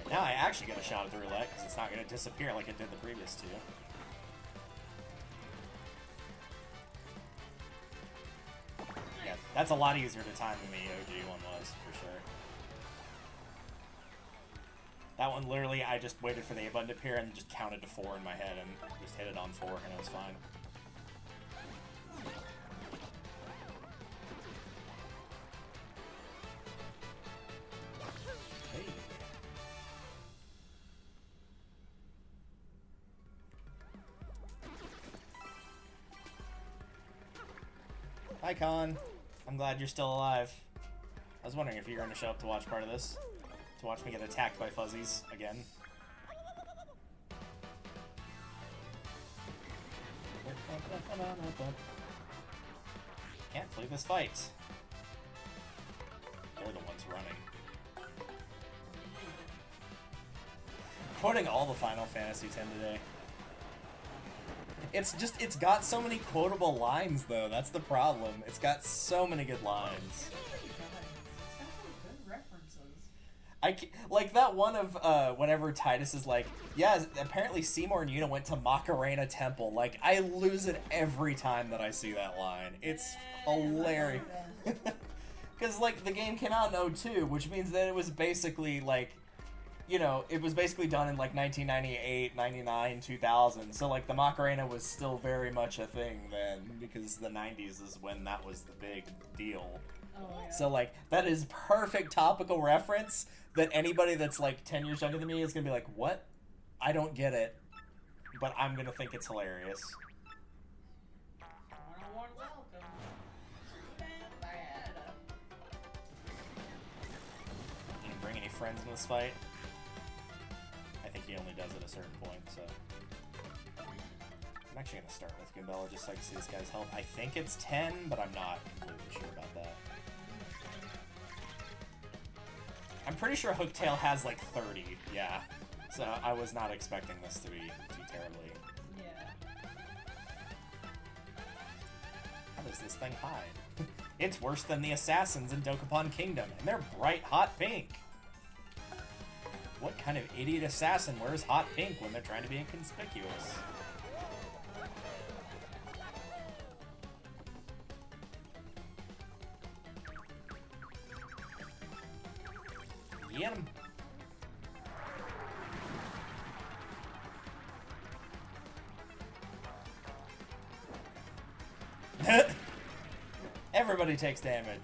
Now I actually get a shot at the roulette, because it's not going to disappear like it did the previous 2. Yeah, that's a lot easier to time than the OG one was, for sure. That one, literally, I just waited for the A button to appear and just counted to 4 in my head and just hit it on 4, and it was fine. Hi, Con. I'm glad you're still alive. I was wondering if you were going to show up to watch part of this. To watch me get attacked by fuzzies again. Can't flee this fight. They're the ones running. Quoting all the Final Fantasy X today. It's got so many quotable lines, though. That's the problem. It's got so many good lines. It's got some good references. Like that one of whenever Titus is like, yeah, apparently Seymour and Yuna went to Macarena Temple. Like, I lose it every time that I see that line. It's hilarious. Because, like, the game came out in 02, which means that it was basically, like, you know, it was basically done in, like, 1998, 99, 2000. So, like, the Macarena was still very much a thing then, because the 90s is when that was the big deal. Oh, yeah. So, like, that is perfect topical reference that anybody that's, like, 10 years younger than me is going to be like, what? I don't get it. But I'm going to think it's hilarious. You can bring any friends in this fight? I think he only does at a certain point, so... I'm actually going to start with Goombella just so I can see this guy's health. I think it's 10, but I'm not completely sure about that. I'm pretty sure Hooktail has like 30, yeah. So I was not expecting this to be too terribly. Yeah. How does this thing hide? It's worse than the assassins in Dokapon Kingdom, and they're bright hot pink. What kind of idiot assassin wears hot pink when they're trying to be inconspicuous? Get him. Everybody takes damage.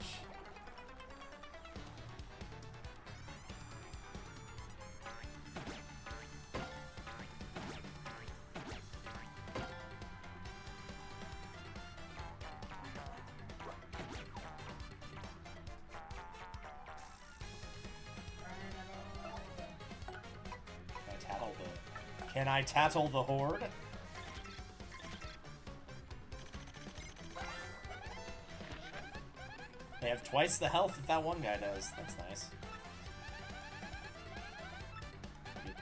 Can I tattle the horde? They have twice the health that that one guy does. That's nice.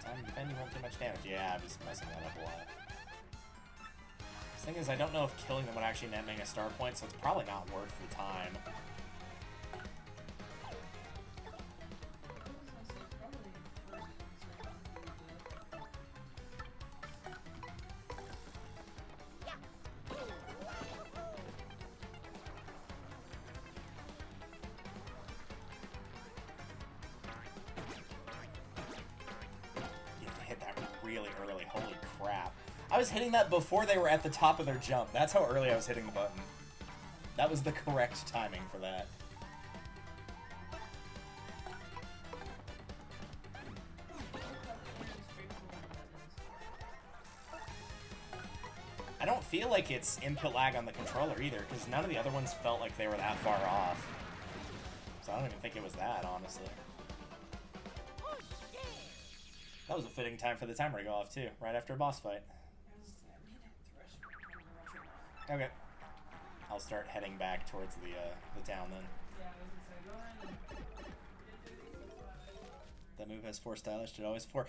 Time to defend, you won't do much damage. Yeah, I was messing that up a lot. The thing is, I don't know if killing them would actually net me a star point, so it's probably not worth the time. I was hitting that before they were at the top of their jump. That's how early I was hitting the button. That was the correct timing for that. I don't feel like it's input lag on the controller either, because none of the other ones felt like they were that far off. So I don't even think it was that, honestly. That was a fitting time for the timer to go off, too, right after a boss fight. Okay. I'll start heading back towards the town then. Yeah, I was gonna say, go ahead and... That move has 4 stylish, it always 4.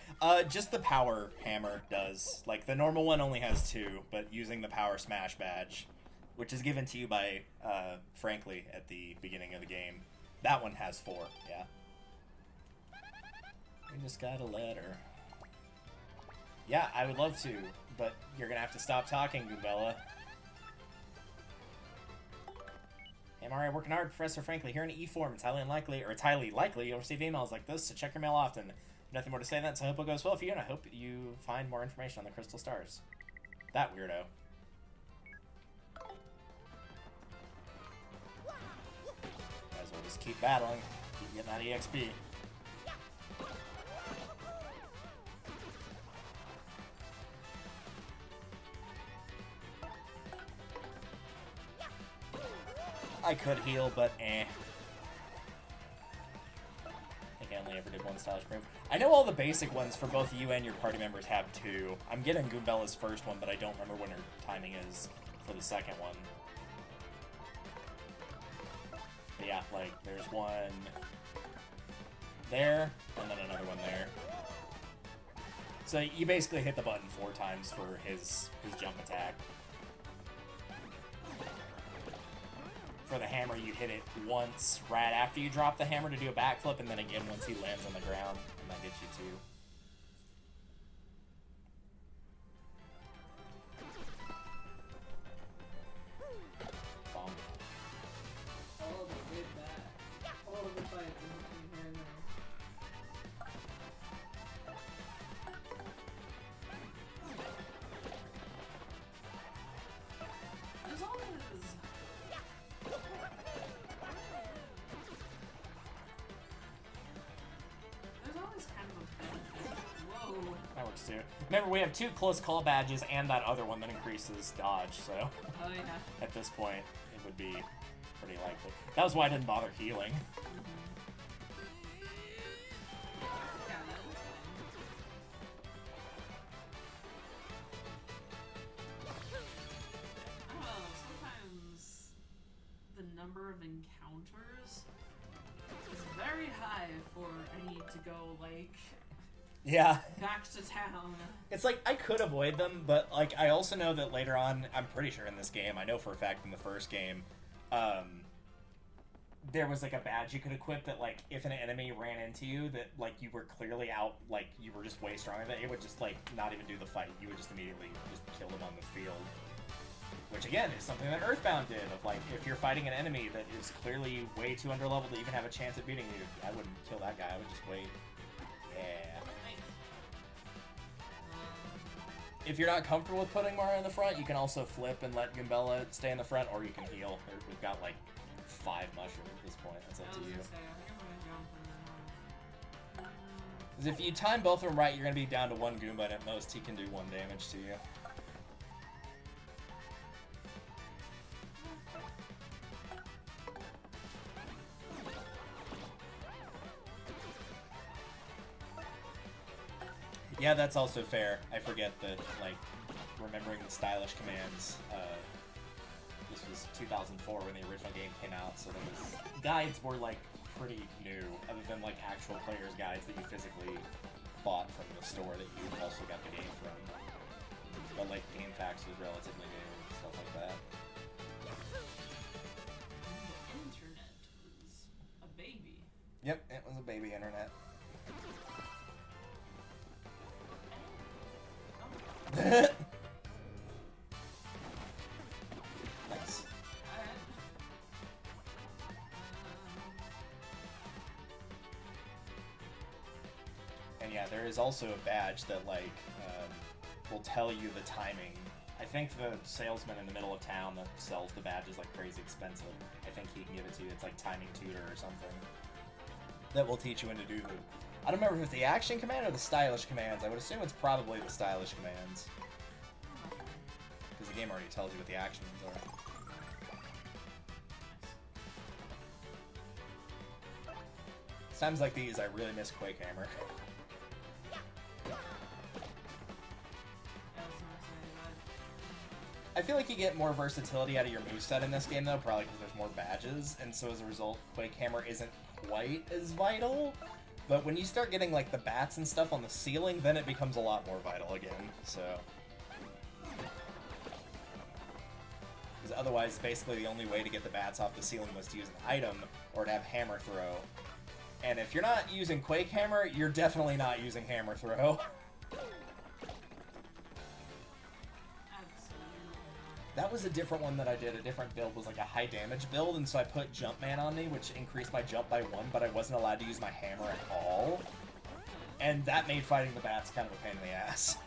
Just the power hammer does. Like, the normal one only has 2, but using the power smash badge, which is given to you by, Frankly, at the beginning of the game, that one has 4, yeah. We just got a letter. Yeah, I would love to, but you're gonna have to stop talking, Goombella. Hey, Mario, working hard. Professor Frankly here in E-form. It's highly unlikely, or it's highly likely you'll receive emails like this, so check your mail often. Nothing more to say than that, so I hope it goes well for you, and I hope you find more information on the crystal stars. That weirdo. Might as well just keep battling. Keep getting that EXP. I could heal, but eh. I think I only ever did 1 stylish move. I know all the basic ones for both you and your party members have 2. I'm getting Goombella's first one, but I don't remember when her timing is for the second one. But yeah, like, there's one there, and then another one there. So you basically hit the button 4 times for his jump attack. For the hammer, you hit it once right after you drop the hammer to do a backflip, and then again once he lands on the ground, and that gets you 2. Bonk. All of it did that. All of the fights in between here and there. There's always... That works too. Remember, we have 2 close call badges and that other one that increases dodge, so... Oh, yeah. At this point, it would be pretty likely. That was why I didn't bother healing. Yeah, that was fun. I don't know, sometimes the number of encounters is very high for I need to go, like... Yeah. Back to town. It's like, I could avoid them, but, like, I also know that later on, I'm pretty sure in this game, I know for a fact in the first game, there was, like, a badge you could equip that, like, if an enemy ran into you, that, like, you were clearly out, like, you were just way stronger than it would just, like, not even do the fight. You would just immediately just kill them on the field. Which, again, is something that Earthbound did, of, like, if you're fighting an enemy that is clearly way too underleveled to even have a chance at beating you, I wouldn't kill that guy, I would just wait. Yeah. If you're not comfortable with putting Mario in the front, you can also flip and let Goombella stay in the front, or you can heal. We've got like 5 mushrooms at this point. That's up to you. Because if you time both of them right, you're going to be down to 1 Goomba, and at most he can do 1 damage to you. Yeah, that's also fair. I forget that, like, remembering the stylish commands, this was 2004 when the original game came out, so those guides were, like, pretty new, other than, like, actual player's guides that you physically bought from the store that you also got the game from. But, like, GameFAQs was relatively new, stuff like that. The internet was a baby. Yep, it was a baby internet. Nice. And yeah, there is also a badge that, like, will tell you the timing. I think the salesman in the middle of town that sells the badge is, like, crazy expensive. I think he can give it to you. It's like Timing Tutor or something. That will teach you when to do the... I don't remember if it's the action command or the stylish commands. I would assume it's probably the stylish commands. Because the game already tells you what the actions are. Times like these, I really miss Quake Hammer. I feel like you get more versatility out of your moveset in this game, though, probably because there's more badges, and so as a result, Quake Hammer isn't quite as vital. But when you start getting, like, the bats and stuff on the ceiling, then it becomes a lot more vital again, so... Because otherwise, basically the only way to get the bats off the ceiling was to use an item, or to have Hammer Throw. And if you're not using Quake Hammer, you're definitely not using Hammer Throw. That was a different one that I did. A different build was like a high damage build, and so I put Jumpman on me, which increased my jump by 1, but I wasn't allowed to use my hammer at all. And that made fighting the bats kind of a pain in the ass.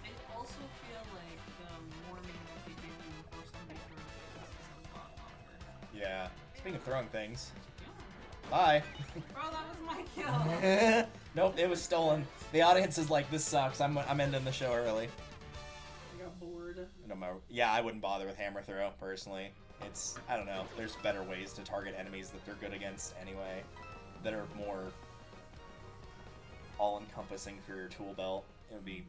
I also feel like the warming that they give you before somebody throws things is a lot longer. Yeah. Speaking of throwing things. Bye. Bro, that was my kill. Nope, it was stolen. The audience is like, this sucks. I'm ending the show early. I got bored. Yeah, I wouldn't bother with Hammer Throw, personally. It's, I don't know, there's better ways to target enemies that they're good against anyway, that are more all-encompassing for your tool belt. It would be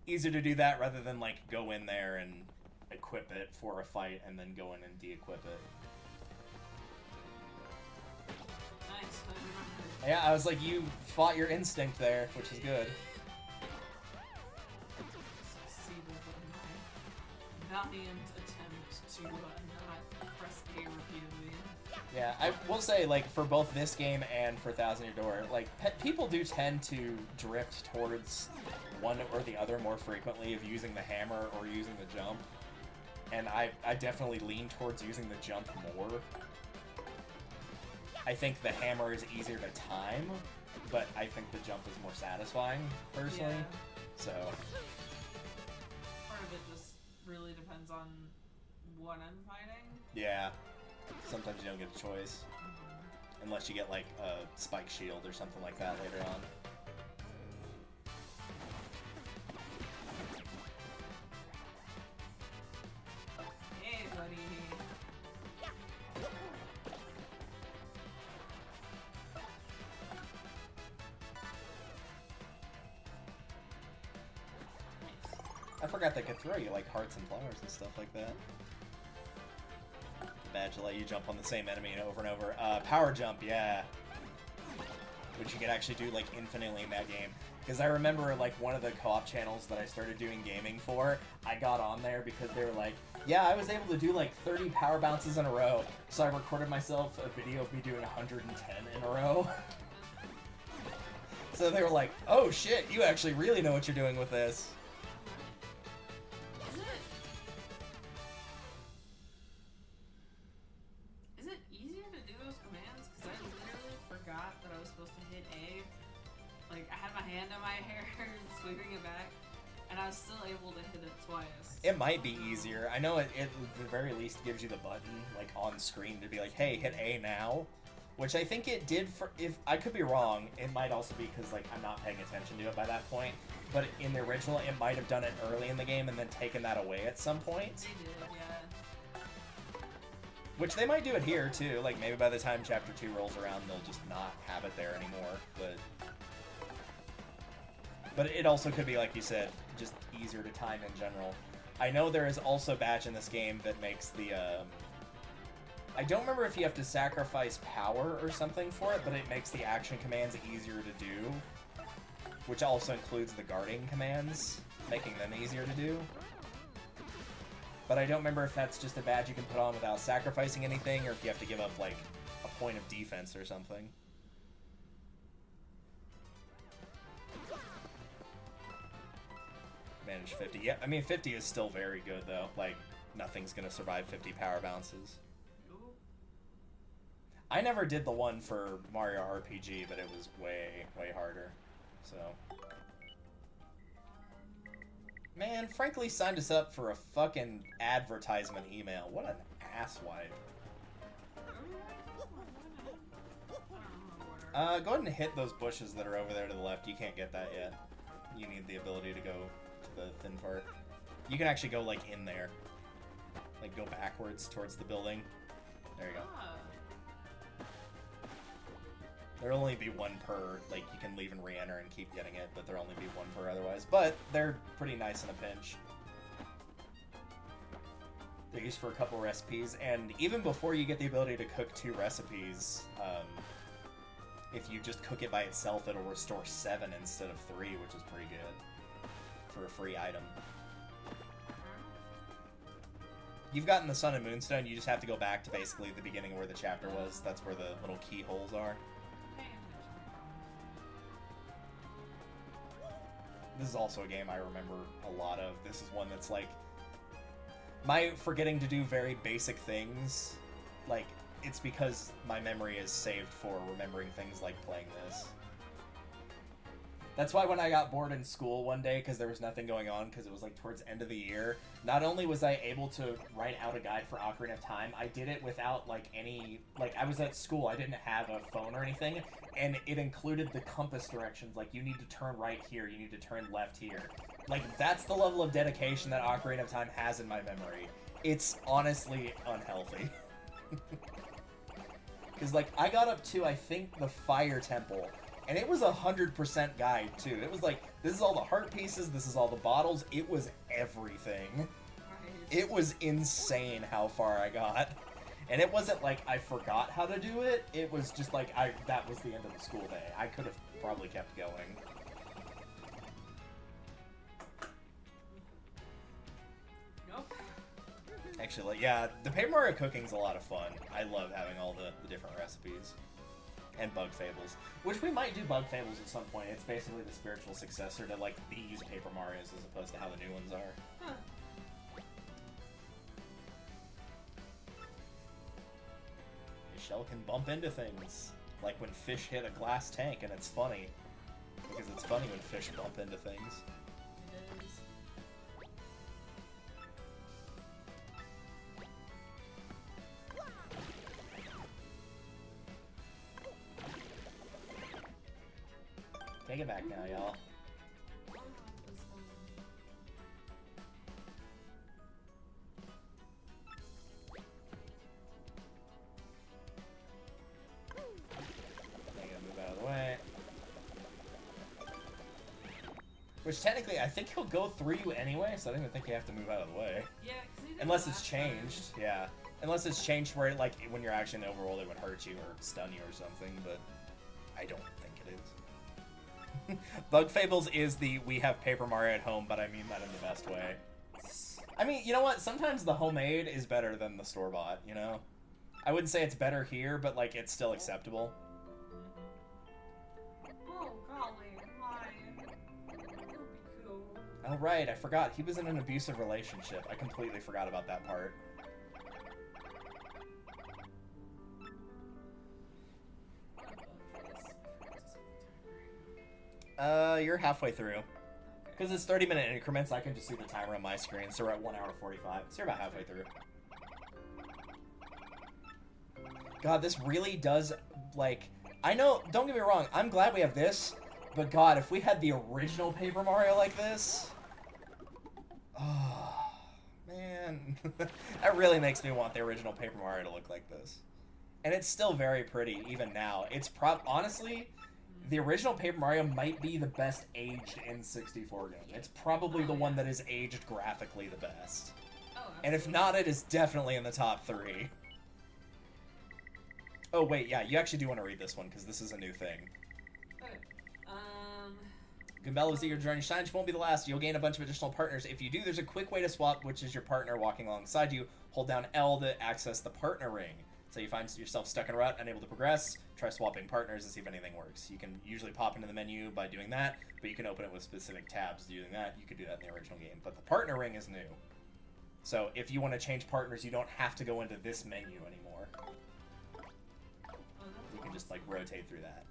easier to do that rather than, like, go in there and equip it for a fight and then go in and de-equip it. Nice. Yeah, I was like, you fought your instinct there, which is good. Succeeded in my valiant attempt to not press A repeatedly. Yeah, I will say, like, for both this game and for Thousand Year Door, like, people do tend to drift towards one or the other more frequently of using the hammer or using the jump. And I definitely lean towards using the jump more. I think the hammer is easier to time, but I think the jump is more satisfying, personally. Yeah. So... Part of it just really depends on what I'm fighting. yeah. Sometimes you don't get a choice. Unless you get, like, a spike shield or something like that later on. Hey, buddy. I forgot they could throw you, like, hearts and flowers and stuff like that. The badge will let you jump on the same enemy over and over. Power jump, yeah. Which you could actually do, like, infinitely in that game. Because I remember, like, one of the co-op channels that I started doing gaming for, I got on there because they were like, yeah, I was able to do, like, 30 power bounces in a row. So I recorded myself a video of me doing 110 in a row. So they were like, oh shit, you actually really know what you're doing with this. Is it easier to do those commands? Because I literally forgot that I was supposed to hit A. Like, I had my hand on my hair, sweeping it back, and I was still able to hit it twice. It might be easier. I know it at the very least gives you the button, like, on screen to be like, hey, hit A now. Which I think it did for, if I could be wrong, it might also be because, like, I'm not paying attention to it by that point. But in the original, it might have done it early in the game and then taken that away at some point. They did, yeah. Which they might do it here, too. Like, maybe by the time Chapter 2 rolls around, they'll just not have it there anymore. But it also could be, like you said, just easier to time in general. I know there is also a batch in this game that makes the, I don't remember if you have to sacrifice power or something for it, but it makes the action commands easier to do. Which also includes the guarding commands, making them easier to do. But I don't remember if that's just a badge you can put on without sacrificing anything, or if you have to give up, like, a point of defense or something. Manage 50. Yeah, I mean, 50 is still very good, though. Like, nothing's gonna survive 50 power bounces. I never did the one for Mario RPG, but it was way, way harder. So... Man, Frankly signed us up for a fucking advertisement email. What an asswipe. Go ahead and hit those bushes that are over there to the left. You can't get that yet. You need the ability to go to the thin part. You can actually go, like, in there. Like, go backwards towards the building. There you go. There'll only be one per, like, you can leave and re-enter and keep getting it, but there'll only be one per otherwise. But they're pretty nice in a pinch. They're used for a couple recipes, and even before you get the ability to cook 2 recipes, if you just cook it by itself, it'll restore 7 instead of 3, which is pretty good for a free item. You've gotten the Sun and Moonstone, you just have to go back to basically the beginning where the chapter was. That's where the little keyholes are. This is also a game I remember a lot of. This is one that's like... My forgetting to do very basic things, like, it's because my memory is saved for remembering things like playing this. That's why when I got bored in school one day, because there was nothing going on, because it was like towards the end of the year, not only was I able to write out a guide for Ocarina of Time, I did it without like any, like I was at school, I didn't have a phone or anything, and it included the compass directions, like you need to turn right here, you need to turn left here. Like that's the level of dedication that Ocarina of Time has in my memory. It's honestly unhealthy. Because like I got up to, I think, the Fire Temple, and it was 100% guide, too. It was like, this is all the heart pieces, this is all the bottles, it was everything. Right. It was insane how far I got. And it wasn't like I forgot how to do it, it was just like, that was the end of the school day. I could have probably kept going. Nope. Actually, like, yeah, the Paper Mario cooking's a lot of fun. I love having all the different recipes. And Bug Fables, which we might do Bug Fables at some point. It's basically the spiritual successor to, like, these Paper Marios as opposed to how the new ones are. Huh. The shell can bump into things, like when fish hit a glass tank, and it's funny. Because it's funny when fish bump into things. It is. Take it back now, y'all. Move out of the way. Which technically, I think he'll go through you anyway, so I don't even think you have to move out of the way. Yeah, unless it's changed, yeah. Unless it's changed where, like, when you're actually in overworld, it would hurt you or stun you or something, but I don't think it is. Bug Fables is the we have Paper Mario at home, but I mean that in the best way. I mean, you know what? Sometimes the homemade is better than the store-bought, you know? I wouldn't say it's better here, but, like, it's still acceptable. Oh, golly, why? That would be cool. Oh, right, I forgot. He was in an abusive relationship. I completely forgot about that part. You're halfway through. Because it's 30-minute increments, I can just see the timer on my screen, so we're at 1 hour 45. So you're about halfway through. God, this really does, like... I know, don't get me wrong, I'm glad we have this, but God, if we had the original Paper Mario like this... Oh, man. That really makes me want the original Paper Mario to look like this. And it's still very pretty, even now. It's honestly, the original Paper Mario might be the best aged N64 game. It's probably the one that is aged graphically the best. And if not, it is definitely in the top 3. Oh, wait, yeah, you actually do want to read this one, because this is a new thing. Okay. Goombella's eager to join your challenge won't be the last. You'll gain a bunch of additional partners. If you do, there's a quick way to swap, which is your partner walking alongside you. Hold down L to access the partner ring. So you find yourself stuck in a rut, unable to progress. Try swapping partners and see if anything works. You can usually pop into the menu by doing that, but you can open it with specific tabs doing that. You could do that in the original game. But the partner ring is new. So if you want to change partners, you don't have to go into this menu anymore. You can just, like, rotate through that.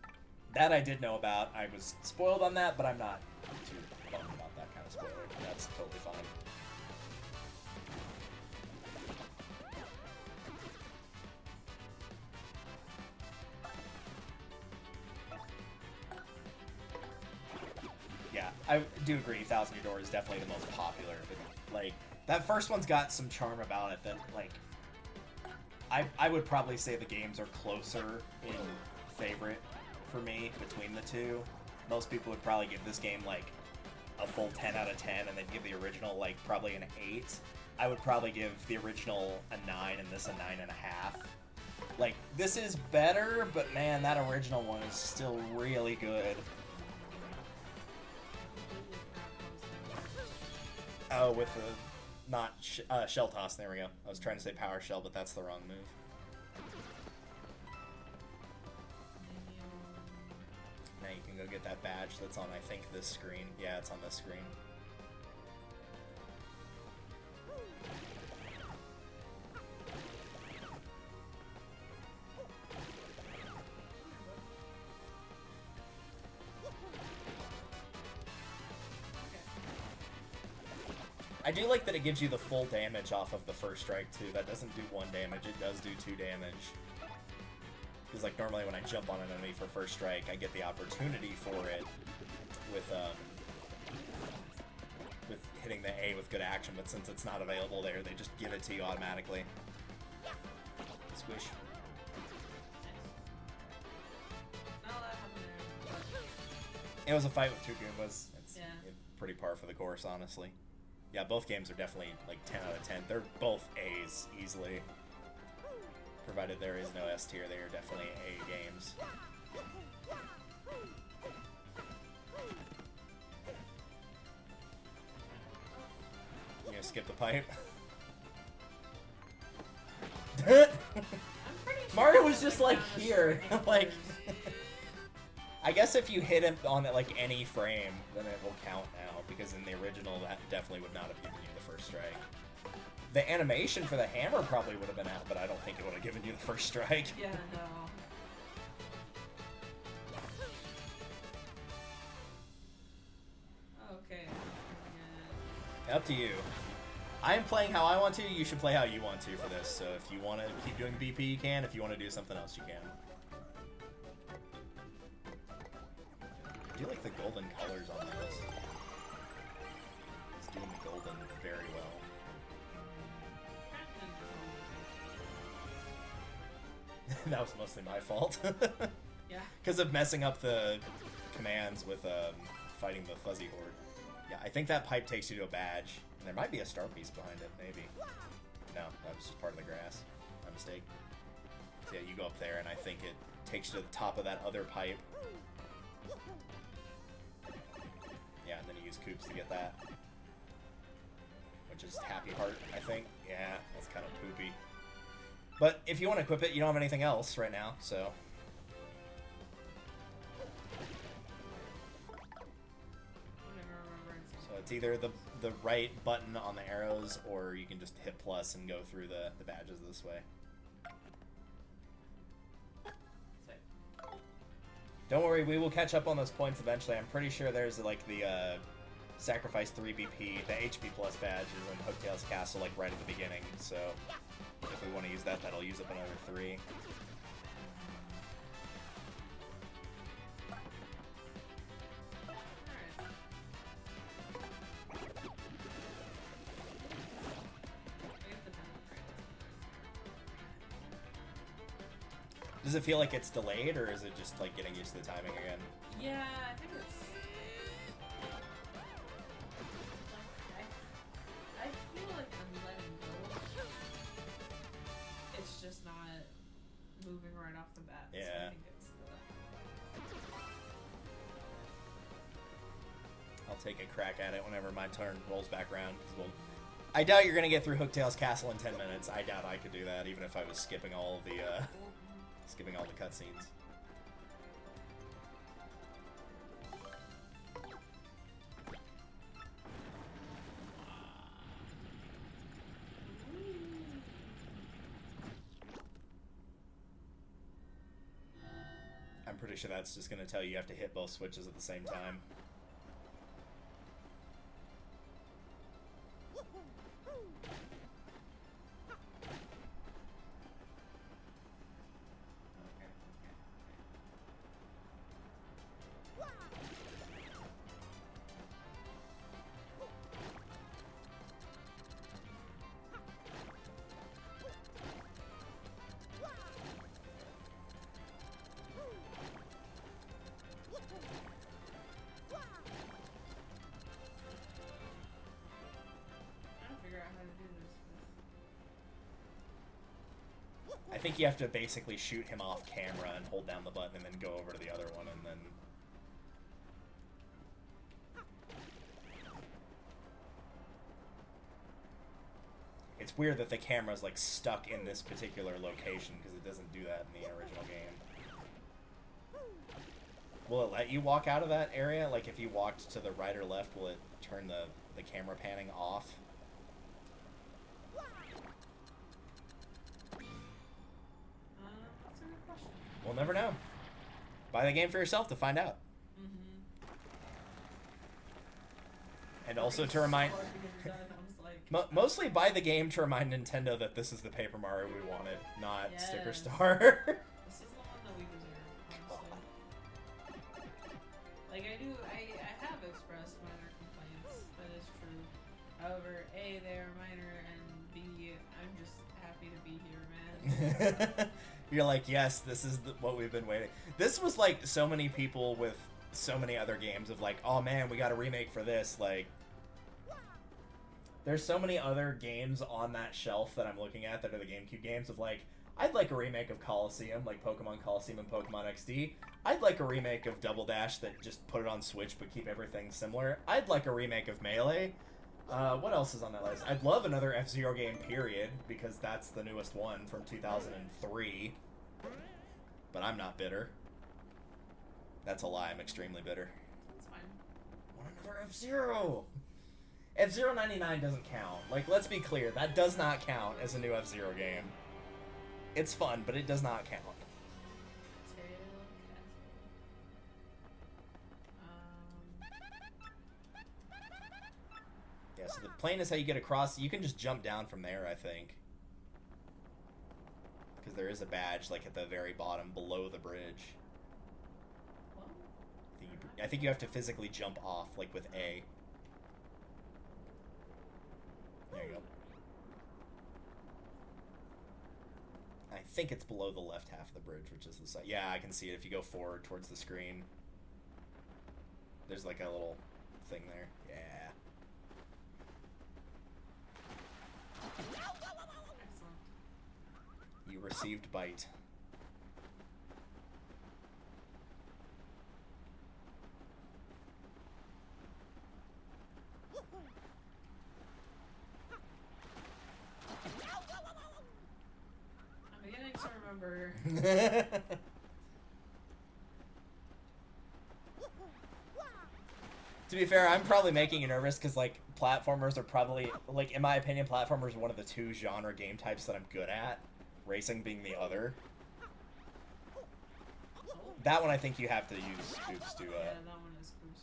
That I did know about. I was spoiled on that, but I'm not too bummed about that kind of spoiler. That's totally fine. Yeah, I do agree. Thousand Year Door is definitely the most popular, but, like, that first one's got some charm about it that, like, I would probably say the games are closer in favorite for me between the two. Most people would probably give this game, like, a full 10 out of 10, and they'd give the original, like, probably an 8. I would probably give the original a 9 and this a 9.5. Like, this is better, but man, that original one is still really good. Oh, with the not shell toss. There we go. I was trying to say power shell, but that's the wrong move. Now you can go get that badge that's on, I think, this screen. Yeah, it's on this screen. I do like that it gives you the full damage off of the first strike, too. That doesn't do 1 damage, it does do 2 damage. Because, like, normally when I jump on an enemy for first strike, I get the opportunity for it with hitting the A with good action, but since it's not available there, they just give it to you automatically. Squish. It was a fight with 2 Goombas. It's pretty par for the course, honestly. Yeah, both games are definitely, like, 10 out of 10. They're both A's, easily. Provided there is no S tier, they are definitely A games. You gonna skip the pipe? Mario was just, like, here. Like... I guess if you hit him on, like, any frame, then it will count now, because in the original, that definitely would not have given you the first strike. The animation for the hammer probably would have been out, but I don't think it would have given you the first strike. Yeah, no. Okay. Up to you. I am playing how I want to, you should play how you want to for this, so if you want to keep doing BP, you can. If you want to do something else, you can. I do like the golden colors on this. It's doing the golden very well. That was mostly my fault. Yeah. Because of messing up the commands with fighting the fuzzy horde. Yeah, I think that pipe takes you to a badge. And there might be a star piece behind it, maybe. No, that was just part of the grass. My mistake. So yeah, you go up there and I think it takes you to the top of that other pipe. Yeah, and then you use Koops to get that. Which is Happy Heart, I think. Yeah, that's kind of poopy. But if you want to equip it, you don't have anything else right now, so... So it's either the right button on the arrows, or you can just hit plus and go through the badges this way. Don't worry, we will catch up on those points eventually. I'm pretty sure there's, like, the, Sacrifice 3 BP, the HP plus badge is in Hooktail's castle, like, right at the beginning, so if we want to use that, that'll use up another 3. Does it feel like it's delayed, or is it just like getting used to the timing again? Yeah, I think it's. I feel like I'm letting go. It's just not moving right off the bat. Yeah. So I think it's I'll take a crack at it whenever my turn rolls back around. 'Cause I doubt you're gonna get through Hooktail's castle in 10 minutes. I doubt I could do that, even if I was skipping all the cutscenes. I'm pretty sure that's just gonna tell you have to hit both switches at the same time. I think you have to basically shoot him off camera and hold down the button and then go over to the other one and then... It's weird that the camera's like stuck in this particular location because it doesn't do that in the original game. Will it let you walk out of that area? Like if you walked to the right or left, will it turn the camera panning off? That's a good question. We'll never know. Buy the game for yourself to find out. Mm-hmm. And also to remind... mostly buy the game to remind Nintendo that this is the Paper Mario we wanted, not Sticker Star. This is the one that we deserve, honestly. Like, I have expressed minor complaints, that is true. However, A, they are minor, and B, I'm just happy to be here, man. You're like, yes, this is what we've been waiting. This was like so many people with so many other games of like, oh man, we got a remake for this, like... There's so many other games on that shelf that I'm looking at that are the GameCube games of like, I'd like a remake of Coliseum, like Pokemon Coliseum and Pokemon XD. I'd like a remake of Double Dash that just put it on Switch but keep everything similar. I'd like a remake of Melee. What else is on that list? I'd love another F-Zero game, period, because that's the newest one from 2003. But I'm not bitter. That's a lie, I'm extremely bitter. That's fine. I want another F-Zero! F-Zero 99 doesn't count. Like, let's be clear, that does not count as a new F-Zero game. It's fun, but it does not count. Yeah, so the plane is how you get across. You can just jump down from there, I think. Because there is a badge, like, at the very bottom, below the bridge. I think you have to physically jump off, like, with A. There you go. I think it's below the left half of the bridge, which is the side. Yeah, I can see it if you go forward towards the screen. There's like a little thing there. Yeah. Excellent. You received bite. I'm beginning to remember. To be fair, I'm probably making you nervous because, like, platformers are probably, like, in my opinion, platformers are one of the two genre game types that I'm good at. Racing being the other. That one I think you have to use Koops to, Yeah, that one is Koops.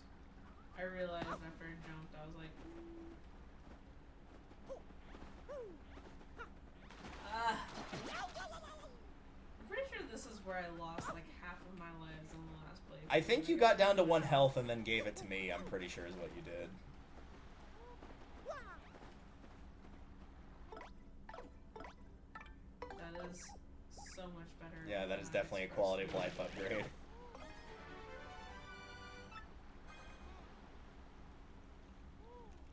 I realized after I jumped, I was like... I'm pretty sure this is where I lost, like, half of my lives in the last playthrough. I think you got down to 1 health and then gave it to me, I'm pretty sure is what you did. That is so much better. Yeah, that is definitely a quality of life upgrade.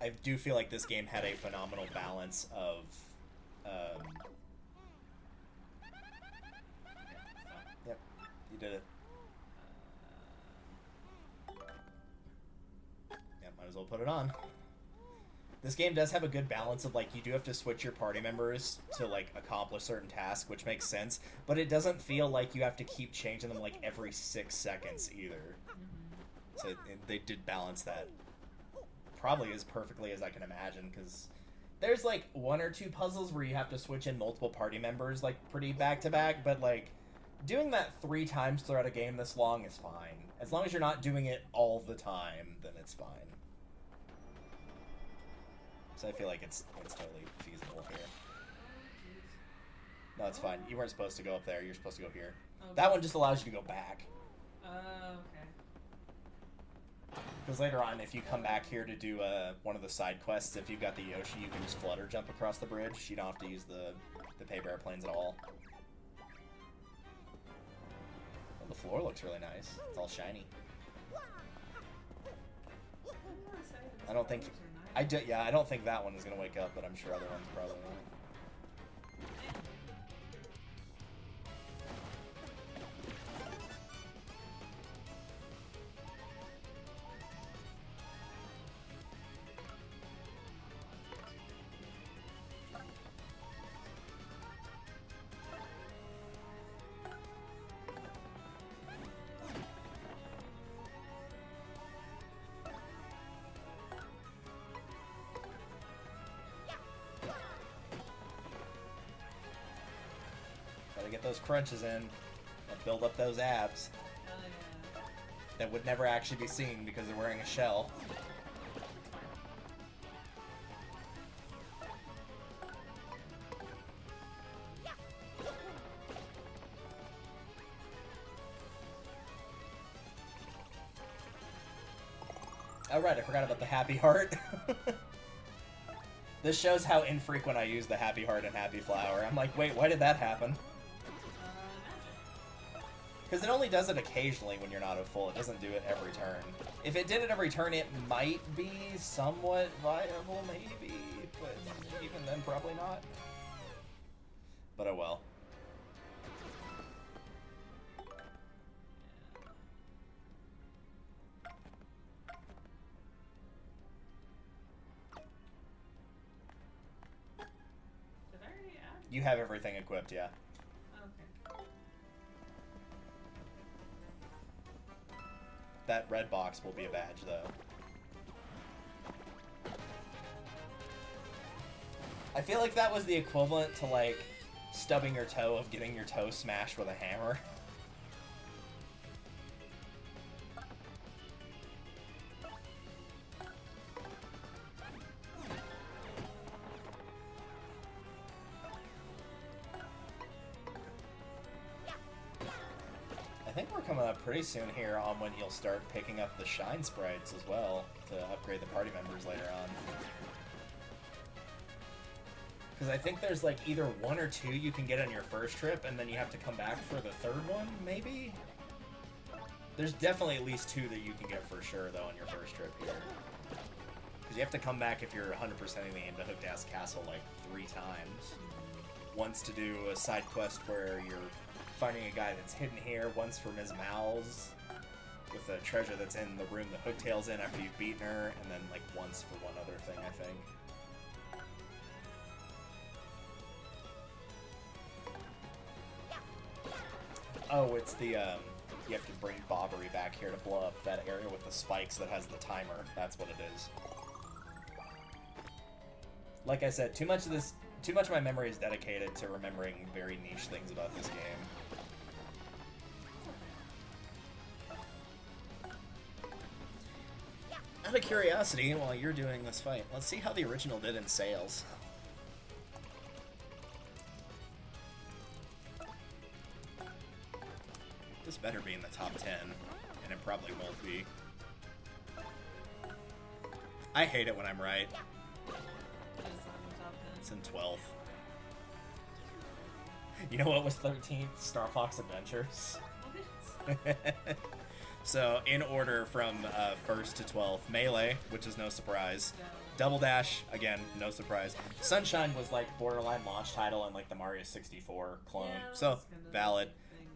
I do feel like this game had a phenomenal balance of yep, you did it. Yeah, might as well put it on. This game does have a good balance of, like, you do have to switch your party members to, like, accomplish certain tasks, which makes sense, but it doesn't feel like you have to keep changing them, like, every 6 seconds either. So they did balance that probably as perfectly as I can imagine, because there's, like, 1 or 2 puzzles where you have to switch in multiple party members, like, pretty back-to-back, but, like, doing that 3 times throughout a game this long is fine. As long as you're not doing it all the time, then it's fine. So I feel like it's totally feasible here. No, it's fine. You weren't supposed to go up there. You're supposed to go here. Okay. That one just allows you to go back. Okay. Because later on, if you come back here to do one of the side quests, if you've got the Yoshi, you can just flutter jump across the bridge. You don't have to use the paper airplanes at all. Well, the floor looks really nice. It's all shiny. I don't think... I don't think that one is going to wake up, but I'm sure other ones probably will. Get those crunches in and build up those abs that would never actually be seen because they're wearing a shell. Oh right, I forgot about the happy heart. This shows how infrequent I use the happy heart and happy flower. I'm like, wait, why did that happen? Because it only does it occasionally when you're not at full. It doesn't do it every turn. If it did it every turn, it might be somewhat viable, maybe. But even then, probably not. But oh well. Did I already add? You have everything equipped, yeah. That red box will be a badge, though. I feel like that was the equivalent to, like, stubbing your toe of getting your toe smashed with a hammer. I think we're coming up pretty soon here on when you'll start picking up the shine sprites as well to upgrade the party members later on. Because I think there's like either 1 or 2 you can get on your first trip, and then you have to come back for the 3rd one, maybe? There's definitely at least 2 that you can get for sure, though, on your first trip here. Because you have to come back if you're 100%ing the aim to Hooktail's Castle like 3 times. Once to do a side quest where you're finding a guy that's hidden here, once for Ms. Mowz with the treasure that's in the room that Hooktail's in after you've beaten her, and then like once for one other thing, I think. Oh, it's the, you have to bring Boggly back here to blow up that area with the spikes that has the timer. That's what it is. Like I said, too much of my memory is dedicated to remembering very niche things about this game. Out of curiosity, while you're doing this fight, let's see how the original did in sales. This better be in the top 10, and it probably won't be. I hate it when I'm right. It's not in the top 10. It's in 12th. You know what was 13th? Star Fox Adventures. What? So, in order from 1st to 12th, Melee, which is no surprise. Double Dash, again, no surprise. Sunshine was like borderline launch title and like the Mario 64 clone, Yeah, so that's kind of valid.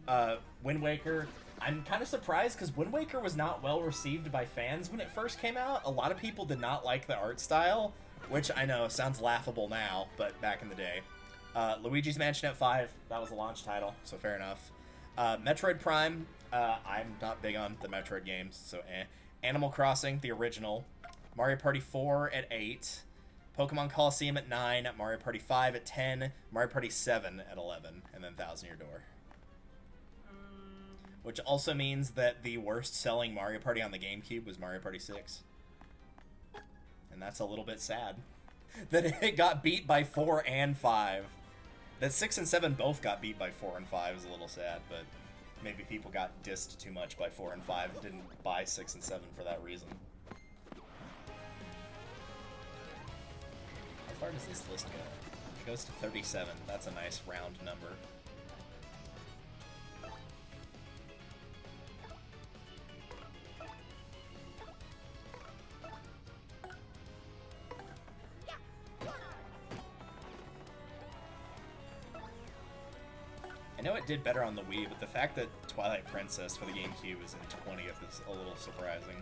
thing. Wind Waker, I'm kind of surprised because Wind Waker was not well received by fans when it first came out. A lot of people did not like the art style, which I know sounds laughable now, but back in the day. Luigi's Mansion at 5, that was a launch title, so fair enough. Metroid Prime, I'm not big on the Metroid games, so eh. Animal Crossing, the original. Mario Party 4 at 8. Pokemon Coliseum at 9. Mario Party 5 at 10. Mario Party 7 at 11. And then Thousand Year Door. Which also means that the worst selling Mario Party on the GameCube was Mario Party 6. And that's a little bit sad. That it got beat by 4 and 5. That 6 and 7 both got beat by 4 and 5 is a little sad, but maybe people got dissed too much by 4 and 5 and didn't buy 6 and 7 for that reason. How far does this list go? It goes to 37. That's a nice round number. I know it did better on the Wii, but the fact that Twilight Princess for the GameCube is in 20th is a little surprising.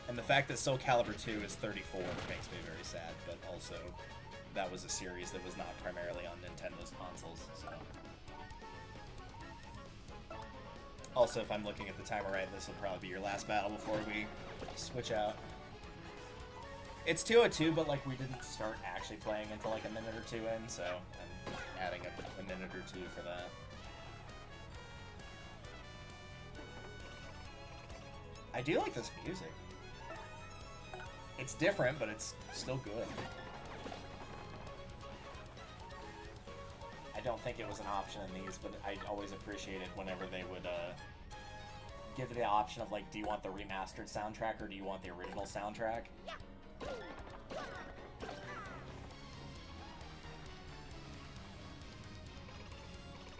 And the fact that Soul Calibur 2 is 34 makes me very sad, but also that was a series that was not primarily on Nintendo's consoles, so. Also, if I'm looking at the timer right, this will probably be your last battle before we switch out. It's 2:02, but like we didn't start actually playing until like a minute or two in, so I'm adding a minute or two for that. I do like this music. It's different, but it's still good. I don't think it was an option in these, but I always appreciated whenever they would give the option of like, do you want the remastered soundtrack or do you want the original soundtrack?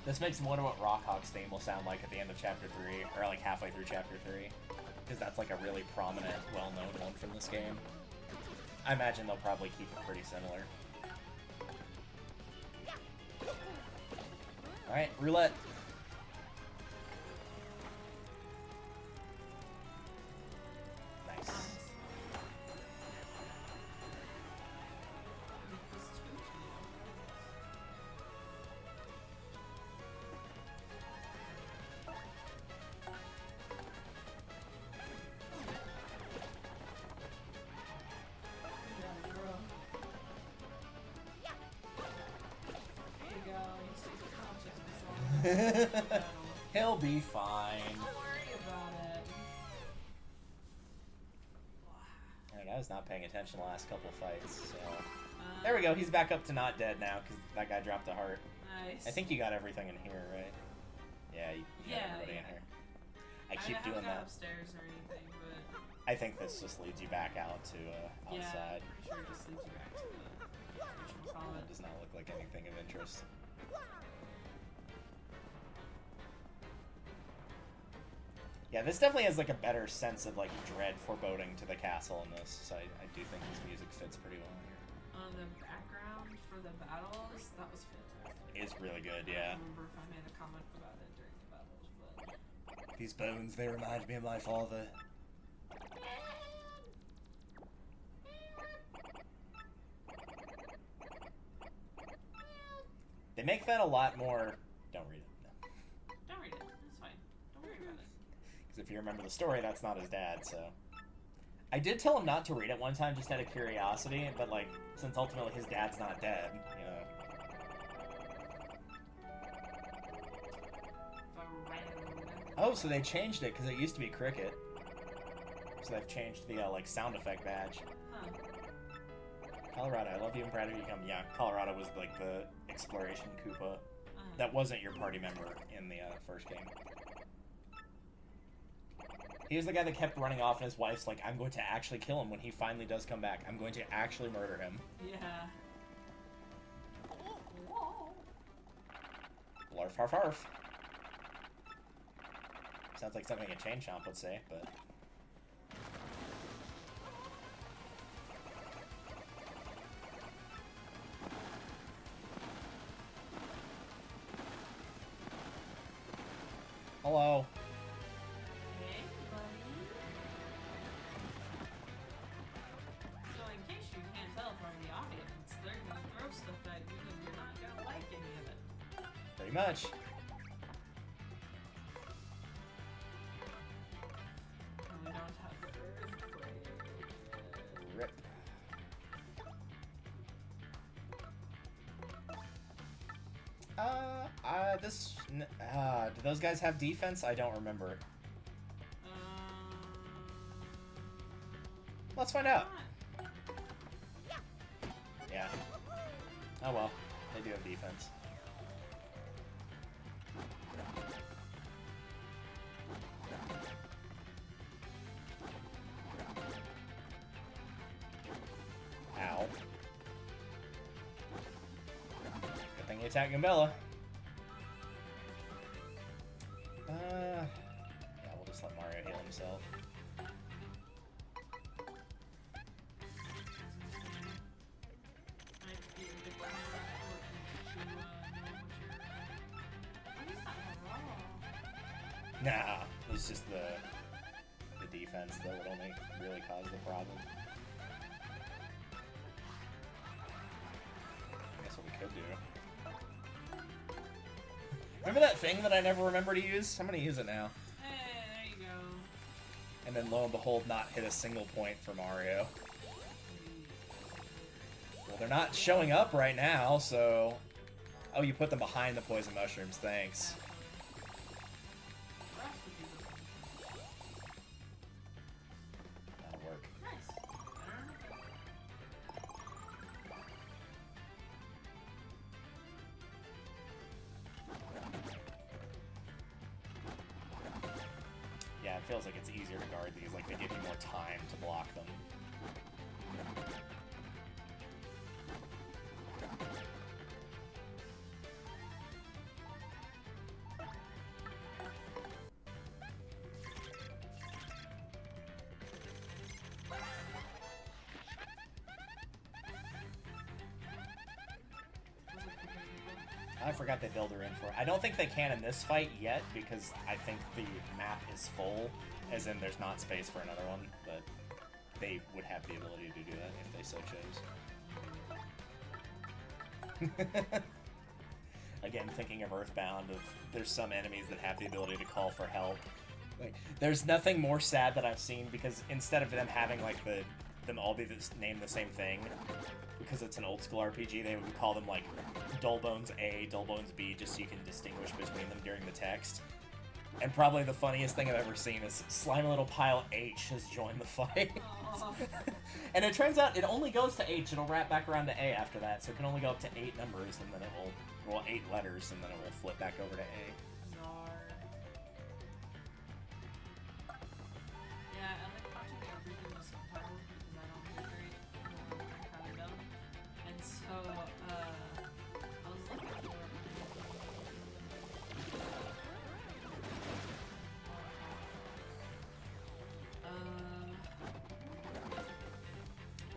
This makes me wonder what Rockhawk's theme will sound like at the end of Chapter 3, or like halfway through Chapter 3. Because that's like a really prominent, well-known one from this game. I imagine they'll probably keep it pretty similar. Alright, roulette. Nice. He'll be fine. Don't worry about it. Alright, I was not paying attention the last couple of fights, so... There we go, he's back up to not dead now, because that guy dropped a heart. Nice. I think you got everything in here, right? Yeah, you got everybody in here. I keep doing that. Upstairs or anything, but I think this just leads you back out to outside. Yeah, pretty sure it just leads you back to the That does not look like anything of interest. Yeah, this definitely has like a better sense of like dread foreboding to the castle in this, so I do think this music fits pretty well here. The background for the battles, that was fantastic. It's really good, I yeah. don't remember if I made a comment about it during the battles, but... These bones, they remind me of my father. They make that a lot more... Don't read it. No. Don't read it. It's fine. Don't worry about it. Because if you remember the story, that's not his dad, so... I did tell him not to read it one time just out of curiosity, but like, since ultimately his dad's not dead, you know... Oh, so they changed it, because it used to be Cricket. So they've changed the, like, sound effect badge. Huh. Colorado, I love you and proud of you. Yeah, Colorado was, like, the exploration Koopa. That wasn't your party member in the first game. He was the guy that kept running off, and his wife's like, I'm going to actually kill him when he finally does come back. I'm going to actually murder him. Yeah. Arf, arf, arf. Sounds like something a Chain Chomp would say, but... Hello. Hey, buddy. So in case you can't tell from the audience, they're gonna throw stuff at you and you're not gonna like any of it. Pretty much. And we don't have the earthquake. Rip. Do those guys have defense? I don't remember. Let's find out. Yeah. Oh well, they do have defense. Ow. Good thing you attacked Goombella. Yeah, we'll just let Mario heal himself. Nah, it's just the defense that would only really cause the problem. I guess what we could do. Remember that thing that I never remember to use? I'm gonna use it now. Hey, there you go. And then lo and behold, not hit a single point for Mario. Well, they're not showing up right now, so... Oh, you put them behind the poison mushrooms, thanks. That'll work. Nice. Yeah, it feels like it's easier to guard these, like they give you more time to block them. I forgot they build her in for it. I don't think they can in this fight yet, because I think the map is full, as in there's not space for another one, but they would have the ability to do that if they so chose. Again, thinking of Earthbound, there's some enemies that have the ability to call for help. Like, there's nothing more sad that I've seen, because instead of them having like them all be named the same thing, because it's an old school RPG, they would call them like Dullbones A, Dullbones B, just so you can distinguish between them during the text. And probably the funniest thing I've ever seen is Slimy Little Pile H has joined the fight. And it turns out it only goes to H, it'll wrap back around to A after that, so it can only go up to 8 numbers, and then it will, well, 8 letters, and then it will flip back over to A. Yeah, I like watching everything with subtitles because I don't hear great, or I'm kind of dumb. And so, I was looking for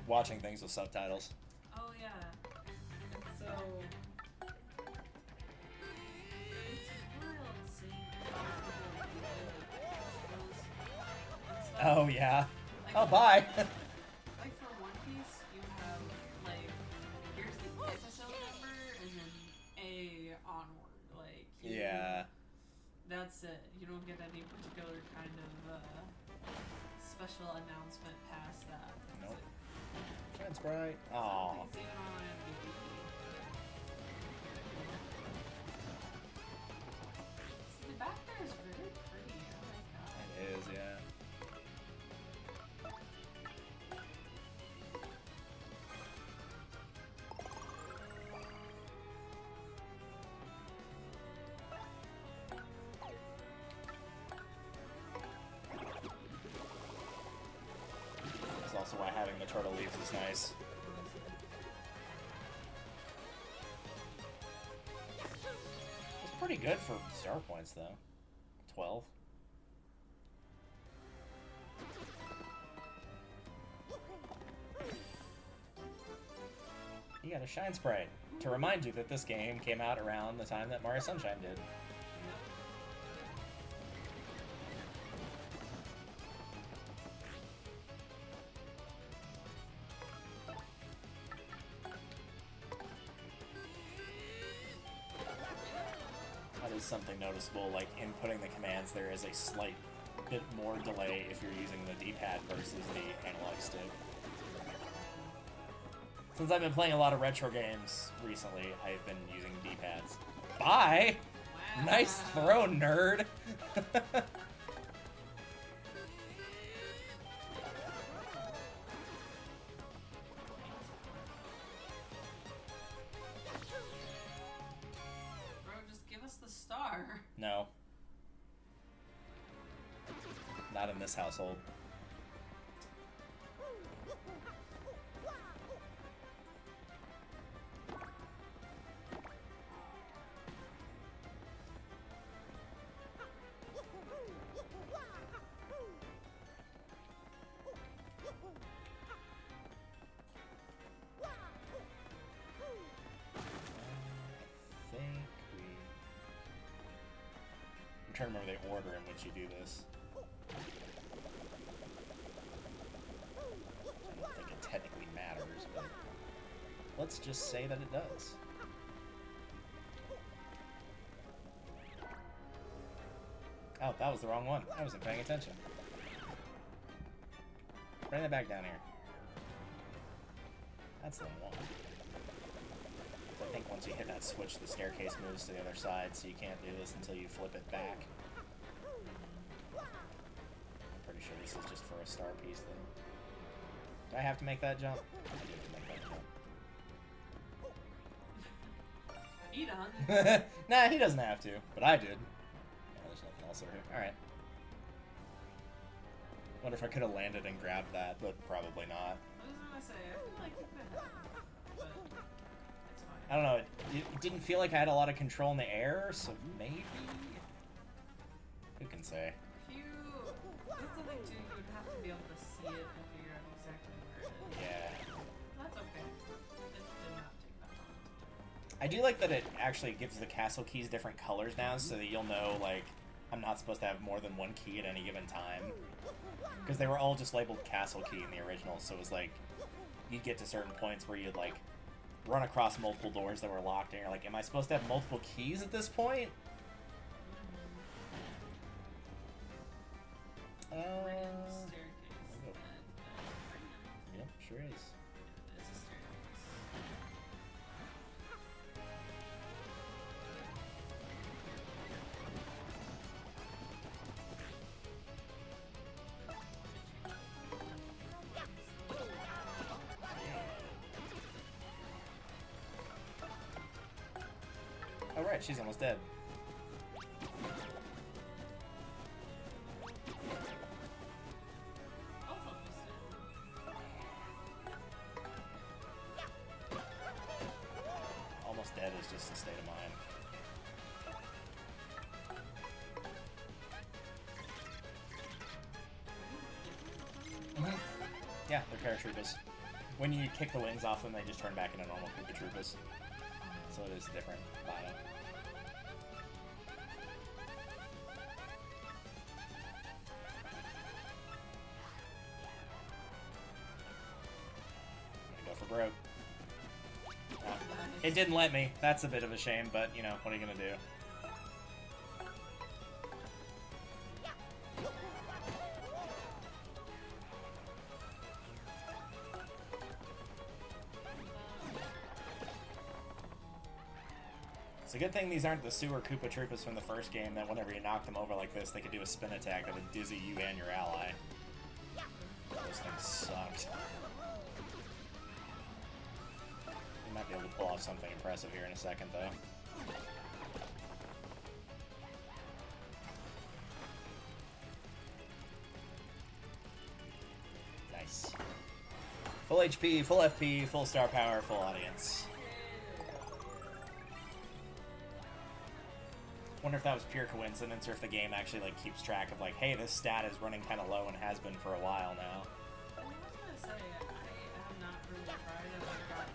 Watching things with subtitles. oh yeah. And so, it's real insane how Oh yeah. Like, Oh, bye. Like for One Piece, you have like, here's the episode number and then A onward. Like, Yeah. that's it. You don't get any particular kind of special announcement past that. Nope. That's right. Aww. Something's even on IMDb. See, the back there is very pretty. I like that. It is, yeah. That's also why having the turtle leaves is nice. pretty good for star points, though. 12. You got a Shine Sprite to remind you that this game came out around the time that Mario Sunshine did. That is something noticeable, like inputting the commands, there is a slight bit more delay if you're using the D-pad versus the analog stick. Since I've been playing a lot of retro games recently, I've been using D-pads. Bye! Wow. Nice throw, nerd! Bro, just give us the star. No. Not in this household. I'm trying to remember the order in which you do this. I don't think it technically matters, but let's just say that it does. Oh, that was the wrong one. I wasn't paying attention. Bring it back down here. That's the one. I think once you hit that switch, the staircase moves to the other side, so you can't do this until you flip it back. I'm pretty sure this is just for a star piece thing. Do I have to make that jump? I do have to make that jump. He done. Nah, he doesn't have to, but I did. Yeah, there's nothing else over here. Alright. Wonder if I could have landed and grabbed that, but probably not. I was gonna say, I feel like you could have, but it's fine. I don't know, it didn't feel like I had a lot of control in the air, so maybe? Who can say? If you... That's the thing too, you would have to be able to see it and figure out exactly where it is. Yeah. That's okay. It did not take that long. I do like that it actually gives the castle keys different colors now, so that you'll know, like, I'm not supposed to have more than one key at any given time. Because they were all just labeled castle key in the original, so it was like, you'd get to certain points where you'd, like, run across multiple doors that were locked, and you're like, am I supposed to have multiple keys at this point? Random staircase. Yep, sure is. It's a staircase. Oh right, she's almost dead. I'll focus it. Almost dead is just a state of mind. Yeah, they're paratroopers. When you kick the wings off them, they just turn back into normal Koopa Troopas. So it is different bio. I'm gonna go for broke. It didn't let me. That's a bit of a shame, but, you know, what are you gonna do? It's a good thing these aren't the sewer Koopa Troopas from the first game, that whenever you knock them over like this, they could do a spin attack that would dizzy you and your ally. Those things sucked. You might be able to pull off something impressive here in a second, though. Nice. Full HP, full FP, full star power, full audience. Wonder if that was pure coincidence or if the game actually like keeps track of like, hey, this stat is running kind of low and has been for a while now. I was gonna say, I have not really tried it. I got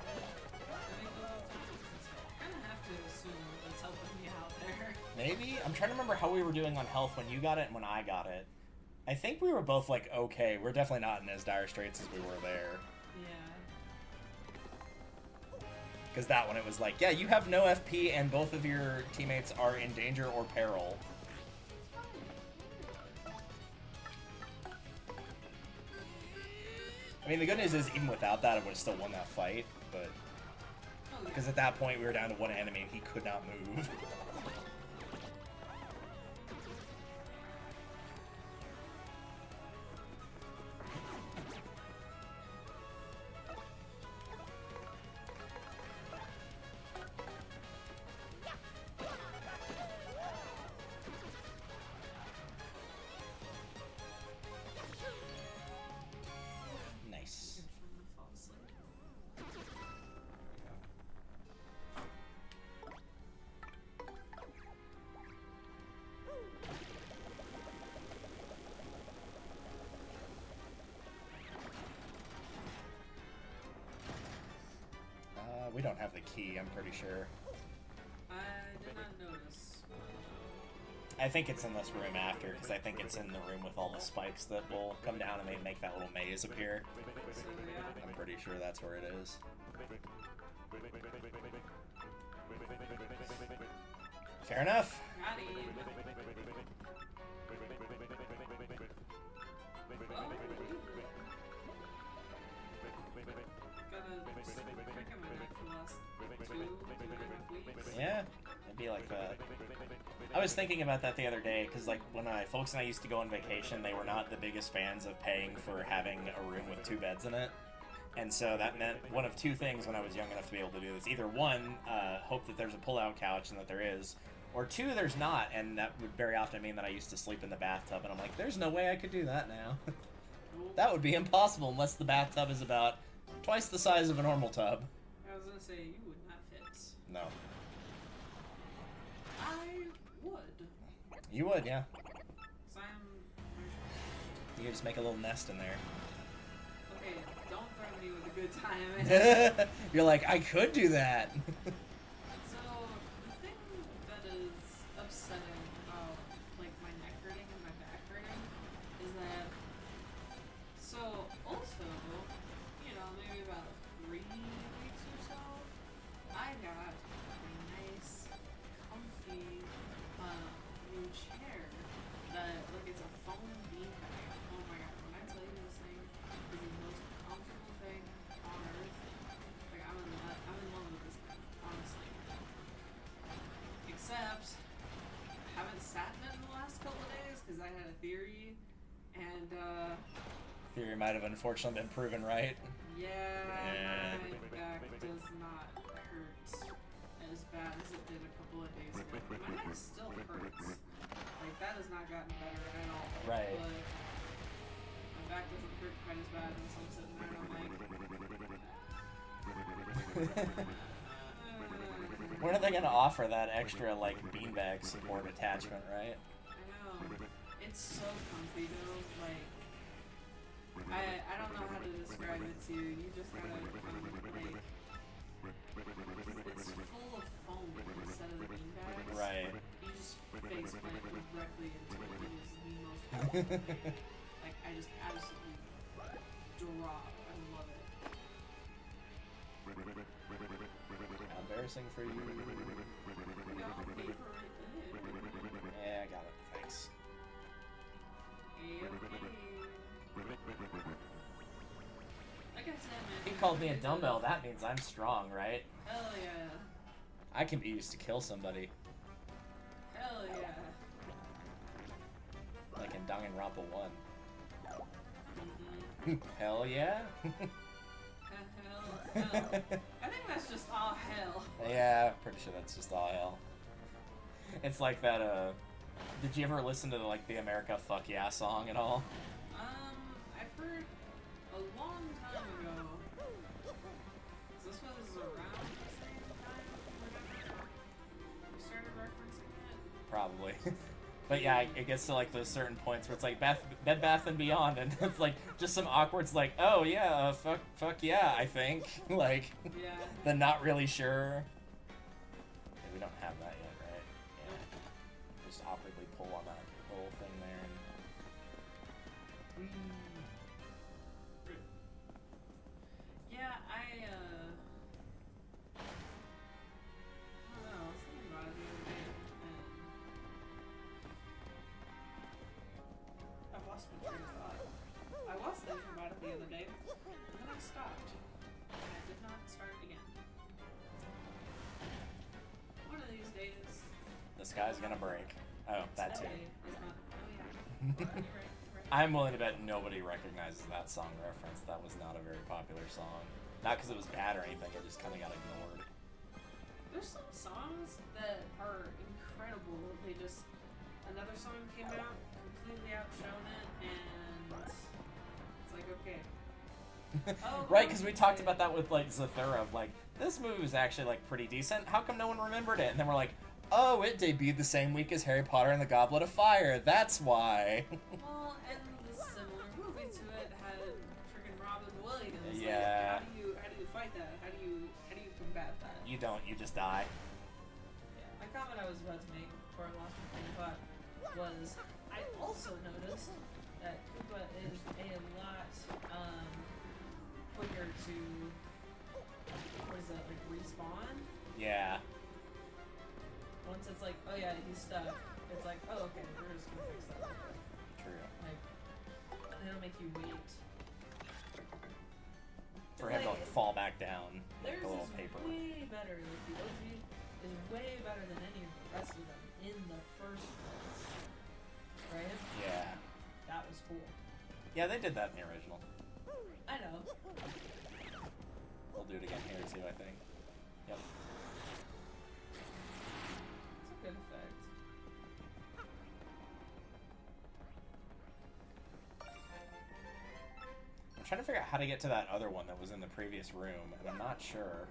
I kind of have to assume it's helping me out there. Maybe? I'm trying to remember how we were doing on health when you got it and when I got it. I think we were both like, okay, we're definitely not in as dire straits as we were there. Yeah. Because that one, it was like, yeah, you have no FP and both of your teammates are in danger or peril. I mean, the good news is, even without that, I would have still won that fight, but... Because at that point, we were down to one enemy and he could not move. We don't have the key, I'm pretty sure. I did not notice. I think it's in this room after, because I think it's in the room with all the spikes that will come down and they make that little maze appear. So, yeah. I'm pretty sure that's where it is. Fair enough. Got him. Yeah, it'd be like that. I was thinking about that the other day, because like when folks and I used to go on vacation, they were not the biggest fans of paying for having a room with 2 beds in it. And so that meant one of 2 things when I was young enough to be able to do this. Either 1, hope that there's a pull-out couch and that there is, or 2, there's not, and that would very often mean that I used to sleep in the bathtub, and I'm like, there's no way I could do that now. That would be impossible unless the bathtub is about twice the size of a normal tub. I was gonna say, you would not fit. No. I would. You would, yeah. So You could just make a little nest in there. Okay, don't threaten me with a good time. You're like, I could do that. So, the thing that is upsetting about, like, my neck hurting and my back hurting is that, so, also, you know, maybe about 3 weeks or so, I got a nice, comfy, new chair that, like, it's a foam beanbag. Oh my god, when I tell you this thing is the most comfortable thing on earth, like, I'm in love with this thing, honestly. Except, I haven't sat in it in the last couple of days because I had a theory, and, Theory might have unfortunately been proven right. yeah, my back does not hurt as bad as it did a couple of days ago. My neck still hurts. Like, that has not gotten better at all. Right. But my back doesn't hurt quite as bad, and so I'm sitting there and I'm like... When are they going to offer that extra, like, beanbag support attachment, right? I know. It's so comfy, though. Like, I don't know how to describe it to you. You just gotta, like... It's full of foam instead of the beanbags. Right. You just face plant directly into it. It is the most comfortable thing. Like, I just absolutely drop. I love it. How embarrassing for you. We all pay for it. Yeah, I got it. Thanks. Like I said, man. He called me a dumbbell. That means I'm strong, right? Hell yeah. I can be used to kill somebody. Hell yeah. Like in Danganronpa 1. Mm-hmm. Hell yeah? Hell. I think that's just all hell. Yeah, pretty sure that's just all hell. It's like that, did you ever listen to, like, the America Fuck Yeah song at all? I've heard a long time ago. This was around the same time we started referencing it? probably. But yeah, it gets to like those certain points where it's like Bed Bath and Beyond, and it's like just some awkward, like, oh yeah, fuck yeah, I think, like, Yeah. the not really sure. Yeah, we don't have that yet, right? Yeah. Just awkwardly pull on that little thing there. And... Yeah, I don't know. I was thinking about it the other day, and I've lost my train of thought. I was thinking about it the other day, and then I stopped, and I did not start again. One of these days, the sky's gonna break. Oh, that too. today is not. Oh yeah. You're right. You're right. I'm willing to bet nobody recognizes that song reference. That was not a very popular song. Not because it was bad or anything, it just kind of got ignored. There's some songs that are incredible. They just, another song came out, completely outshone it, and it's like, okay. Oh, Right, because we talked about that with like Zathura, of like, this movie was actually like pretty decent. How come no one remembered it? And then we're like, oh, it debuted the same week as Harry Potter and the Goblet of Fire. That's why. Well, and the similar movie to it had freaking Robin Williams. Yeah. Like, how do you fight that? How do you combat that? You don't. You just die. Yeah. My comment I was about to make before I lost my train of thought was I also noticed that Koopa is a lot quicker to what is that, like respawn? Yeah. Once it's like, oh yeah, he's stuck, it's like, oh okay, we're just gonna fix that real quick. True. Like, they don't make you wait. For him to like, fall back down like Theirs a little is paper. way better. Like the OG is way better than any of the rest of them in the first place. Right? Yeah. That was cool. Yeah, they did that in the original. I know. We'll do it again here too, I think. Yep. It's a good effect. I'm trying to figure out how to get to that other one that was in the previous room, and I'm not sure.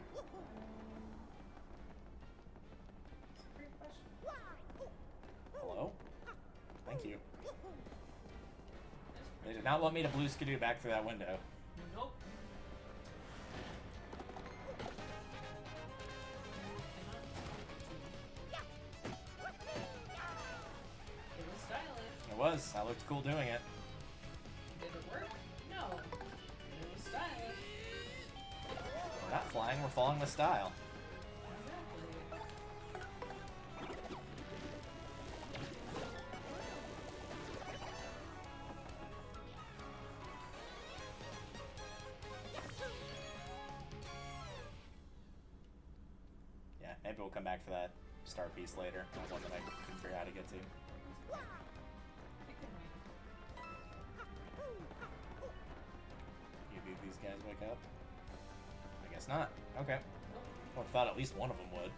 It's a great question. Hello? Thank you. They did not want me to blue skidoo back through that window. Nope. It was stylish. It was. I looked cool doing it. Did it work? No. But it was stylish. We're not flying, we're following the style. Exactly. Yeah, maybe we'll come back for that star piece later. That one that I couldn't figure out how to get to. You think these guys wake up? I guess not. Okay. Well, I thought at least one of them would.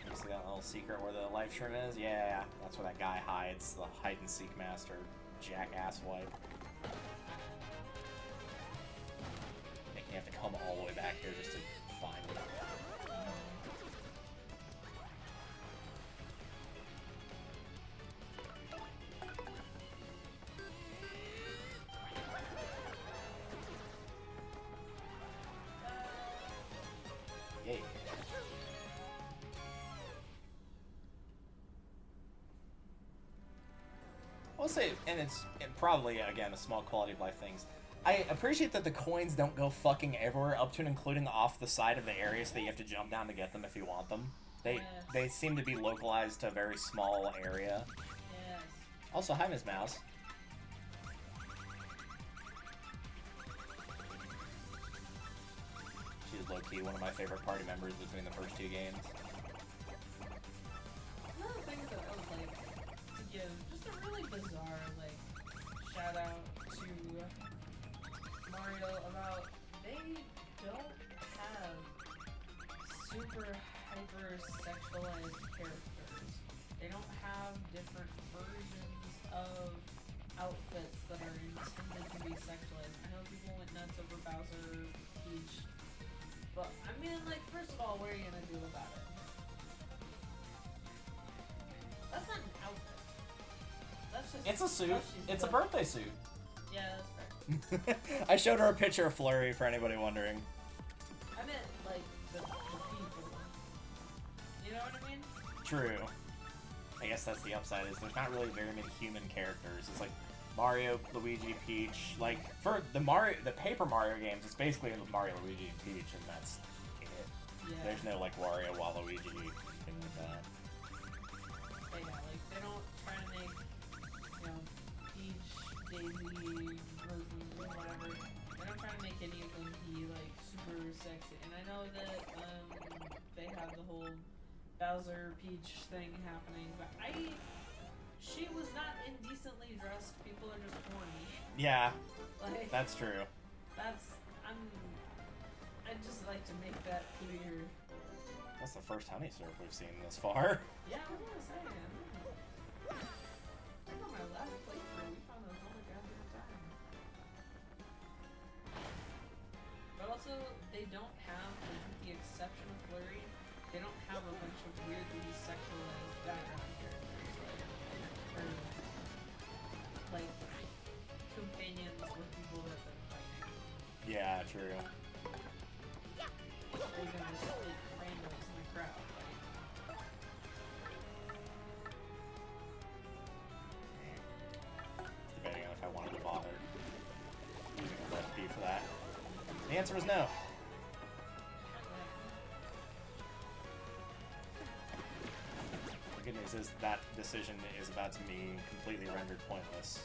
You see that little secret where the life shroom is? Yeah, that's where that guy hides, the hide and seek master, jackass wipe. Making you have to come all the way back here just to find it. Yeah. I'll say, and it's probably, again, a small quality of life things. I appreciate that the coins don't go fucking everywhere, up to and including off the side of the area, so that you have to jump down to get them if you want them. They seem to be localized to a very small area. Yes. Also, hi, Ms. Mowz. She's low-key one of my favorite party members between the first two games. Another thing that I would like to give just a really bizarre shout out to Mario about they don't have super hyper sexualized characters. They don't have different versions of outfits that are intended to be sexualized. I know people went nuts over Bowser, Peach, but I mean, first of all, what are you gonna do about it? It's a suit. Oh, she's It's a black. birthday suit. Yeah, that's fair. I showed her a picture of Flurrie for anybody wondering. I meant, like, the people. You know what I mean? True. I guess that's the upside, is there's not really very many human characters. It's like Mario, Luigi, Peach. Like, for the Paper Mario games, it's basically Mario, Luigi, and Peach, and that's it. Yeah. There's no, like, Wario, Waluigi, anything like that. But yeah, like, they don't try to make, you know, Peach, Daisy, Rosie, whatever. They don't try to make any of them be, like, super sexy. And I know that, they have the whole Bowser Peach thing happening, but she was not indecently dressed. People are just horny. Yeah, Like, that's true. I'd just like to make that clear. That's the first honey syrup we've seen this far. Yeah, I was gonna say, I think on my last playthrough, we found those all the goddamn time. But also, they don't have, like, with the exception of Flurrie, they don't have a bunch of weirdly sexualized background characters, like companions with people that they're fighting. Yeah, true. Or even just, like, randos in the crowd, like. Debating on if I wanted to bother using a recipe for that. The answer was no. The good news is that decision is about to be completely rendered pointless.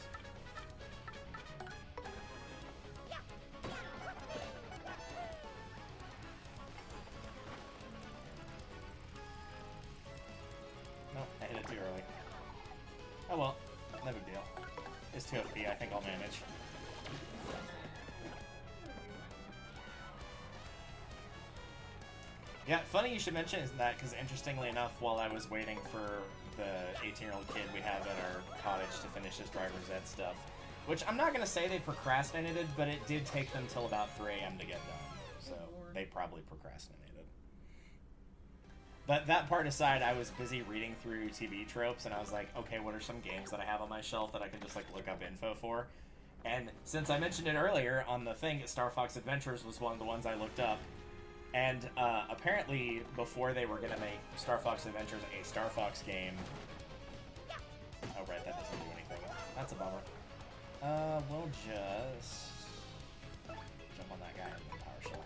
No, I hit it too early. Oh well, no big deal. It's 2 FP, I think I'll manage. Yeah, funny you should mention that, because interestingly enough, while I was waiting for the 18-year-old kid we have at our cottage to finish his driver's ed stuff, which I'm not going to say they procrastinated, but it did take them till about 3 a.m. to get done, so they probably procrastinated. But that part aside, I was busy reading through TV tropes, and I was like, okay, what are some games that I have on my shelf that I can just, like, look up info for? And since I mentioned it earlier on the thing, Star Fox Adventures was one of the ones I looked up. And apparently, before they were going to make Star Fox Adventures a Star Fox game... Oh, right, that doesn't do anything. That's a bummer. We'll just... jump on that guy and then Power Shell.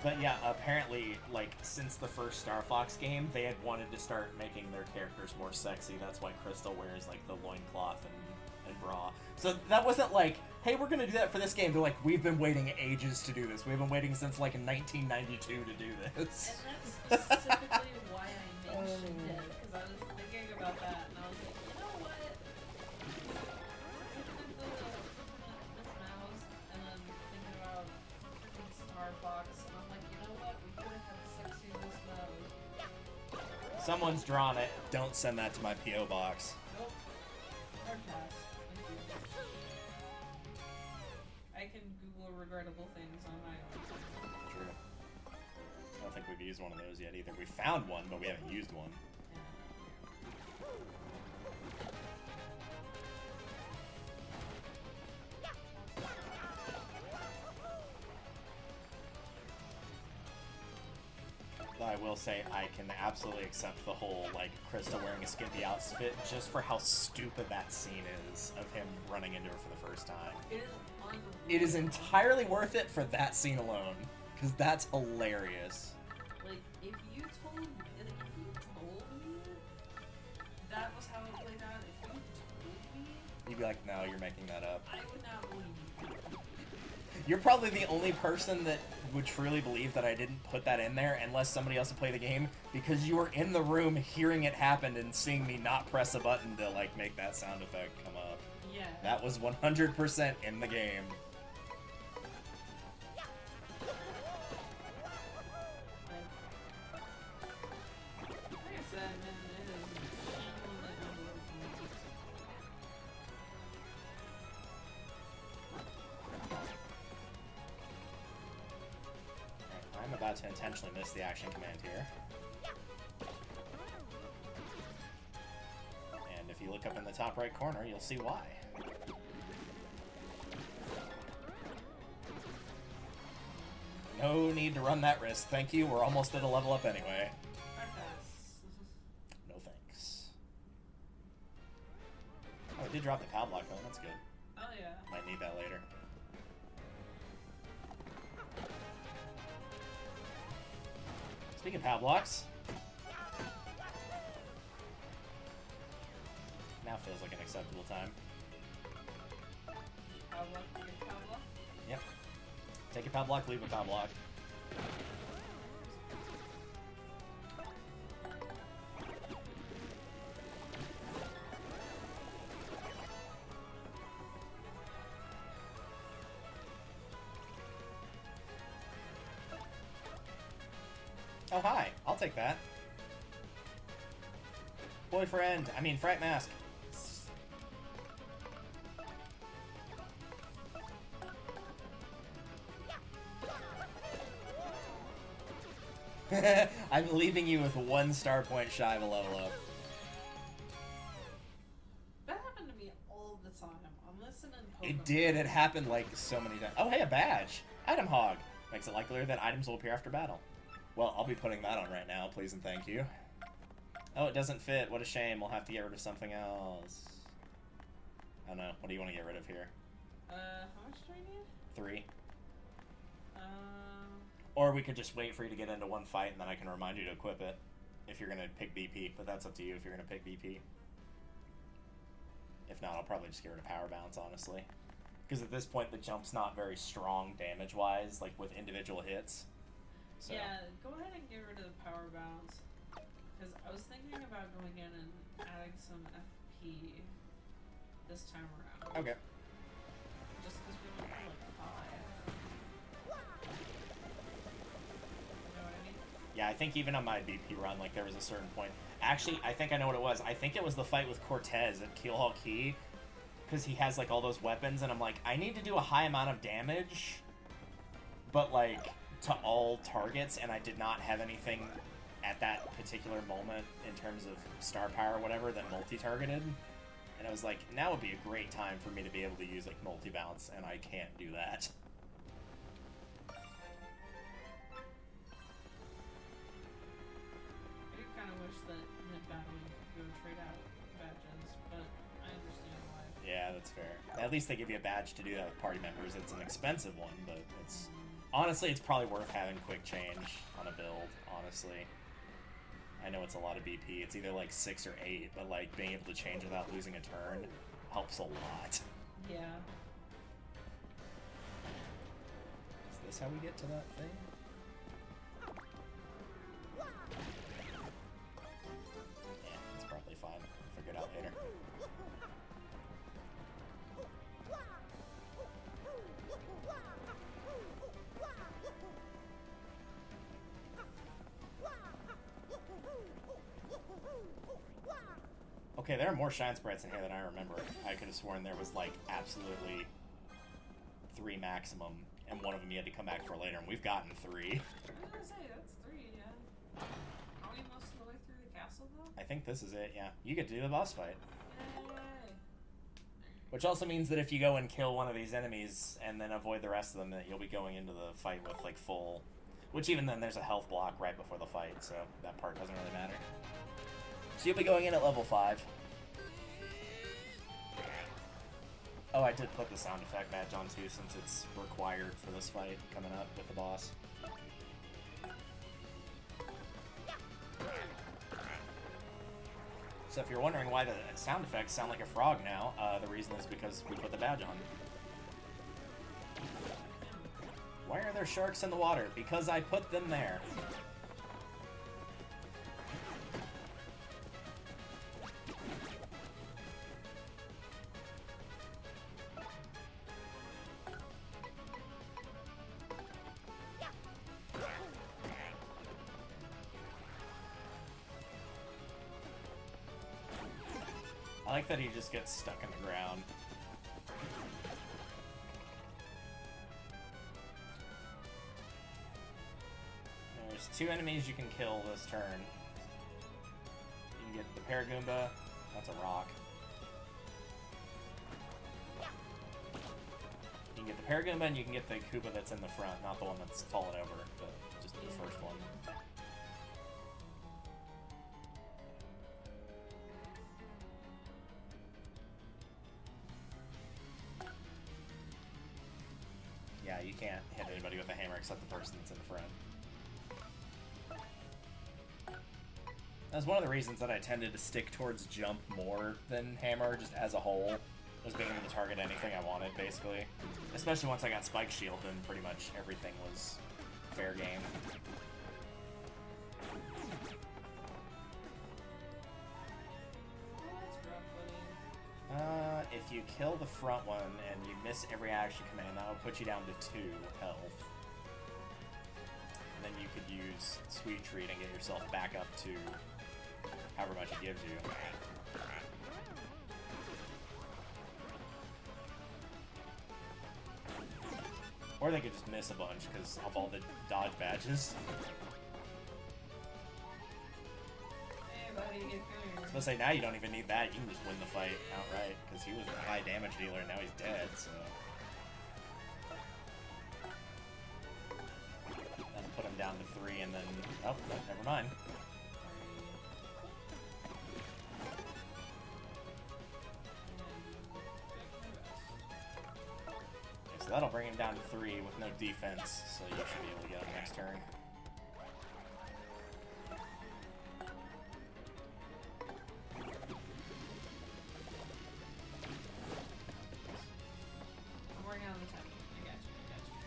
But yeah, apparently, like, since the first Star Fox game, they had wanted to start making their characters more sexy. That's why Crystal wears, like, the loincloth and bra. So that wasn't like, hey, we're gonna do that for this game. They're like, we've been waiting ages to do this. We've been waiting since, like, 1992 to do this. And that's specifically why I mentioned it, because I was thinking about that, and I was like, you know what? Looking at Miss Mowz, and then thinking about Star Fox, and I'm like, you know what? We could have had sexy Miss Mowz. Someone's drawn it. Don't send that to my P.O. box. Nope. Hard pass. Thank you. I can Google regrettable things on my own. True. I don't think we've used one of those yet either. We found one, but we haven't used one. I will say I can absolutely accept the whole, like, Krista wearing a skimpy outfit just for how stupid that scene is of him running into her for the first time. It is unreal. It is entirely worth it for that scene alone, because that's hilarious. Like, if you told me that was how it played out, if you told me, You'd be like, no, you're making that up. I would not believe you. You're probably the only person that would truly believe that I didn't put that in there unless somebody else had played the game, because you were in the room hearing it happen and seeing me not press a button to, like, make that sound effect come up. Yeah. That was 100% in the game. Like I said, man, it is genuinely unbelievable. I'm about to intentionally miss the action command here. And if you look the top right corner, you'll see why. No need to run that risk, thank you. We're almost at a level up anyway. No thanks. Oh, it did drop the power block though, that's good. Oh yeah. Might need that later. Speaking of power blocks, now feels like an acceptable time. Power block, power block? Yep. Take a power block, leave a power block. Oh, hi. I'll take that. Boyfriend. I mean, fright mask. I'm leaving you with 1 star point shy of a level up. That happened to me all the time. I'm listening to Pokemon. It did. It happened like so many times. Oh, hey, a badge. Item hog. Makes it likelier that items will appear after battle. Well, I'll be putting that on right now, please and thank you. Oh, it doesn't fit. What a shame. We'll have to get rid of something else. I don't know. What do you want to get rid of here? How much do I need? 3. Or we could just wait for you to get into one fight, and then I can remind you to equip it. If you're going to pick BP. But that's up to you if you're going to pick BP. If not, I'll probably just get rid of power bounce, honestly. Because at this point, the jump's not very strong damage-wise, like with individual hits. So. Yeah, go ahead and get rid of the power bounce. Because I was thinking about going in and adding some FP this time around. Okay. Just because we only have like 5. You know what I mean? Yeah, I think even on my BP run, like, there was a certain point. Actually, I think I know what it was. I think it was the fight with Cortez at Keelhaul Key. Because he has, like, all those weapons, and I'm like, I need to do a high amount of damage. But, like, to all targets, and I did not have anything at that particular moment in terms of star power or whatever that multi-targeted. And I was like, now would be a great time for me to be able to use, like, multi-bounce, and I can't do that. I do kind of wish that mid-battle you would trade out badges, but I understand why. Yeah, that's fair. At least they give you a badge to do that with party members. It's an expensive one, but it's... Honestly, it's probably worth having quick change on a build, honestly. I know it's a lot of BP. It's either like 6 or 8, but like being able to change without losing a turn helps a lot. Yeah. Is this how we get to that thing? Yeah, it's probably fine. We'll figure it out later. Okay, there are more shine sprites in here than I remember. I could have sworn there was, like, absolutely 3 maximum, and one of them you had to come back for later, and we've gotten 3. I was gonna say, that's 3, yeah. Are we most of the way through the castle, though? I think this is it, yeah. You get to do the boss fight. Yay! Which also means that if you go and kill one of these enemies, and then avoid the rest of them, that you'll be going into the fight with, like, full... Which even then, there's a health block right before the fight, so that part doesn't really matter. So you'll be going in at level 5. Oh, I did put the sound effect badge on too, since it's required for this fight coming up with the boss. So if you're wondering why the sound effects sound like a frog now, the reason is because we put the badge on. Why are there sharks in the water? Because I put them there. I like that he just gets stuck in the ground. There's 2 enemies you can kill this turn. You can get the Paragoomba, that's a rock. You can get the Paragoomba and you can get the Koopa that's in the front, not the one that's fallen over, but just the first one. Yeah, you can't hit anybody with a hammer except the person that's in the front. That's one of the reasons that I tended to stick towards jump more than hammer, just as a whole. Was being able to target anything I wanted, basically. Especially once I got Spike Shield, then pretty much everything was fair game. If you kill the front one and you miss every action command, that will put you down to 2 health. And then you could use Sweet Treat and get yourself back up to however much it gives you. Or they could just miss a bunch because of all the dodge badges. Hey buddy, get here. I was gonna say, now you don't even need that, you can just win the fight outright, because he was a high damage dealer and now he's dead, so... Then put him down to 3 and then... Oh, never mind. Okay, so that'll bring him down to 3 with no defense, so you should be able to get him next turn.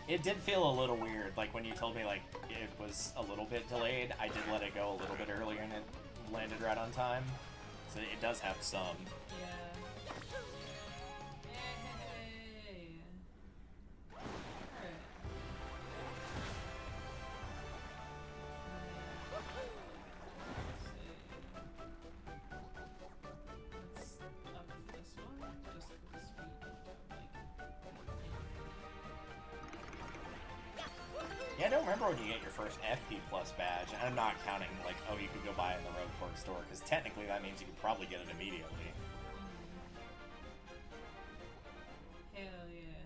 It did feel a little weird, like when you told me like it was a little bit delayed, I did let it go a little bit earlier and it landed right on time. So it does have some. Yeah. Hey. Alright. Let's up this one, just with the speed. Yeah, I don't remember when you get your first FP Plus badge, and I'm not counting, like, oh, you could go buy it in the Rogue Cork store, because technically that means you could probably get it immediately. Hell yeah.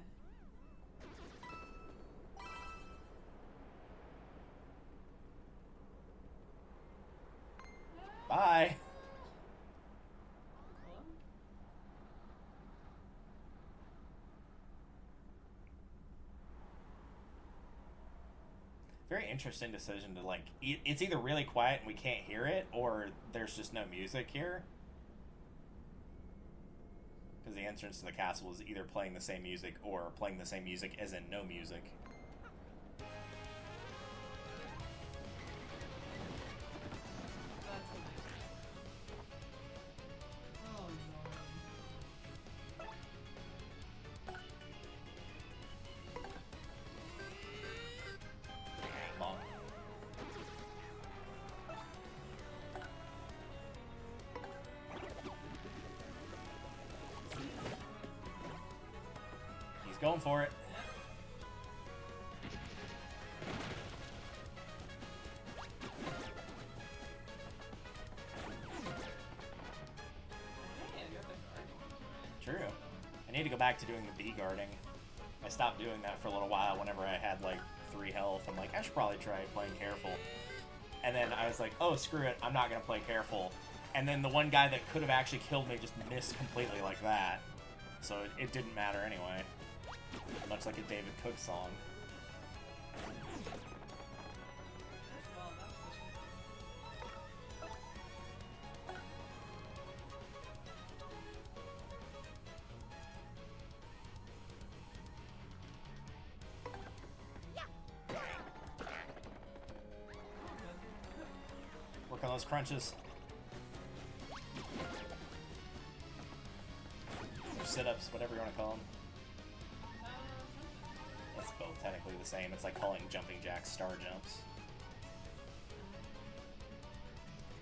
Bye! Hello? Very interesting decision to, like, it's either really quiet and we can't hear it, or there's just no music here. Because the entrance to the castle is either playing the same music or playing the same music as in no music. That's amazing. Oh no. Come on. He's going for it. Hey, I got the guard. True. I need to go back to doing the bee guarding. I stopped doing that for a little while whenever I had like 3 health. I'm like, I should probably try playing careful. And then I was like, oh, screw it, I'm not going to play careful. And then the one guy that could have actually killed me just missed completely like that. So it didn't matter anyway. Much like a David Cook song. First of all, that's this Work on those crunches. Or sit-ups, whatever you want to call them. It's both technically the same. It's like calling jumping jacks star jumps.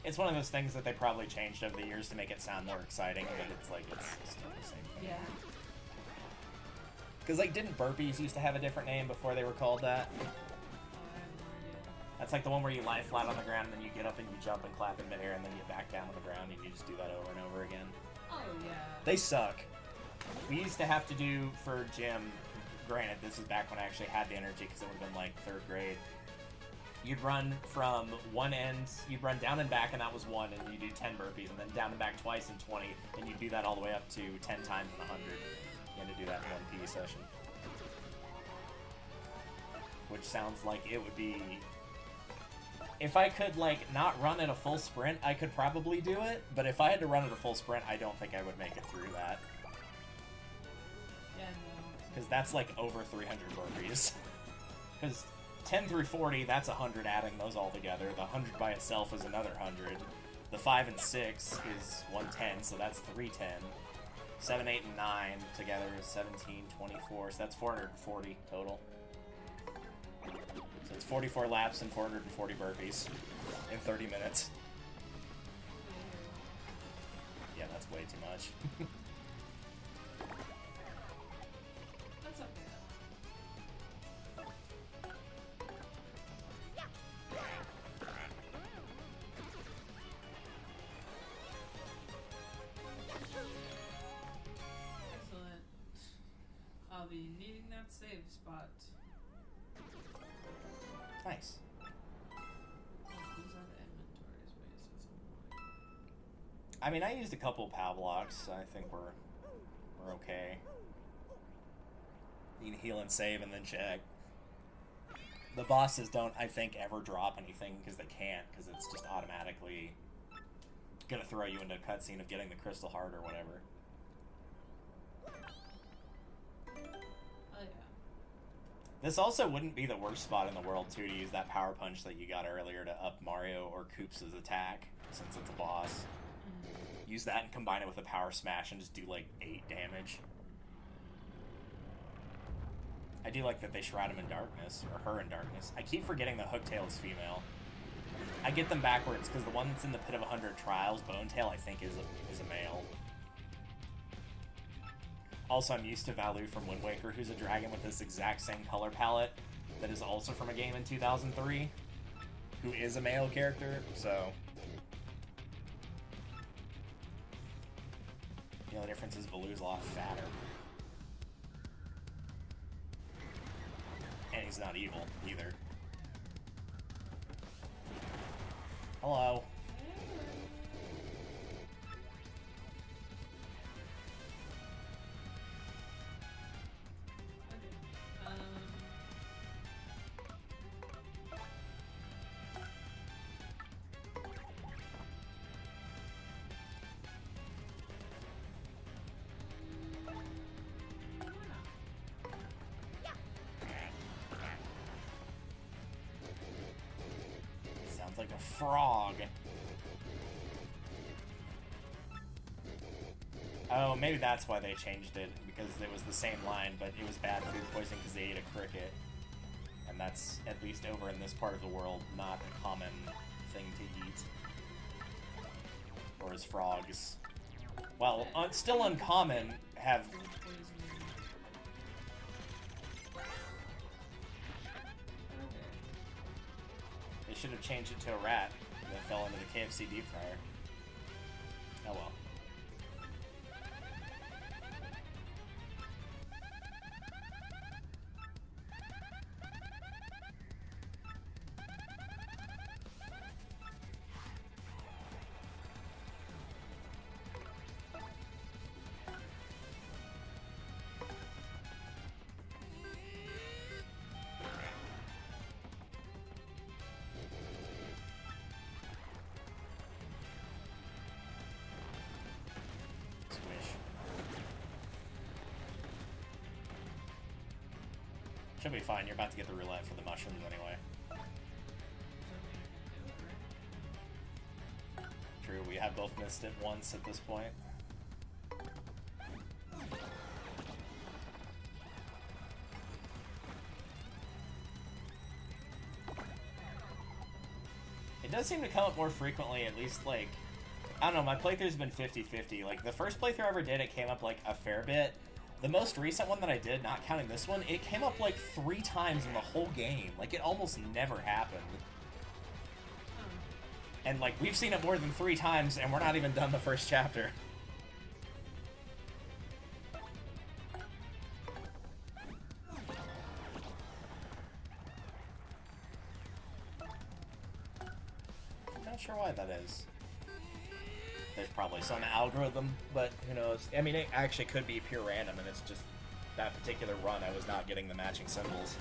It's one of those things that they probably changed over the years to make it sound more exciting, but it's like, it's still the same thing. Yeah. Because, like, didn't burpees used to have a different name before they were called that? Oh, I have no idea. That's like the one where you lie flat on the ground, and then you get up and you jump and clap in midair, and then you get back down on the ground, and you just do that over and over again. Oh, yeah. They suck. We used to have to do, for gym, granted, this is back when I actually had the energy because it would have been like 3rd grade. You'd run from one end, you'd run down and back, and that was 1, and you do 10 burpees, and then down and back twice in 20, and you'd do that all the way up to 10 times in 100. You had to do that in one PE session. Which sounds like it would be... If I could, like, not run at a full sprint, I could probably do it, but if I had to run at a full sprint, I don't think I would make it through that. Yeah, no. Because that's, like, over 300 burpees. Because 10 through 40, that's 100 adding those all together. The 100 by itself is another 100. The 5 and 6 is 110, so that's 310. 7, 8, and 9 together is 17, 24, so that's 440 total. So it's 44 laps and 440 burpees in 30 minutes. Yeah, that's way too much. That's okay. Excellent. I'll be needing that save spot. Nice. Who's out of inventories? Wait, so it's a I mean, I used a couple POW blocks. I think we're okay. You can heal and save and then check. The bosses don't, I think, ever drop anything because they can't, because it's just automatically gonna throw you into a cutscene of getting the crystal heart or whatever. Oh yeah. This also wouldn't be the worst spot in the world, too, to use that power punch that you got earlier to up Mario or Koops' attack, since it's a boss. Mm-hmm. Use that and combine it with a power smash and just do, like, 8 damage. I do like that they shroud him in darkness, or her in darkness. I keep forgetting that Hooktail is female. I get them backwards, because the one that's in the Pit of 100 Trials, Bonetail, I think, is a male. Also, I'm used to Valu from Wind Waker, who's a dragon with this exact same color palette, that is also from a game in 2003, who is a male character, so... The only difference is Valu's a lot fatter. And he's not evil, either. Hello. Sounds like a frog. Oh, maybe that's why they changed it, because it was the same line, but it was bad food poisoning because they ate a cricket. And that's, at least over in this part of the world, not a common thing to eat. Or as frogs. Well, still uncommon, have... They should have changed it to a rat that fell into the KFC deep fryer. Oh well. Should be fine. You're about to get the roulette for the mushrooms anyway. True, we have both missed it once at this point. It does seem to come up more frequently, at least, like... I don't know, my playthrough's been 50-50. Like, the first playthrough I ever did, it came up, like, a fair bit. The most recent one that I did, not counting this one, it came up like 3 times in the whole game. Like, it almost never happened. And, like, we've seen it more than 3 times, and we're not even done the first chapter. There's probably some algorithm, but who knows? I mean, it actually could be pure random, and it's just that particular run I was not getting the matching symbols.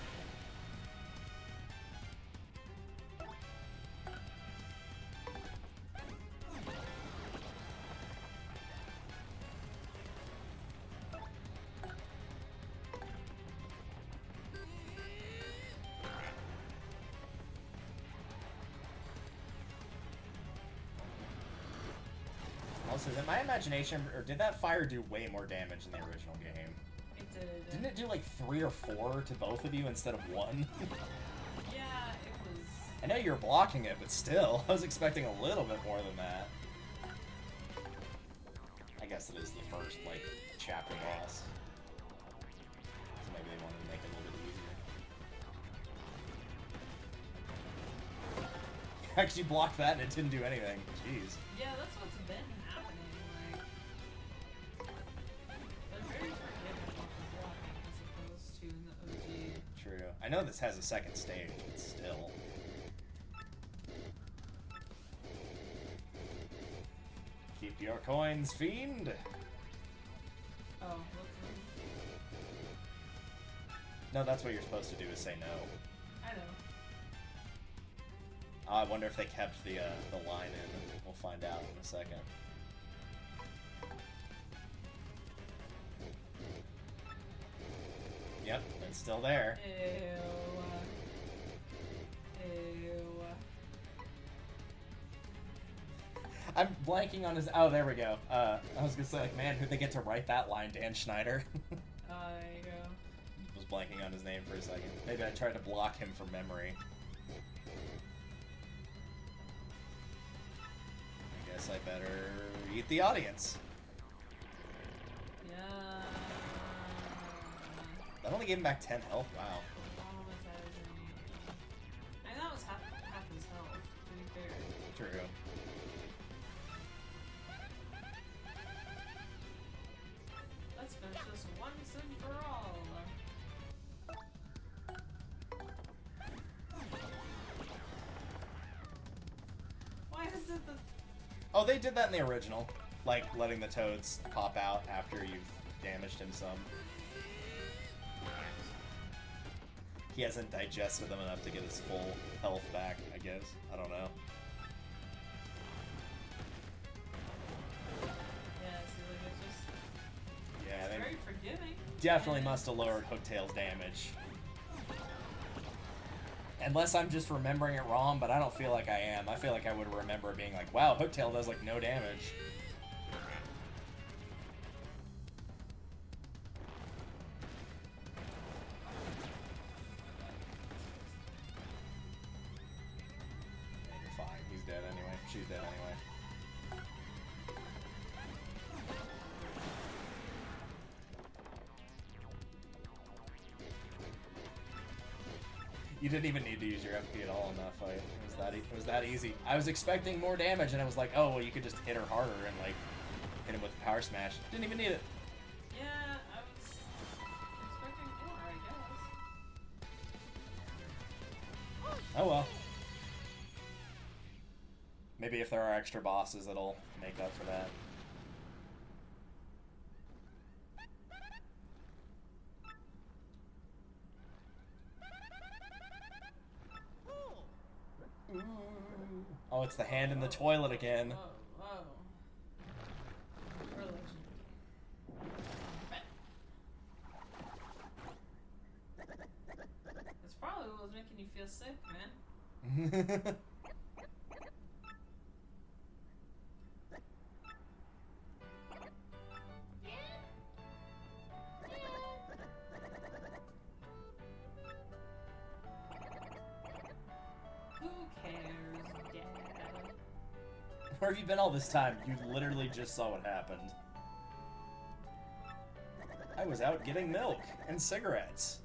Also, is it my imagination, or did that fire do way more damage in the original game? It did. Didn't it do like 3 or 4 to both of you instead of 1? Yeah, it was... I know you were blocking it, but still, I was expecting a little bit more than that. I guess it is the first, like, chapter boss. So maybe they wanted to make it a little bit easier. Actually blocked that and it didn't do anything. Jeez. Yeah, that's what's been happening, like... They're very forgiving with the blocking as opposed to in the OG. True. I know this has a second stage, but still. Keep your coins, fiend! Oh, hopefully. No, that's what you're supposed to do, is say no. I know. I wonder if they kept the line in. We'll find out in a second. Yep, it's still there. Ew. I'm blanking on his... Oh, there we go. I was gonna say, like, man, who'd they get to write that line? Dan Schneider? There you go. Was blanking on his name for a second. Maybe I tried to block him from memory. I guess I better eat the audience. Yeah. That only gave him back 10 health? Wow. Traumatizing. I know it was half his health, to be fair. True. Let's finish this once and for all. Why is it the... Oh, they did that in the original. Like, letting the toads pop out after you've damaged him some. He hasn't digested them enough to get his full health back, I guess. I don't know. Yeah, see, like, it's just... Yeah, It's they very forgiving. definitely and- must have lowered Hooktail's damage. Unless I'm just remembering it wrong, but I don't feel like I am. I feel like I would remember it being like, wow, Hooktail does like no damage. Yeah, you're fine. He's dead anyway. She's dead anyway. You didn't even need to use your FP at all in that fight. It was that easy. I was expecting more damage, and it was like, oh, well, you could just hit her harder and like hit him with a power smash. Didn't even need it. Yeah, I was expecting more, I guess. Oh well. Maybe if there are extra bosses, it'll make up for that. Ooh. Oh, it's the hand in the toilet again. Whoa. Religion. That's probably what was making you feel sick, man. Who cares, Dad? Where have you been all this time? You literally just saw what happened. I was out getting milk and cigarettes.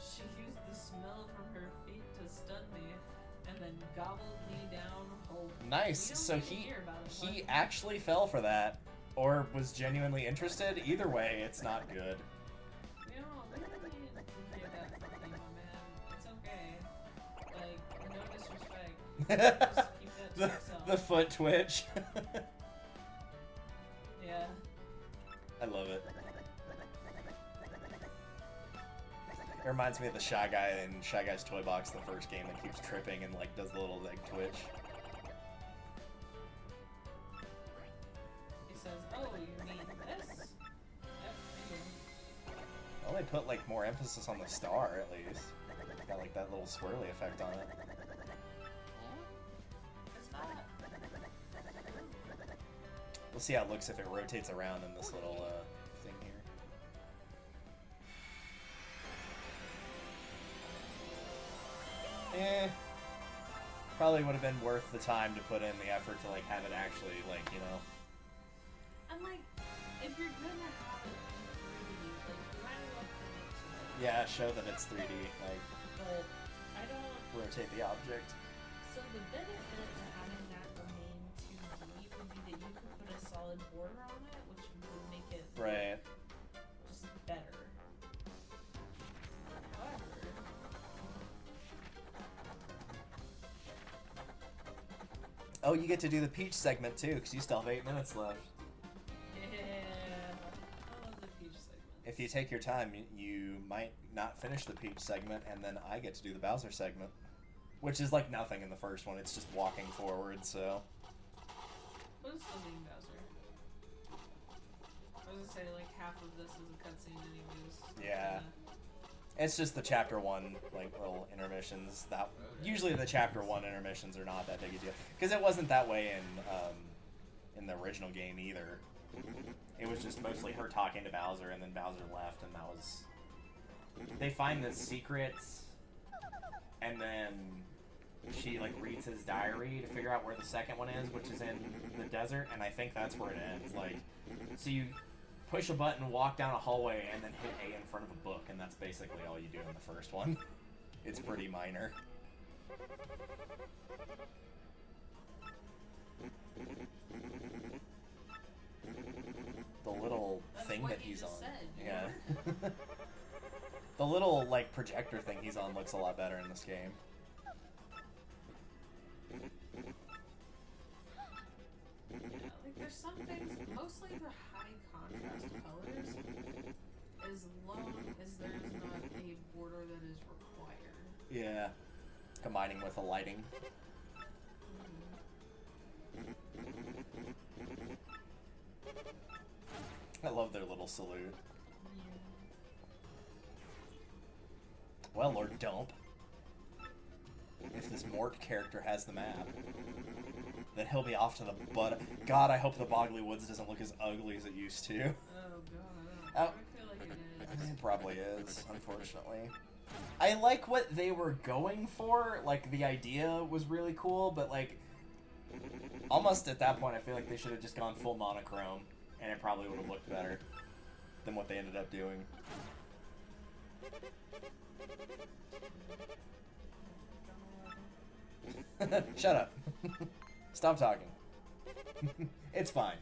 She used the smell from her feet to stun me, and then gobbled me down whole. Nice. We don't So need to he hear about it, he but- actually fell for that, or was genuinely interested. Either way, it's not good. We don't need to hear that from you, my man. It's okay. Like, no disrespect. Just keep that to the yourself. foot twitch. Yeah. I love it. It reminds me of the Shy Guy in Shy Guy's Toy Box, the first game that keeps tripping and like does the little leg twitch. He says, "Oh, you mean this?" Yep, I do. Well, they put like more emphasis on the star at least. Got like that little swirly effect on it. It's not. We'll see how it looks if it rotates around in this little thing here. Probably would have been worth the time to put in the effort to like have it actually like, you know. And like, if you're gonna have it in 3D, like, you might as well commit to it. Yeah, show that it's 3D, like But I don't. rotate the object. So the benefit to having that remain 2D would be that you could put a solid border on it, which would make it Right. just better. However, Oh, you get to do the Peach segment too, because you still have 8 minutes left. yeah, I love the Peach segment. If you take your time, you might not finish the Peach segment, and then I get to do the Bowser segment. Which is like nothing in the first one, it's just walking forward, so... What is still being Bowser? I was gonna say, like, half of this is a cutscene anyways. Yeah. It's just the chapter 1, like, little intermissions. That usually the chapter 1 intermissions are not that big a deal. Because it wasn't that way in the original game either. It was just mostly her talking to Bowser, and then Bowser left, and that was... They find the secrets, and then she, like, reads his diary to figure out where the second one is, which is in the desert, and I think that's where it ends. Like, so you push a button, walk down a hallway, and then hit A in front of a book, and that's basically all you do in the first one. It's pretty minor. The little That's thing what that you he's just on. said, Yeah. The little, like, projector thing he's on looks a lot better in this game. Yeah, like, there's some things, mostly the high contrast colors, as long as there's not a border that is required. Yeah. Combining with the lighting. I love their little salute. Well, Lord Dump. If this Mort character has the map, then he'll be off to the butt. God, I hope the Boggly Woods doesn't look as ugly as it used to. Oh god, I feel like it is. It probably is, unfortunately. I like what they were going for. Like, the idea was really cool, but, like, almost at that point, I feel like they should have just gone full monochrome, and it probably would have looked better than what they ended up doing. Shut up. Stop talking. It's fine.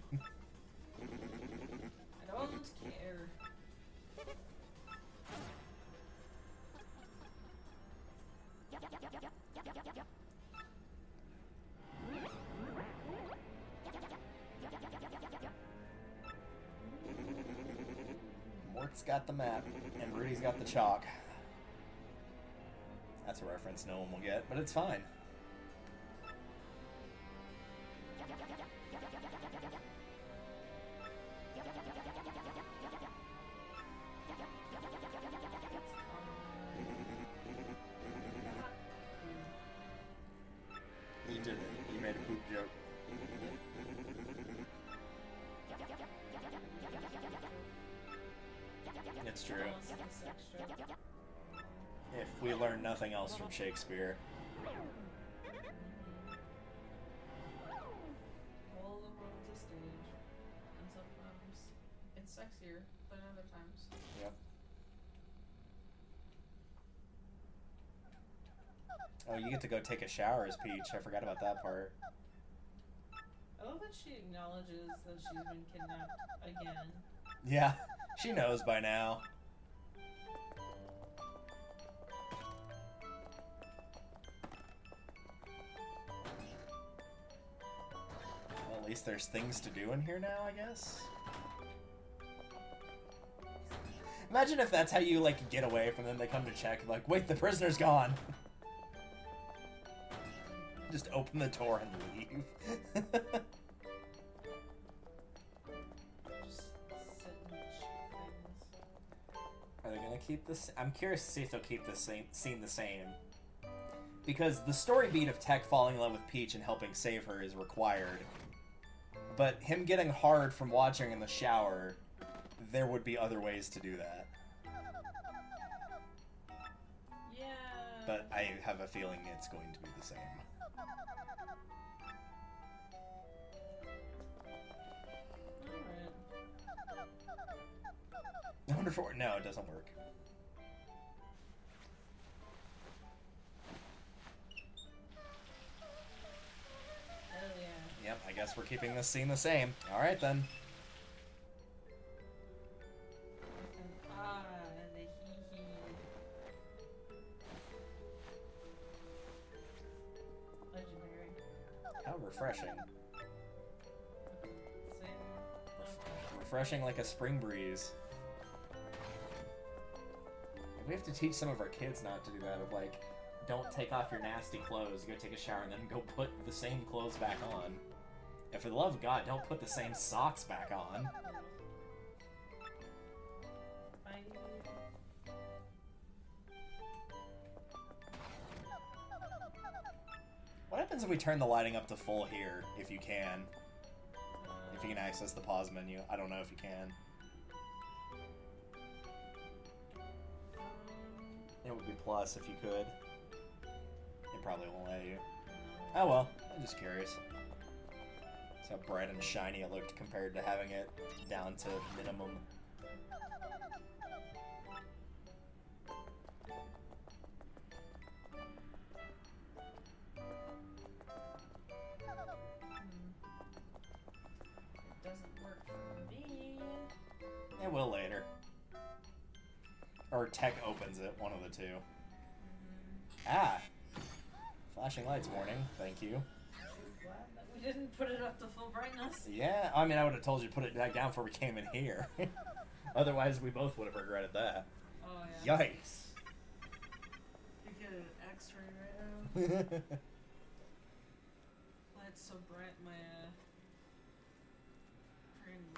I don't care. Mort's got the map, and Rudy's got the chalk. That's a reference no one will get, but it's fine. You did it. You made a poop joke. It's true. If we learn nothing else from Shakespeare. All the world's a stage, and sometimes it's sexier than other times. Yep. Oh, you get to go take a shower as Peach. I forgot about that part. I love that she acknowledges that she's been kidnapped again. Yeah, she knows by now. Well, at least there's things to do in here now, I guess. Imagine if that's how you, like, get away from them. They come to check, like, wait, the prisoner's gone. Just open the door and leave. Just sit and check things. Are they gonna keep this? I'm curious to see if they'll keep this scene the same. Because the story beat of Tech falling in love with Peach and helping save her is required. But him getting hard from watching in the shower, there would be other ways to do that. Yeah. But I have a feeling it's going to be the same. Alright. I wonder if no, it doesn't work. Hell yeah. Yep, I guess we're keeping this scene the same. Alright then. And the hee-hee. Legendary. How refreshing. Same. Refreshing like a spring breeze. We have to teach some of our kids not to do that, of like, don't take off your nasty clothes, go take a shower, and then go put the same clothes back on. And for the love of God, don't put the same socks back on. What happens if we turn the lighting up to full here, if you can? If you can access the pause menu. I don't know if you can. It would be plus if you could. It probably won't let you. Oh well, I'm just curious. That's how bright and shiny it looked compared to having it down to minimum. It doesn't work for me. It will later. Or Tech opens it, one of the two. Ah! Flashing lights warning, thank you. Glad that we didn't put it up to full brightness. Yeah, I mean, I would have told you to put it back down before we came in here. Otherwise, we both would have regretted that. Oh yeah. Yikes! You get an X-ray right now. Light's so bright, my freaking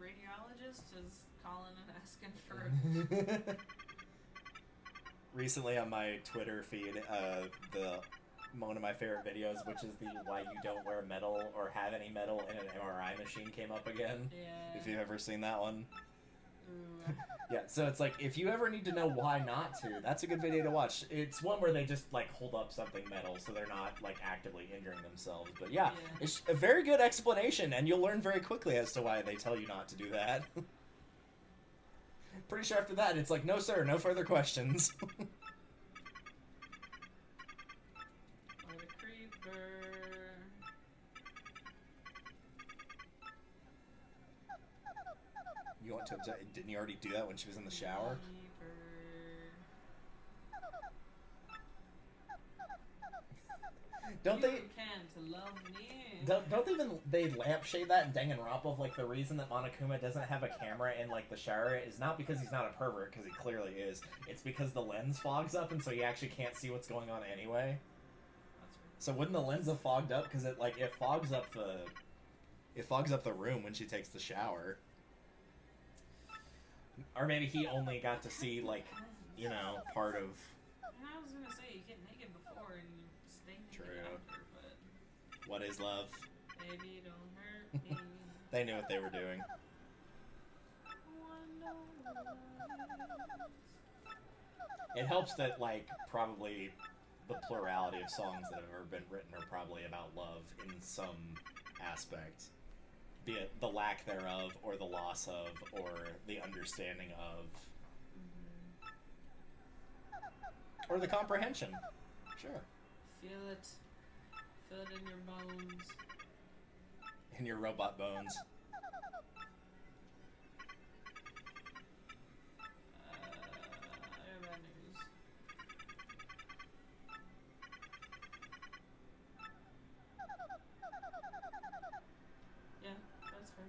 radiologist is calling and asking for. Recently on my Twitter feed, one of my favorite videos, which is the why you don't wear metal or have any metal in an MRI machine, came up again. Yeah. If you've ever seen that one. Ooh. Yeah, so it's like, if you ever need to know why not to, that's a good video to watch. It's one where they just, like, hold up something metal so they're not, like, actively injuring themselves. But yeah, it's a very good explanation, and you'll learn very quickly as to why they tell you not to do that. Pretty sure after that, it's like, no sir, no further questions. What a creeper. You want to observe? Didn't you already do that when she was in the shower? Creeper. Don't you they? can to love me. Don't even they lampshade that in Danganronpa? Like, the reason that Monokuma doesn't have a camera in, like, the shower is not because he's not a pervert, because he clearly is. It's because the lens fogs up, and so you actually can't see what's going on anyway. That's right. So wouldn't the lens have fogged up? Because it fogs up the room when she takes the shower. Or maybe he only got to see, like, you know, part of. And I was gonna say you get naked before and you stay naked True. after, but What is love? baby, don't hurt me. They knew what they were doing. It helps that, like, probably the plurality of songs that have ever been written are probably about love in some aspect. Be it the lack thereof, or the loss of, or the understanding of. Or the comprehension. Sure. Feel it. Feel it in your bones. In your robot bones. I have bad news. Yeah, that's fair.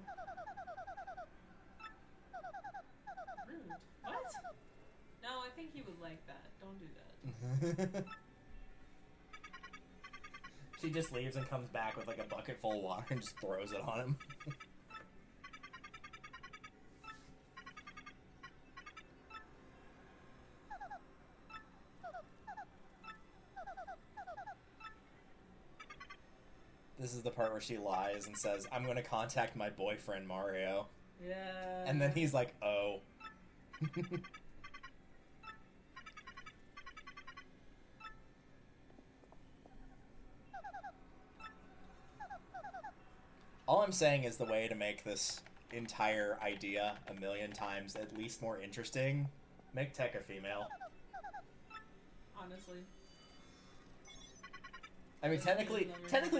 Rude. What? think he would like that. Don't do that. She just leaves and comes back with like a bucket full of water and just throws it on him. This is the part where she lies and says, I'm going to contact my boyfriend, Mario. Yeah. And then he's like, oh. All I'm saying is the way to make this entire idea a million times at least more interesting, make Tech a female. Honestly. I mean, technically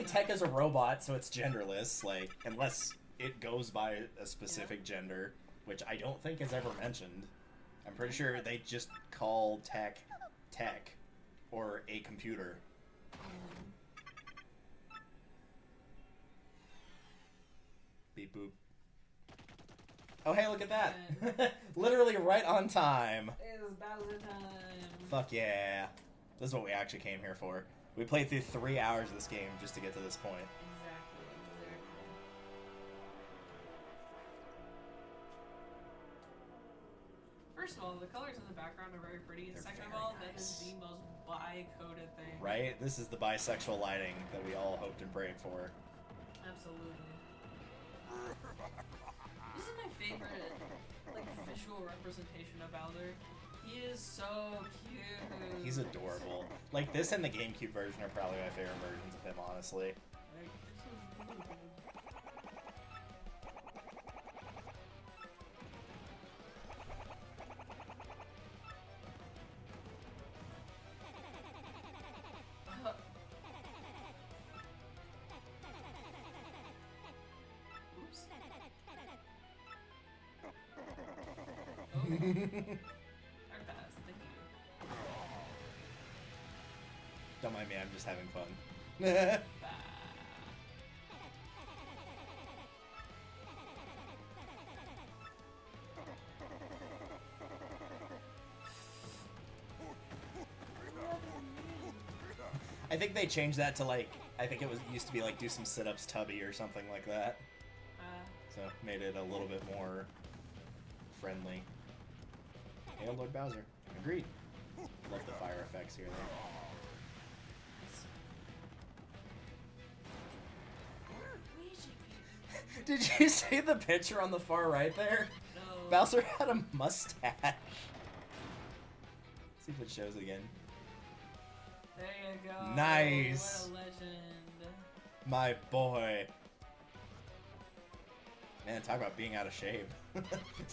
Tech is a robot, so it's genderless, like, unless it goes by a specific gender, which I don't think is ever mentioned. I'm pretty sure they just call Tech, or a computer. Beep boop. Oh, hey, look at that! Literally right on time! It is Bowser time! Fuck yeah. This is what we actually came here for. We played through 3 hours of this game just to get to this point. Exactly. First of all, the colors in the background are very pretty. They're Second very of all, nice. that is the most bi-coded thing. Right? This is the bisexual lighting that we all hoped and prayed for. Absolutely. This is my favorite, like, visual representation of Bowser. He is so cute. He's adorable. Like, this and the GameCube version are probably my favorite versions of him, honestly. Like, this is really good. Oops. Oh. Don't mind me, I'm just having fun. I think they changed that to like, I think it used to be like do some sit-ups tubby or something like that. So made it a little bit more friendly. Hey, Lord Bowser. Agreed. Love the fire effects here though. Did you see the picture on the far right there? No. Bowser had a mustache. See if it shows again. There you go. Nice. What a legend. My boy. Man, talk about being out of shape.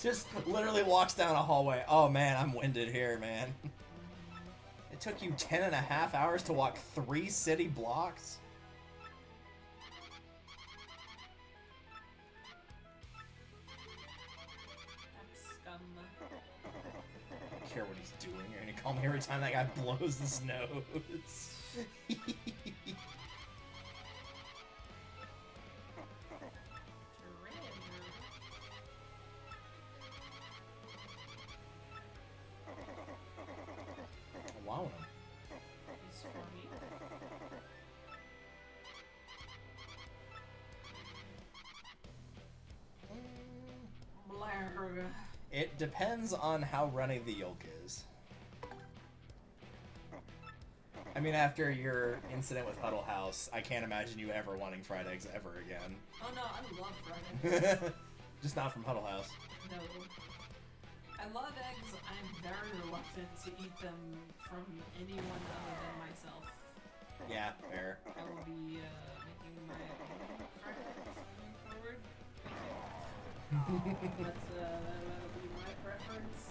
Just literally walks down a hallway. Oh man, I'm winded here, man. It took you 10.5 hours to walk 3 city blocks? Scum. I don't care what he's doing. You're gonna call me every time that guy blows his nose. Wow. Is for me. Blarg. It depends on how runny the yolk is. I mean, after your incident with Huddle House, I can't imagine you ever wanting fried eggs ever again. Oh no, I love fried eggs. Just not from Huddle House. No. I love eggs. I'm very reluctant to eat them from anyone other than myself. Yeah, fair. I will be making my own fried eggs moving forward. That'll be my preference.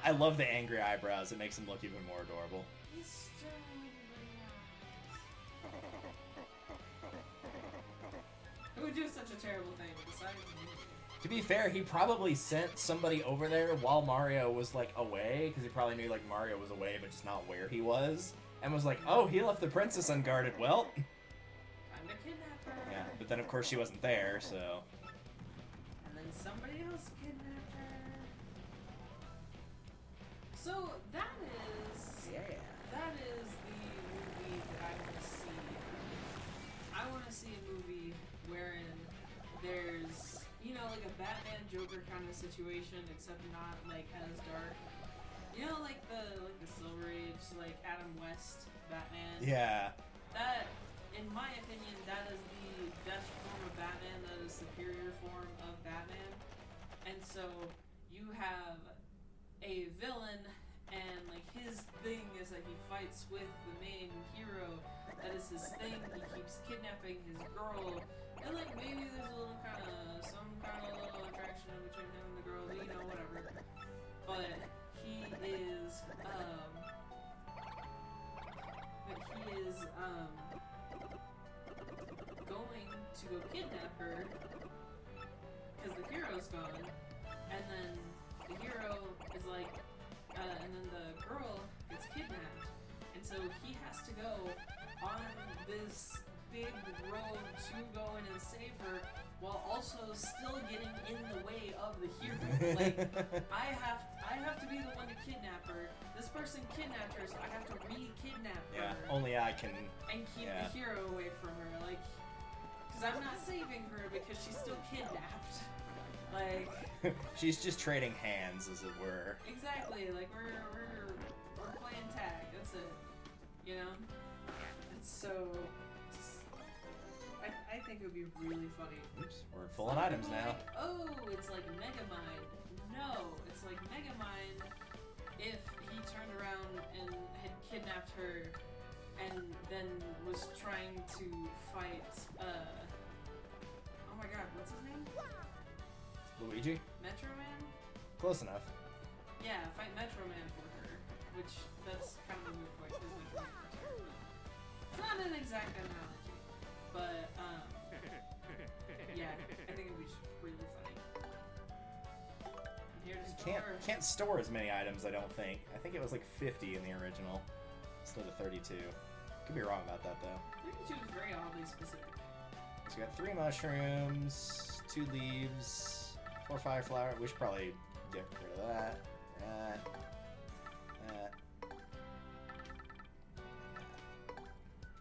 I love the angry eyebrows. It makes him look even more adorable. Who would do such a terrible thing besides me? To be fair, he probably sent somebody over there while Mario was, like, away, because he probably knew, like, Mario was away, but just not where he was, and was like, oh, he left the princess unguarded, well... I'm a kidnapper. Yeah, but then, of course, she wasn't there, so... And then somebody else kidnapped her. So, that is... Yeah. That is the movie that I want to see. I want to see a movie wherein there's... You know, like a Batman Joker kind of situation, except not like as dark. You know, like the Silver Age, like Adam West Batman. Yeah. That, in my opinion, that is the best form of Batman. That is superior form of Batman. And so you have a villain, and like his thing is that he fights with the main hero. That is his thing. He keeps kidnapping his girl. And like maybe there's a little some kind of little attraction between him and the girl, you know, whatever. But he is going to go kidnap her because the hero's gone, and then the hero is like, and then the girl gets kidnapped, and so he has to go on this big road to go in and save her, while also still getting in the way of the hero. Like, I have to be the one to kidnap her. This person kidnapped her, so I have to re-kidnap her. Yeah, only I can... And keep the hero away from her, like... Because I'm not saving her because she's still kidnapped. Like... She's just trading hands, as it were. Exactly, like, we're playing tag, that's it. You know? It's so... I think it would be really funny. Oops, we're full on items now. Like, oh, it's like Megamind. No, it's like Megamind if he turned around and had kidnapped her and then was trying to fight, oh my god, what's his name? Luigi? Metro Man? Close enough. Yeah, fight Metro Man for her, which, that's kind of a moot point, because Metro Man is her. It's not an exact analogy, but, yeah, I think it would be really funny. I'm here to store. Can't store as many items, I don't think. I think it was like 50 in the original, instead of 32. Could be wrong about that, though. 32 is very oddly specific. So we got 3 mushrooms, 2 leaves, 4 fire flower. We should probably get rid of that. That.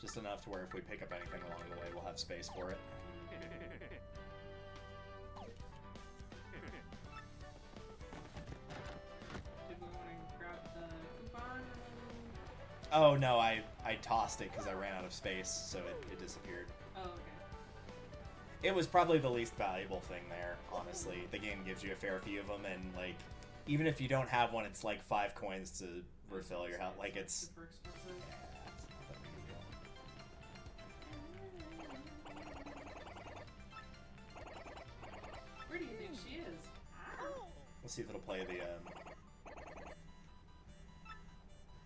Just enough to where if we pick up anything along the way, we'll have space for it. Did we want to grab the coupon? Oh no, I tossed it because I ran out of space, so it disappeared. Oh, okay. It was probably the least valuable thing there, honestly. The game gives you a fair few of them, and like, even if you don't have one, it's like 5 coins to refill your health. Like, it's super expensive. Where do you think she is? We'll see if it'll play the,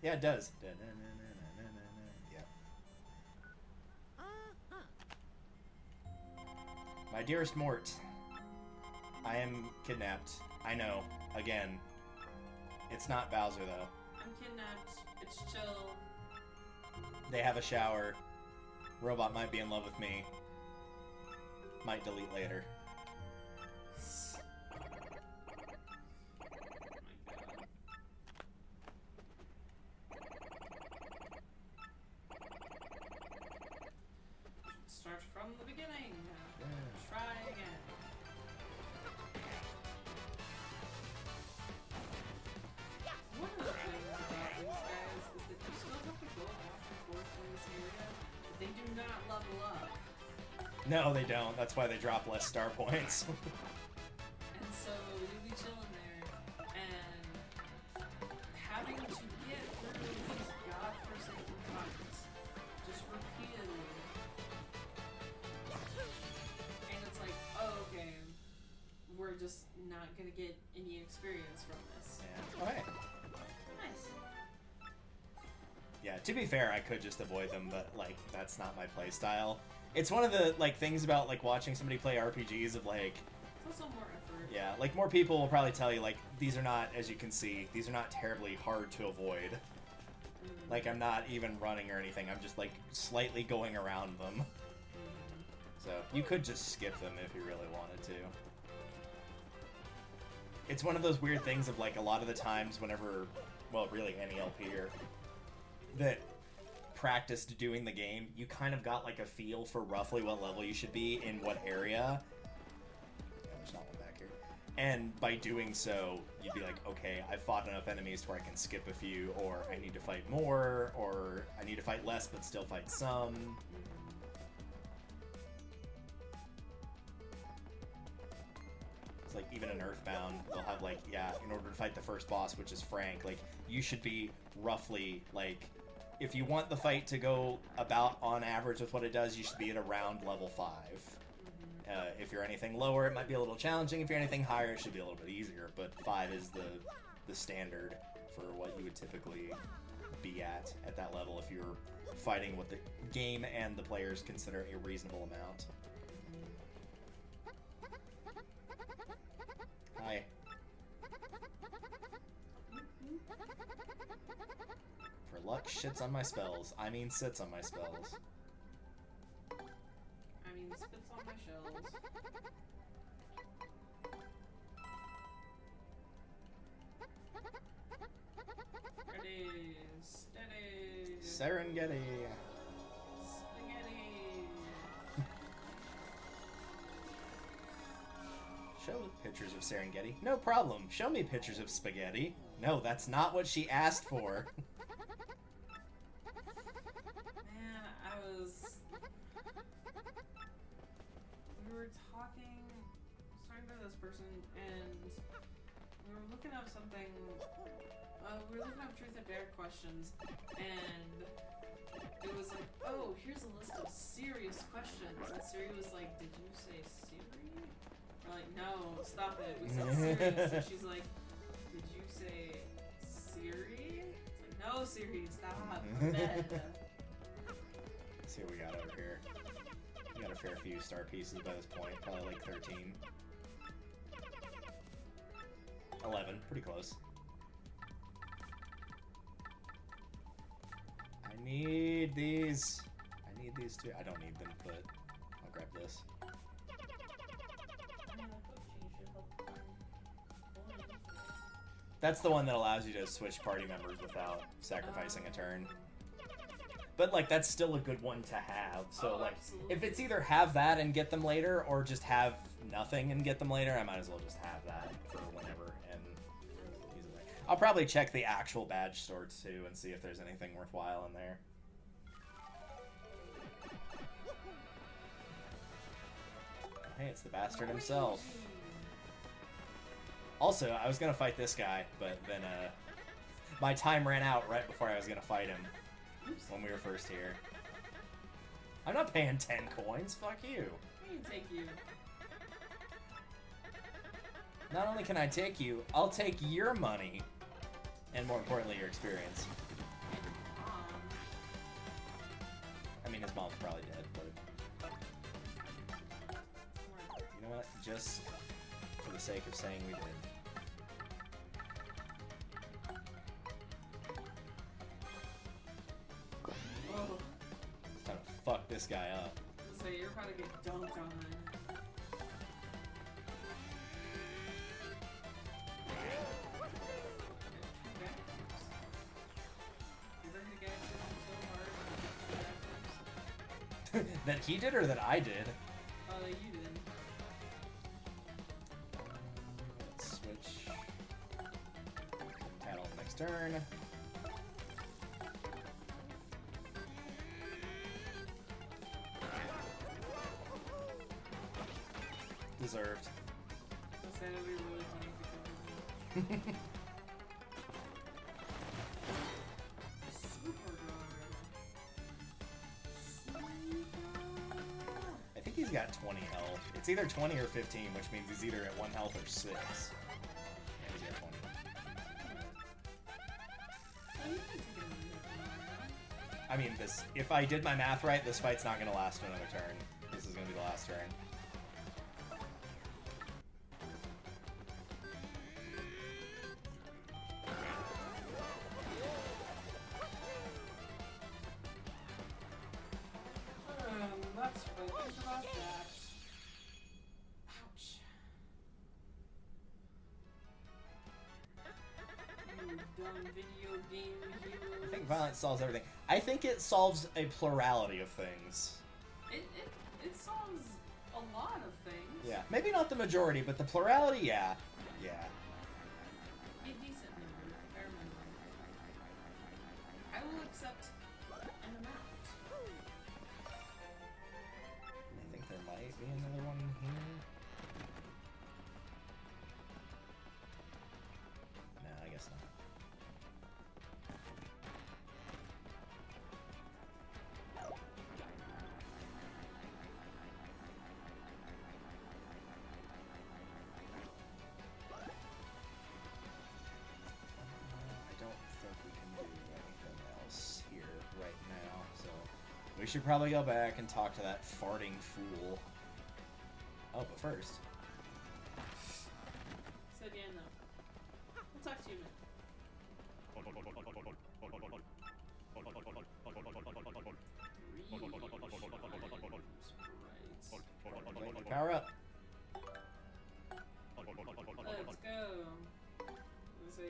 Yeah, it does. Yeah. My dearest Mort, I am kidnapped. I know. Again. It's not Bowser, though. I'm kidnapped. It's chill. They have a shower. Robot might be in love with me. Might delete later. Start from the beginning. Try again. One of the things about these guys is that you still have to go back and forth in this area, but they do not level up. No, they don't. That's why they drop less star points. And so you'll be chilling there, and having to get through these godforsaken fights just repeatedly. And it's like, oh, okay, we're just not gonna get any experience from this. Yeah. Okay. Nice. Yeah, to be fair, I could just avoid them, but, like, that's not my playstyle. It's one of the, like, things about, like, watching somebody play RPGs of, like, It's also more effort. Yeah, like more people will probably tell you like these are not, as you can see, these are not terribly hard to avoid. Like I'm not even running or anything. I'm just like slightly going around them. So you could just skip them if you really wanted to. It's one of those weird things of like a lot of the times whenever, well, really any LPer that practiced doing the game, you kind of got like a feel for roughly what level you should be in what area. Yeah, there's not one back here. And by doing so, you'd be like, okay, I've fought enough enemies to where I can skip a few, or I need to fight more, or I need to fight less but still fight some. It's like even in Earthbound, they'll have like, yeah, in order to fight the first boss, which is Frank, like you should be roughly like, if you want the fight to go about on average with what it does, you should be at around level 5. If you're anything lower, it might be a little challenging. If you're anything higher, it should be a little bit easier. But 5 is the standard for what you would typically be at that level if you're fighting what the game and the players consider a reasonable amount. Hi. For luck shits on my spells. I mean sits on my spells. I mean, spits on my shells. Ready, steady. Serengeti. Spaghetti. Show pictures of Serengeti. No problem. Show me pictures of spaghetti. No, that's not what she asked for. Man, we were talking to this person, and we were looking up something, we were looking up truth or dare questions, and it was like, oh, here's a list of serious questions, and Siri was like, did you say Siri? We're like, no, stop it, we said serious, and she's like, did you say Siri? It's like, no, Siri, stop, bed. Let's see what we got over here. We got a fair few star pieces by this point, probably like 13. 11, pretty close. I need these. I need these too. I don't need them, but I'll grab this. That's the one that allows you to switch party members without sacrificing a turn. But, like, that's still a good one to have. So, like, absolutely. if it's either have that and get them later, or just have nothing and get them later, I might as well just have that for whenever and use it there. I'll probably check the actual badge store, too, and see if there's anything worthwhile in there. Hey, it's the bastard himself. Also, I was gonna fight this guy, but then, my time ran out right before I was gonna fight him. Oops. When we were first here. I'm not paying 10 coins, fuck you. I can take you. Not only can I take you, I'll take your money. And more importantly, your experience. I mean, his mom's probably dead, but... You know what? Just for the sake of saying we did. Oh. It's time to fuck this guy up. So you're about to get dunked on. That he did or that I did? You did. Let's switch. Tattle next turn. Deserved. I'll say it'll be really funny if you come Super I think he's got 20 health. It's either 20 or 15, which means he's either at 1 health or 6. Yeah, he's got 20. I mean, this. If I did my math right, this fight's not going to last another turn. This is going to be the last turn. think about that. Ouch. You dumb video game hero. I think violence solves everything. I think it solves a plurality of things. It solves a lot of things. Yeah, maybe not the majority, but the plurality, yeah. Yeah. A decent number, fair number. I will accept an amount. I think there might be another one here. No, I guess not. I don't think we can do anything else here right now, so we should probably go back and talk to that farting fool. Oh, but first. Said yeah, no. We'll talk to you in a minute. Power up. Let's go. Let's see.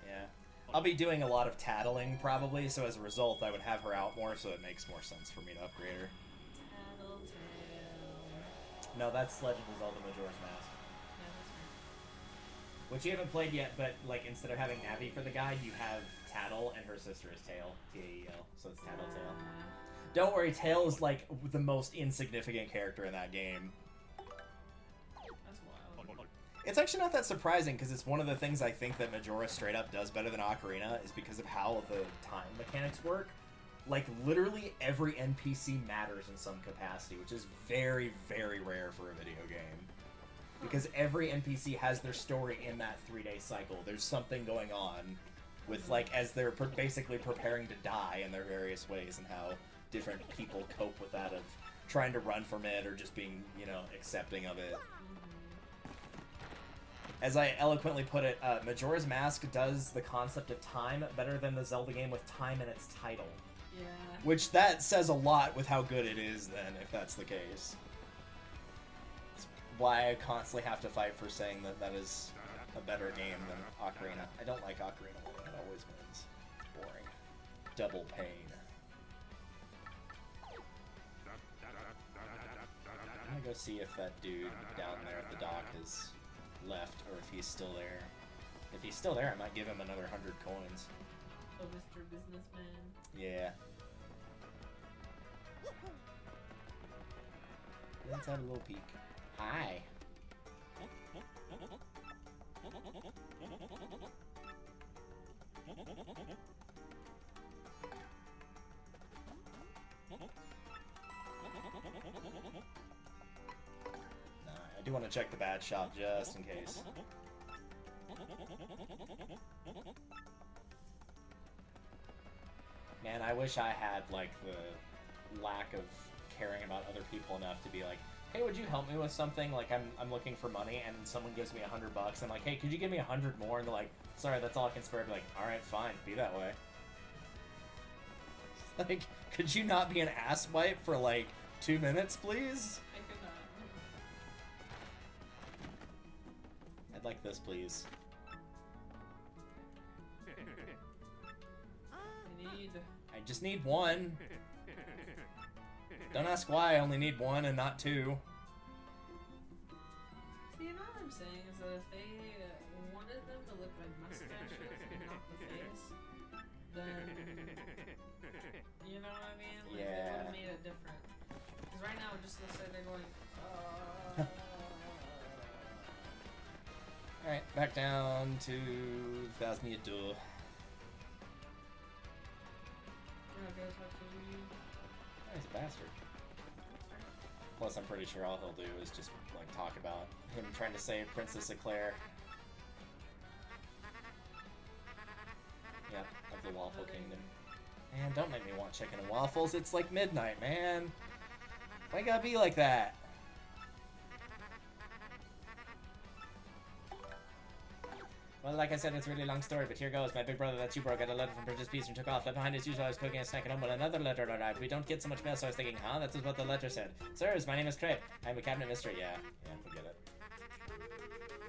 Yeah. I'll be doing a lot of tattling probably, so as a result I would have her out more, so it makes more sense for me to upgrade her. Tattletale. No, that's Legend of Zelda Majora's Mask. Yeah, that's right. Which you haven't played yet, but like instead of having Navi for the guide, you have Tattle and her sister is Tail. T-A-E-L. So it's Tattletale. Don't worry, Tail is like the most insignificant character in that game. That's wild. It's actually not that surprising, because it's one of the things I think that Majora straight up does better than Ocarina, is because of how the time mechanics work. Like, literally every NPC matters in some capacity, which is very, very rare for a video game. Because every NPC has their story in that 3-day cycle. There's something going on with, like, as they're basically preparing to die in their various ways, and how different people cope with that, of trying to run from it or just being, you know, accepting of it. As I eloquently put it, Majora's Mask does the concept of time better than the Zelda game with time in its title. Yeah. Which, that says a lot with how good it is, then, if that's the case. It's why I constantly have to fight for saying that that is a better game than Ocarina. I don't like Ocarina winning, it always wins. It's boring. Double pain. I'm gonna go see if that dude down there at the dock has left, or if he's still there. If he's still there, I might give him another 100 coins. Oh, Mr. Businessman. Yeah. Let's have a little peek. Hi. I do want to check the bad shop just in case. Man, I wish I had, like, the lack of caring about other people enough to be like, hey, would you help me with something? Like, I'm looking for money, and someone gives me $100. I'm like, hey, could you give me 100 more? And they're like, sorry, that's all I can spare. I'd be like, alright, fine, be that way. Like, could you not be an asswipe for, like, 2 minutes, please? I could not. I'd like this, please. I just need one. Don't ask why I only need one and not two. See, you know what I'm saying is that if they wanted them to look like mustaches and not the face, then you know what I mean? Like, Yeah. they would have made it different. Because right now it just looks like they're going. Alright, back down to 1000 year door. We're not gonna talk to you. He's a bastard. Plus, I'm pretty sure all he'll do is just, like, talk about him trying to save Princess Eclair. Yep, of the Waffle Kingdom. Man, don't make me want chicken and waffles. It's like midnight, man. Why you gotta be like that? Well, like I said, it's a really long story, but here goes. My big brother that you broke got a letter from British Peace and took off. Left behind as usual, I was cooking and snacking home when another letter arrived. We don't get so much mail, so I was thinking, huh? That is what the letter said. Sirs, my name is Crepe. I'm a cabinet mystery. Yeah, we get it.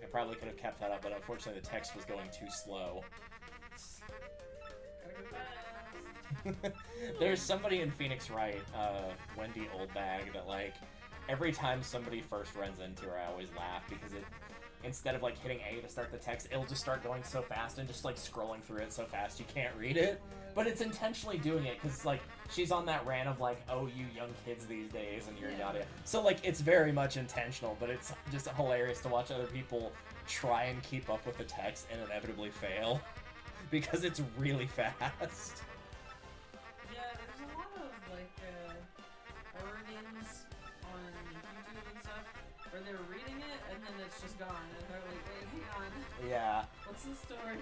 I probably could have kept that up, but unfortunately the text was going too slow. There's somebody in Phoenix Wright, Wendy Oldbag, that like every time somebody first runs into her, I always laugh because it, instead of like hitting A to start the text, it'll just start going so fast and just like scrolling through it so fast you can't read it. But it's intentionally doing it because like she's on that rant of like, oh, you young kids these days and you're yada. So like it's very much intentional, but it's just hilarious to watch other people try and keep up with the text and inevitably fail because it's really fast. Yeah, there's a lot of like origins on YouTube and stuff where they're reading it and then it's just gone and they're like, wait, hang on. Yeah. What's the story?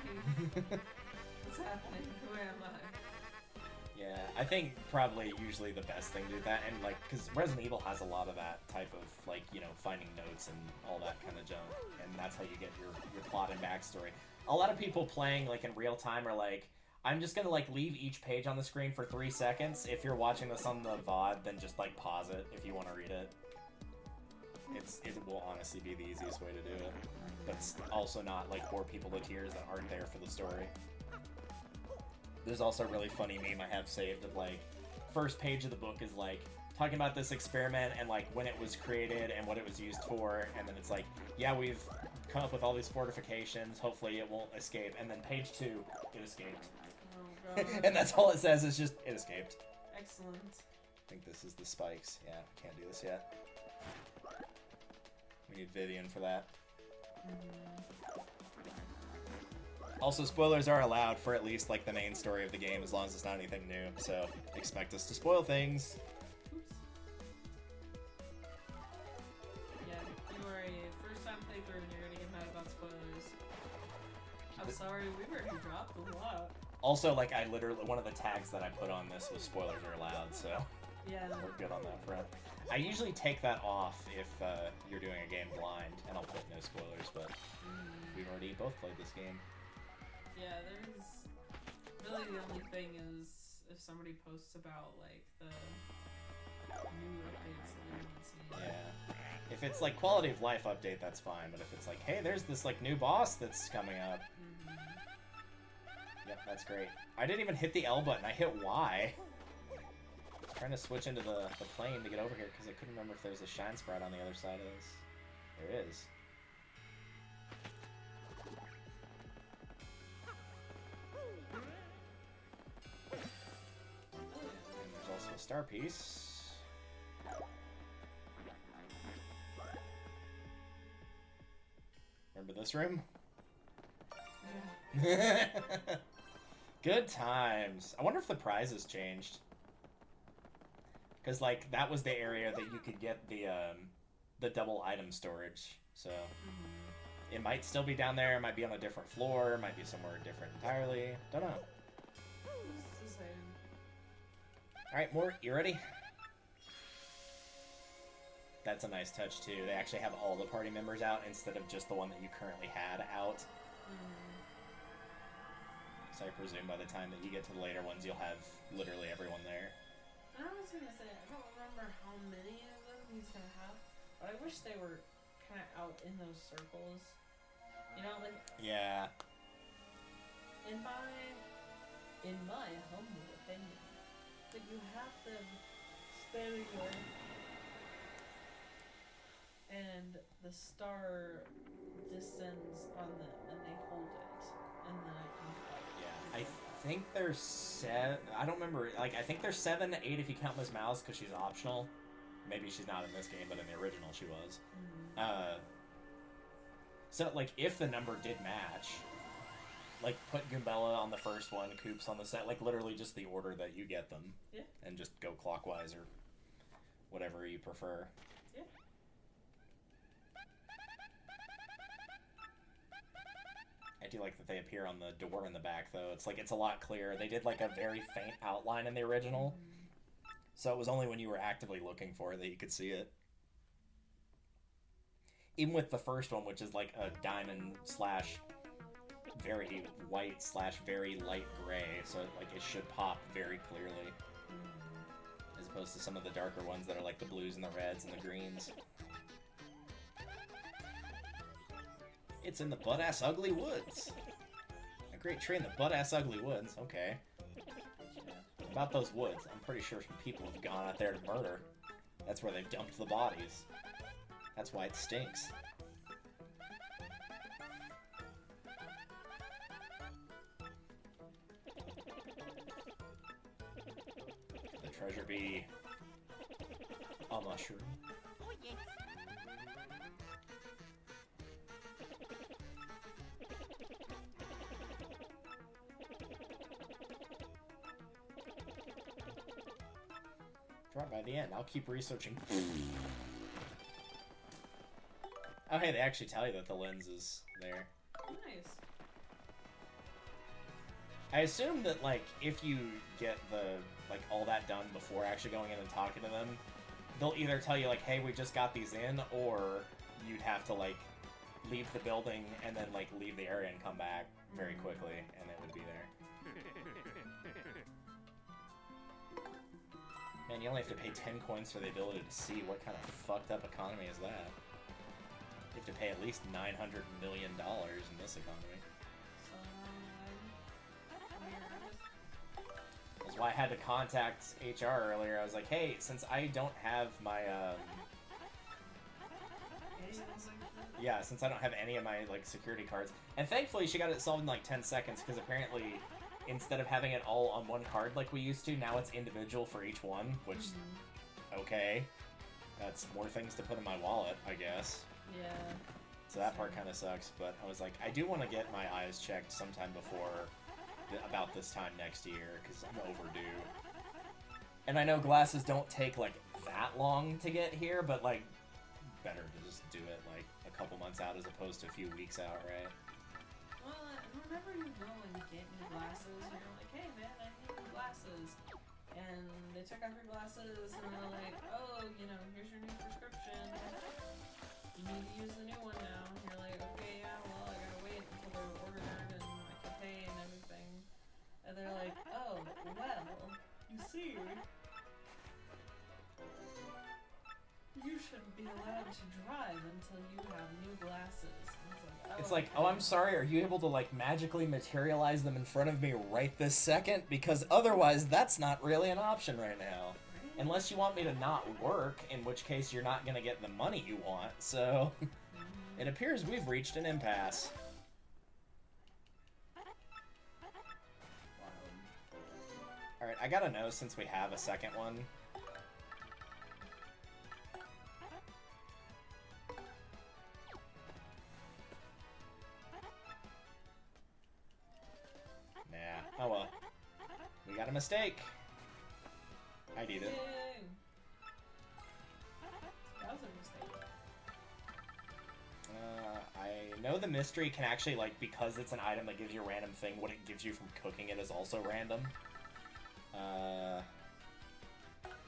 What's happening? Who am I? Yeah, I think probably usually the best thing to do that, and like, because Resident Evil has a lot of that type of, like, you know, finding notes and all that kind of junk, and that's how you get your plot and backstory. A lot of people playing, like, in real time are like, I'm just gonna, like, leave each page on the screen for 3 seconds. If you're watching this on the VOD, then just, like, pause it if you want to read it. It will honestly be the easiest way to do it. But also not, like, bore people to tears that aren't there for the story. There's also a really funny meme I have saved of, like, first page of the book is, like, talking about this experiment and, like, when it was created and what it was used for, and then it's like, yeah, we've come up with all these fortifications, hopefully it won't escape, and then page 2, it escaped. Oh, God. And that's all it says, is just, it escaped. Excellent. I think this is the spikes. Yeah, can't do this yet. We need Vivian for that. Also, spoilers are allowed for at least, like, the main story of the game, as long as it's not anything new, so expect us to spoil things. Oops. Yeah, you are a first-time playthrough and you're gonna get mad about spoilers. I'm sorry, we've already dropped a lot. Also, like, I literally, one of the tags that I put on this was spoilers are allowed, so yeah, we're good on that front. I usually take that off if you're doing a game blind, and I'll put no spoilers, but we've already both played this game. Yeah, there's really the only thing is if somebody posts about like the new updates that we haven't seen. Yeah. If it's like quality of life update, that's fine, but if it's like, hey, there's this like new boss that's coming up. Yep, that's great. I didn't even hit the L button, I hit Y. I was trying to switch into the plane to get over here because I couldn't remember if there's a shine sprite on the other side of this. There is. Also a star piece. Remember this room? Yeah. Good times. I wonder if the prizes changed. Because, like, that was the area that you could get the double item storage. So, it might still be down there. It might be on a different floor. It might be somewhere different entirely. Don't know. Alright, Mort, you ready? That's a nice touch, too. They actually have all the party members out instead of just the one that you currently had out. So I presume by the time that you get to the later ones, you'll have literally everyone there. And I was gonna say, I don't remember how many of them he's gonna have, but I wish they were kind of out in those circles. You know, like... Yeah. In my humble opinion, that you have them standing there, and the star descends on them, and they hold it, and then it comes back. Yeah, I think there's 7. I don't remember. Like, I think there's 7 to 8 if you count Miss Mowz because she's optional. Maybe she's not in this game, but in the original she was. So, like, if the number did match, like, put Goombella on the first one, Koops on the set, like, literally just the order that you get them. Yeah. And just go clockwise or whatever you prefer. Yeah. I do like that they appear on the door in the back, though. It's like, it's a lot clearer. They did, like, a very faint outline in the original. So it was only when you were actively looking for it that you could see it. Even with the first one, which is, like, a diamond / very white / very light gray, so like it should pop very clearly. As opposed to some of the darker ones that are like the blues and the reds and the greens. It's in the butt-ass ugly woods. A great tree in the butt-ass ugly woods. Okay. About those woods, I'm pretty sure some people have gone out there to murder. That's where they've dumped the bodies. That's why it stinks. The treasure be a mushroom. Oh, yes. Drop by the end. I'll keep researching. Oh, hey, they actually tell you that the lens is there. Nice. I assume that, like, if you get like, all that done before actually going in and talking to them, they'll either tell you, like, hey, we just got these in, or you'd have to, like, leave the building and then, like, leave the area and come back very quickly, and it would be there. Man, you only have to pay 10 coins for the ability to see. What kind of fucked up economy is that? You have to pay at least $900 million in this economy. That's why I had to contact HR earlier. I was like, hey, since I don't have my, yeah, since I don't have any of my, like, security cards. And thankfully, she got it solved in, like, 10 seconds, because apparently, instead of having it all on one card like we used to, now it's individual for each one, which, okay. That's more things to put in my wallet, I guess. Yeah. So that part kind of sucks, but I was like, I do want to get my eyes checked sometime before about this time next year, because I'm overdue. And I know glasses don't take, like, that long to get here, but, like, better to just do it, like, a couple months out as opposed to a few weeks out, right? Well, whenever you go and get new glasses, you're like, hey man, I need new glasses. And they check out your glasses and they're like, oh, you know, here's your new prescription. You need to use the new one now. And you're like, okay, yeah, well, I gotta wait until they're ordered and I can pay and everything. And they're like, oh, well, you see, you shouldn't be allowed to drive until you have new glasses. It's like, oh, I'm sorry, are you able to, like, magically materialize them in front of me right this second? Because otherwise, that's not really an option right now. Unless you want me to not work, in which case you're not gonna get the money you want, so... It appears we've reached an impasse. Alright, I gotta know, since we have a second one... Oh well. We got a mistake. I did it. That was a mistake. I know the mystery can actually, like, because it's an item that gives you a random thing, what it gives you from cooking it is also random.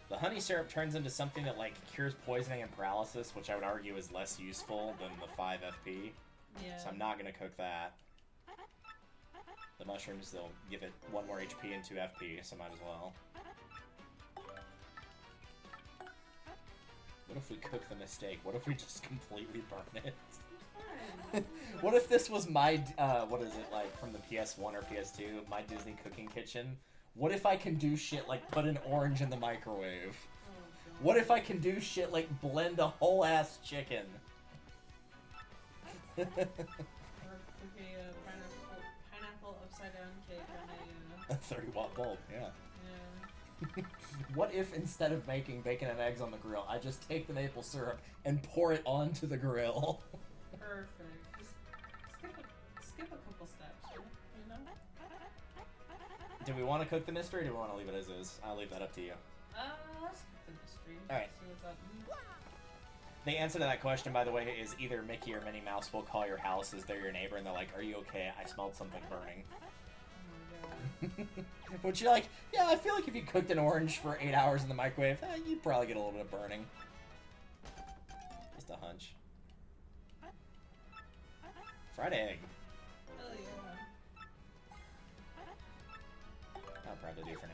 The honey syrup turns into something that, like, cures poisoning and paralysis, which I would argue is less useful than the 5 FP. Yeah. So I'm not gonna cook that. The mushrooms, they'll give it 1 more HP and 2 FP, so might as well. What if we cook the mistake? What if we just completely burn it? What if this was my, what is it, like, from the PS1 or PS2, my Disney cooking kitchen? What if I can do shit like put an orange in the microwave? What if I can do shit like blend a whole ass chicken? Or cook a pineapple upside down cake on a 30-watt bulb, yeah. Yeah. What if instead of making bacon and eggs on the grill, I just take the maple syrup and pour it onto the grill? Perfect. Just skip a couple steps, you know? Do we want to cook the mystery or do we want to leave it as is? I'll leave that up to you. Let's cook the mystery. Alright. See what's up. The answer to that question, by the way, is either Mickey or Minnie Mouse will call your house as they're your neighbor and they're like, are you okay? I smelled something burning. Oh my god. Which you're like, yeah, I feel like if you cooked an orange for 8 hours in the microwave, you'd probably get a little bit of burning. Just a hunch. Fried egg. Hell yeah. run to do for now.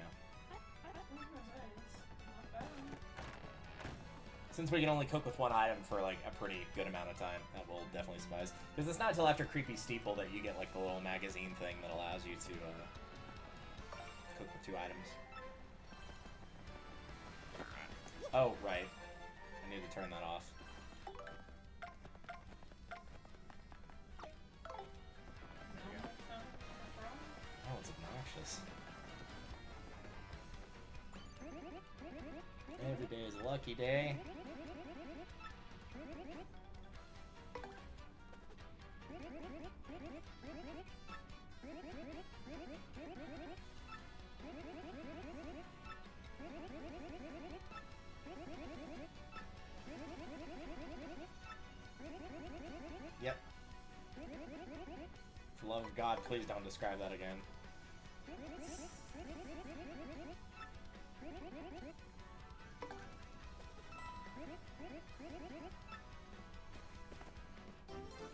Since we can only cook with one item for like a pretty good amount of time, that will definitely suffice. Because it's not until after Creepy Steeple that you get like the little magazine thing that allows you to cook with 2 items. Oh, right. I need to turn that off. Oh, it's obnoxious. Every day is a lucky day. Yep. For the love of God, please don't describe that again.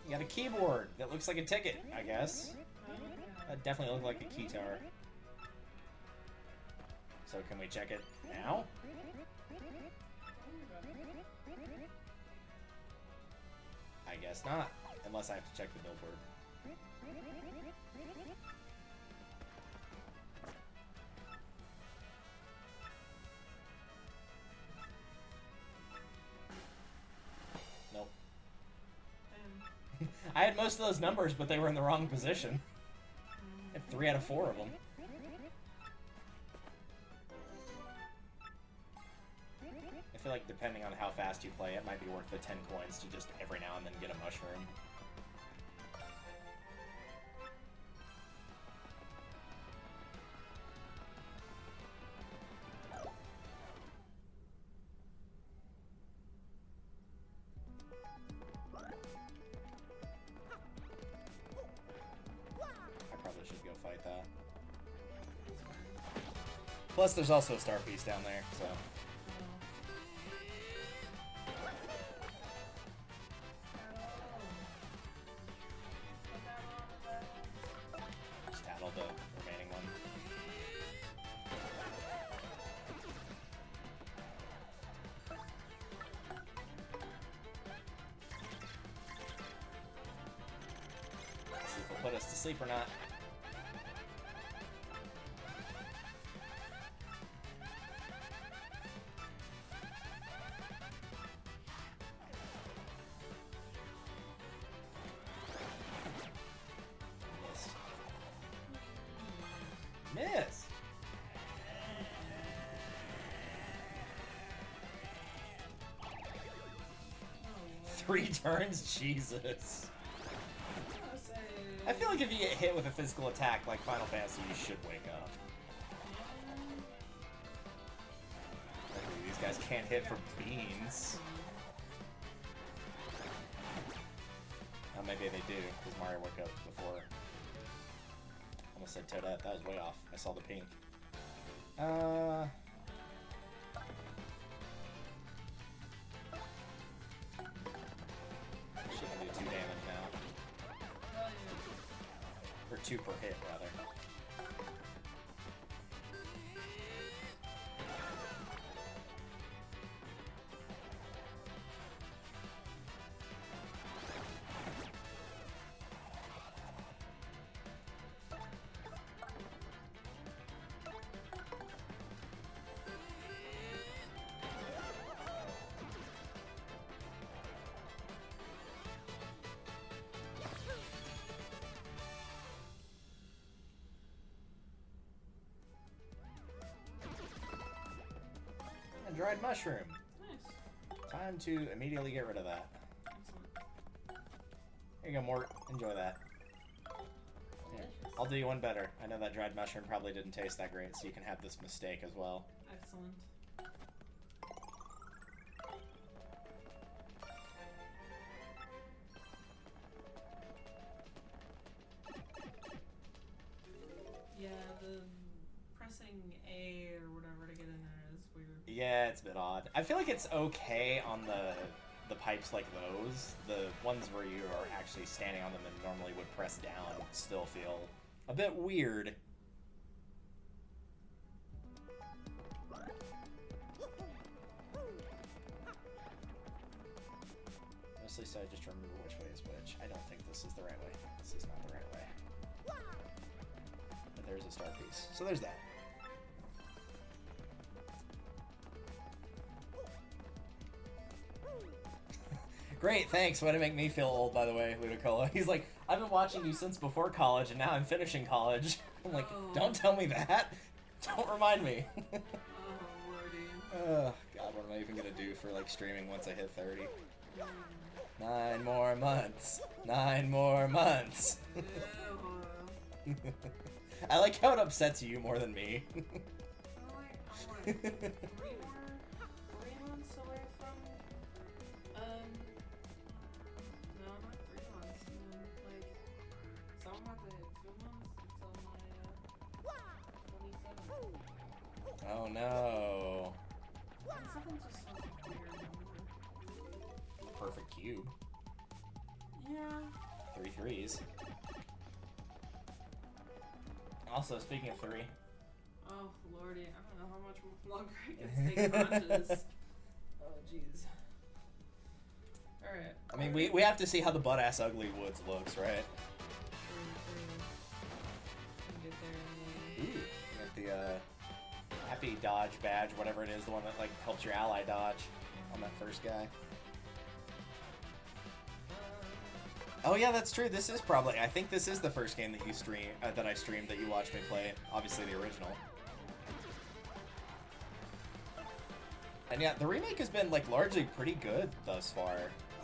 You got a keyboard that looks like a ticket, I guess. That definitely looked like a key tower. So can we check it now? I guess not, unless I have to check the billboard. Nope. I had most of those numbers, but they were in the wrong position. I had 3 out of 4 of them. I feel like depending on how fast you play, it might be worth the 10 coins to just every now and then get a mushroom. I probably should go fight that. Plus, there's also a star piece down there, so... the remaining one. Let's see if it'll put us to sleep or not. Miss! 3 turns? Jesus. I feel like if you get hit with a physical attack like Final Fantasy, you should wake up. These guys can't hit for beans. Oh, maybe they do, because Mario woke up before. Almost said Toadette. That was way off. I saw the pink. She can do 2 damage now. Or 2 per hit, rather. A dried mushroom. Nice. Time to immediately get rid of that. Excellent. Here you go, Mort. Enjoy that. Yeah. I'll do you one better. I know that dried mushroom probably didn't taste that great, so you can have this mistake as well. Excellent. Yeah, the pressing A or whatever to get in there is weird. Yeah, it's a bit odd. I feel like it's okay on the pipes like those. The ones where you are actually standing on them and normally would press down still feel a bit weird. honestly, so I just remember which way is which. I don't think this is the right way. This is not the right way. But there's a star piece. So there's that. Great, thanks. Way to make me feel old, by the way, Ludicola. He's like, I've been watching you since before college, and now I'm finishing college. I'm like, don't tell me that. Don't remind me. Oh, God, what am I even going to do for, like, streaming once I hit 30? 9 more months. 9 more months. I like how it upsets you more than me. I'm like 3 months away from, no, not 3 months, like, so I'm about to hit 2 months until my, 27. Oh, no. Something just so weird. Perfect cube. Yeah. 3 threes. Also, speaking of 3. Oh, lordy, I don't know how much longer I can stay conscious. Oh, jeez. Alright. I mean, we have to see how the butt-ass ugly woods looks, right? Get there. Ooh. Got the, happy dodge badge, whatever it is, the one that, like, helps your ally dodge on that first guy. Oh yeah, that's true. This is probably, I think this is the first game that you stream, that I streamed that you watched me play. Obviously the original. And yeah, the remake has been, like, largely pretty good thus far.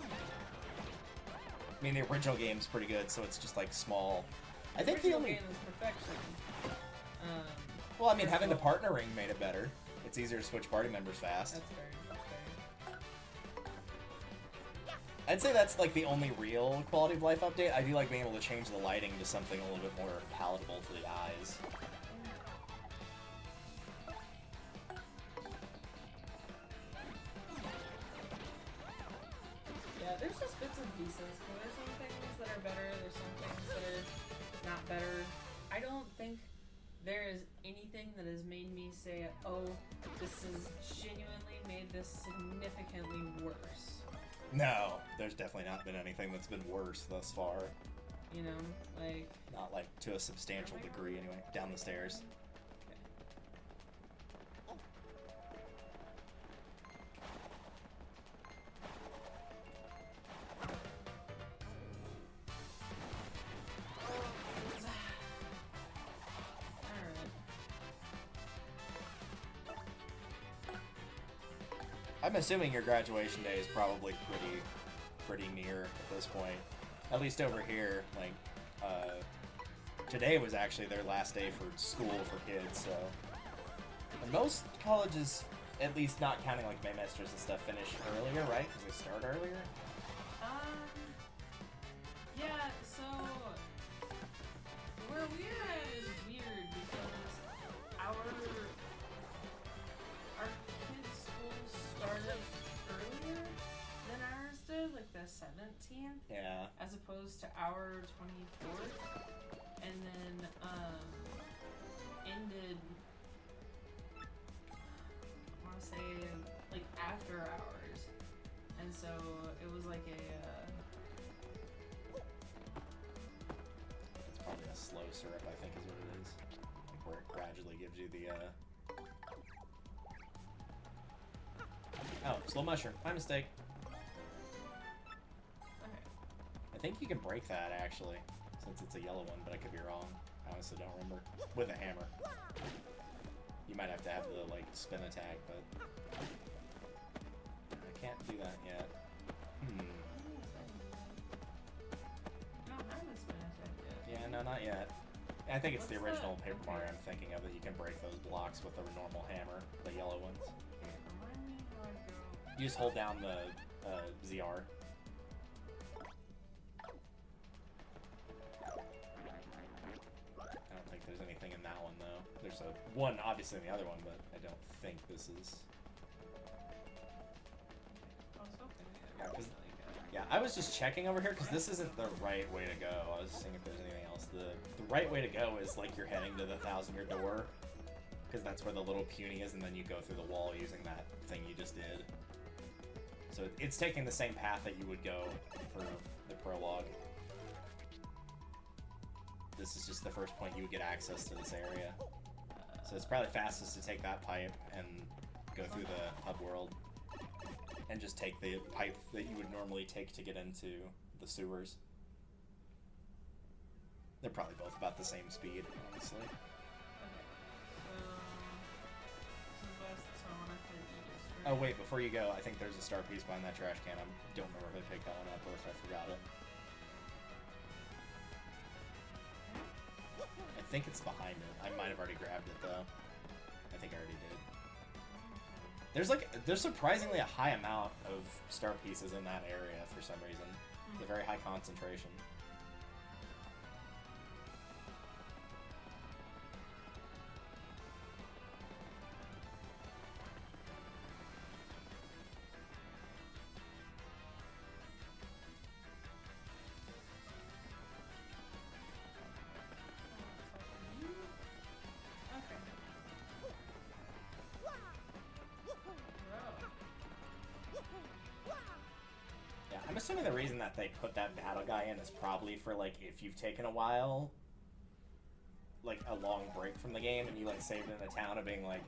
I mean, the original game's pretty good, so it's just, like, small. I think the only... game is perfection. Well, I mean, having the partnering made it better. It's easier to switch party members fast. That's fair. I'd say that's, like, the only real quality of life update. I do like being able to change the lighting to something a little bit more palatable to the eyes. Yeah, there's just bits and pieces. There's some things that are better, there's some things that are not better. I don't think there is anything that has made me say, oh, this has genuinely made this significantly worse. No, there's definitely not been anything that's been worse thus far. You know, like... Not, like, to a substantial degree, anyway. Down the stairs. I'm assuming your graduation day is probably pretty near at this point. At least over here, like, today was actually their last day for school for kids, so... And most colleges, at least not counting, like, Maymasters and stuff, finish earlier, right? Because they start earlier? Yeah, so... Where we're at is weird, because our kids' school started earlier than ours did, like the 17th. Yeah. As opposed to our 24th. And then, ended, I want to say, like, after hours. And so, it was like a, It's probably a slow syrup, I think is what it is. Like, where it gradually gives you the, Oh, slow mushroom. My mistake. okay. I think you can break that, actually, since it's a yellow one, but I could be wrong. I honestly don't remember. With a hammer. You might have to have the, like, spin attack, but... I can't do that yet. No, I haven't spin attack yet. Yeah, no, not yet. I think it's the What's original that? Paper Okay. Mario I'm thinking of, that you can break those blocks with a normal hammer, the yellow ones. Okay, remind me how I go. You just hold down the ZR. I don't think there's anything in that one, though. There's a one, obviously, in the other one, but I don't think this is... I was hoping Yeah, 'cause- like, Yeah, I was just checking over here, because this isn't the right way to go. I was just seeing if there's anything else. The right way to go is, like, you're heading to the 1,000-year door, because that's where the little puny is, and then you go through the wall using that thing you just did. So it's taking the same path that you would go for the prologue. This is just the first point you would get access to this area. So it's probably fastest to take that pipe and go through the hub world. And just take the pipe that you would normally take to get into the sewers. They're probably both about the same speed, honestly. Oh wait, before you go, I think there's a star piece behind that trash can. I don't remember if I picked that one up or if I forgot it. I think it's behind it. I might have already grabbed it though. I think I already did. There's surprisingly a high amount of star pieces in that area for some reason. It's a very high concentration. I'm assuming the reason that they put that battle guy in is probably for, like, if you've taken a while, like, a long break from the game, and you, like, saved in a town of being like,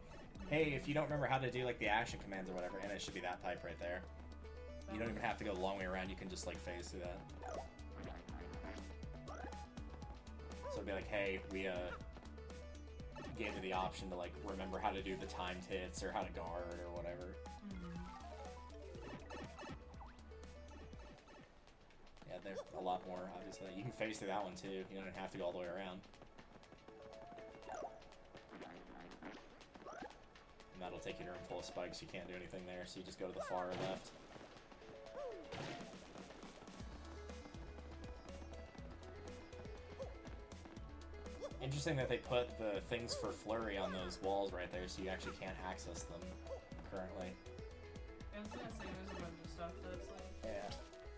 hey, if you don't remember how to do, like, the action commands or whatever, and it should be that pipe right there. You don't even have to go the long way around, you can just, like, phase through that. So it'd be like, hey, we, gave you the option to, like, remember how to do the timed hits, or how to guard, or whatever. Yeah, there's a lot more, obviously. You can phase through that one, too. You don't have to go all the way around. And that'll take you to a room full of spikes. You can't do anything there, so you just go to the far left. Interesting that they put the things for Flurrie on those walls right there, so you actually can't access them currently. I was gonna say there's a bunch of stuff that's like... Yeah.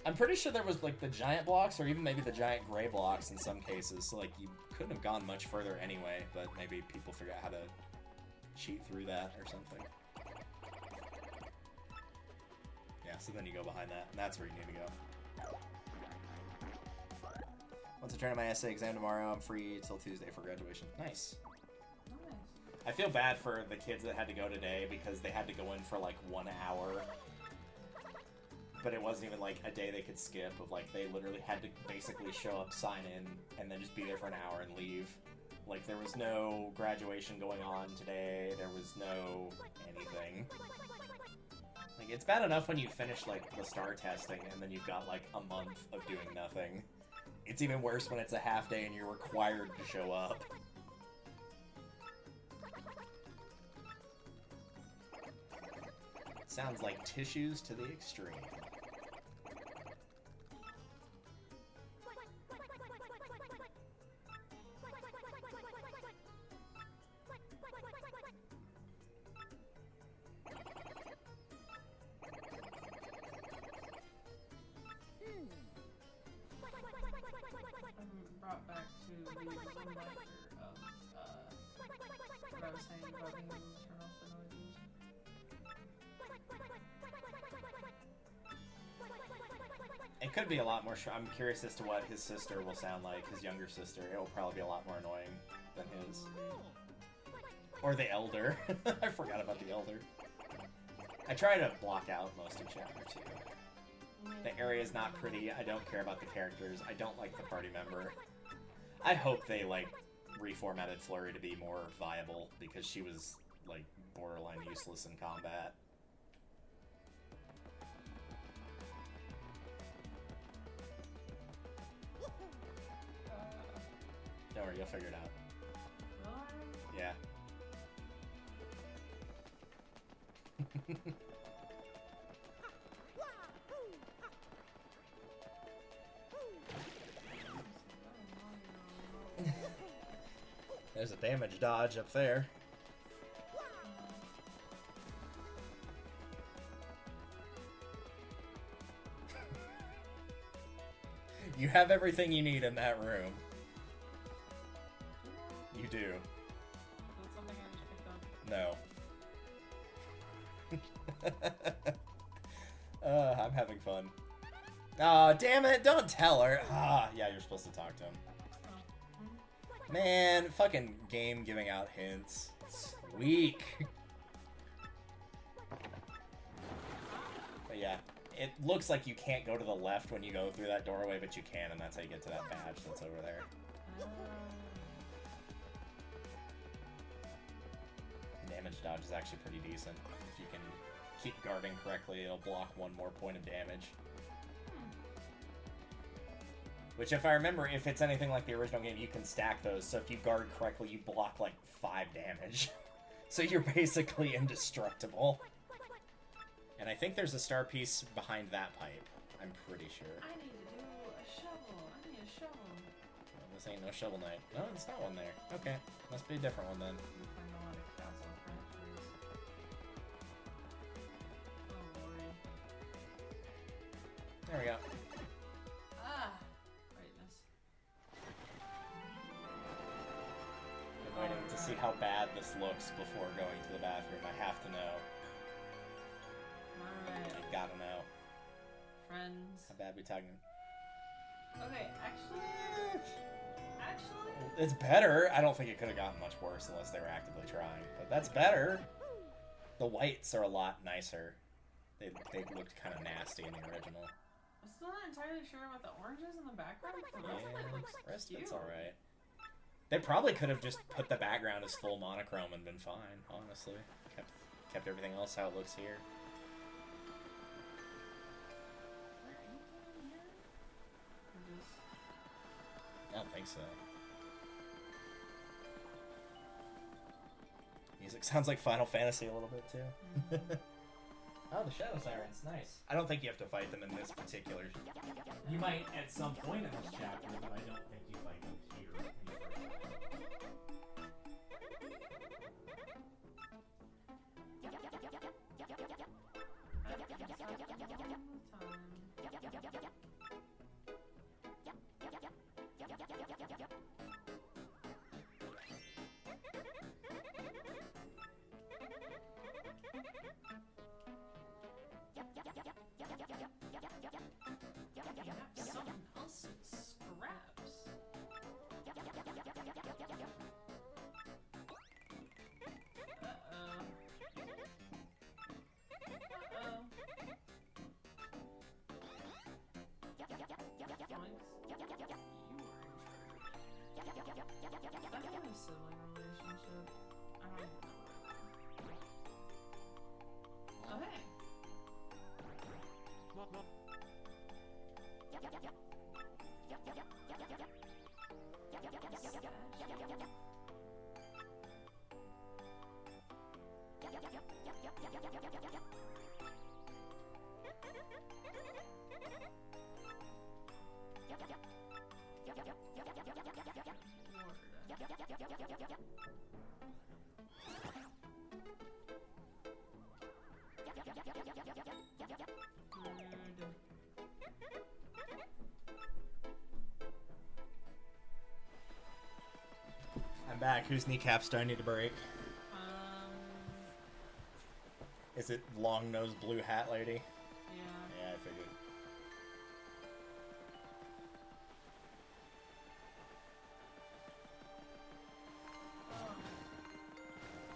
I'm pretty sure there was, like, the giant blocks, or even maybe the giant gray blocks in some cases, so, like, you couldn't have gone much further anyway, but maybe people figure out how to cheat through that or something. Yeah, so then you go behind that, and that's where you need to go. Once I turn in my essay exam tomorrow, I'm free till Tuesday for graduation. Nice. I feel bad for the kids that had to go today because they had to go in for, like, 1 hour. But it wasn't even, like, a day they could skip of, like, they literally had to basically show up, sign in, and then just be there for an hour and leave. Like, there was no graduation going on today, there was no anything. Like, it's bad enough when you finish, like, the star testing and then you've got, like, a month of doing nothing. It's even worse when it's a half day and you're required to show up. Sounds like tissues to the extreme. I'm brought back to the reminder of what I was saying about being able to turn off the noises. It could be a lot more. I'm curious as to what his sister will sound like, his younger sister. It will probably be a lot more annoying than his. Or the elder. I forgot about the elder. I try to block out most of chapter 2. The area is not pretty. I don't care about the characters. I don't like the party member. I hope they, like, reformatted Flurrie to be more viable, because she was, like, borderline useless in combat. Don't worry, you'll figure it out. Yeah. There's a damage dodge up there. You have everything you need in that room. You do. That's something I just picked up. No. I'm having fun. Oh, damn it, don't tell her. Ah, yeah, you're supposed to talk to him. Man, fucking game giving out hints. It's weak. But yeah, it looks like you can't go to the left when you go through that doorway, but you can, and that's how you get to that badge that's over there. Damage dodge is actually pretty decent. If you can keep guarding correctly, it'll block one more point of damage. Which, if I remember, if it's anything like the original game, you can stack those, so if you guard correctly, you block like 5 damage. So you're basically indestructible. And I think there's a star piece behind that pipe. I'm pretty sure. I need to do a shovel. I need a shovel. Well, this ain't no shovel knight. No, it's not one there. Okay, must be a different one then. There we go. Ah, brightness. I'm waiting to see how bad this looks before going to the bathroom. I have to know. Alright. I gotta know. Friends. How bad we talking? Okay, actually... It's better. I don't think it could have gotten much worse unless they were actively trying. But that's better. The whites are a lot nicer. They looked kind of nasty in the original. I'm still not entirely sure about the oranges in the background. The rest of it looks rest of cute. it's alright. They probably could have just put the background as full monochrome and been fine, honestly. Kept everything else how it looks here. I don't think so. Music sounds like Final Fantasy a little bit too. Oh, the Shadow Sirens, nice. I don't think you have to fight them in this particular. You might at some point in this chapter, but I don't think you fight them here. Someone else's scraps. Sibling relationship. I don't even know. Oh, hey. I'm back. Whose kneecaps do I need to break? Is it long-nosed blue hat lady? Yeah. Yeah, I figured.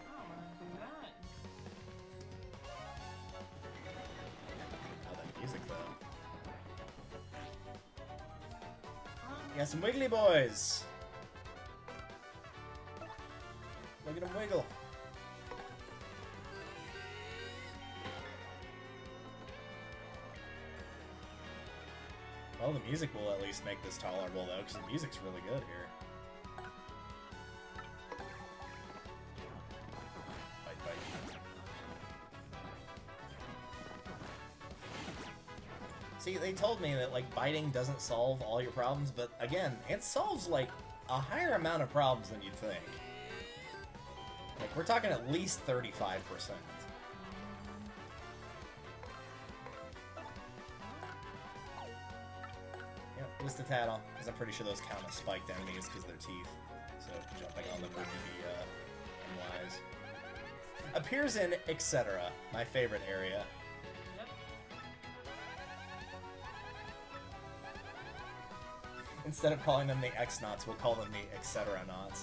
I don't want to do that. Oh, that music, though. Got some wiggly boys! Look at him wiggle. Well, the music will at least make this tolerable, though, because the music's really good here. Bite, bite. See, they told me that, like, biting doesn't solve all your problems, but, again, it solves, like, a higher amount of problems than you'd think. Like, we're talking at least 35%. Yep, just a tattle, because I'm pretty sure those count as spiked enemies because of their teeth. So jumping on them wouldn't be unwise. Appears in Etc., my favorite area. Yep. Instead of calling them the X-Nauts, we'll call them the Etc-Nauts.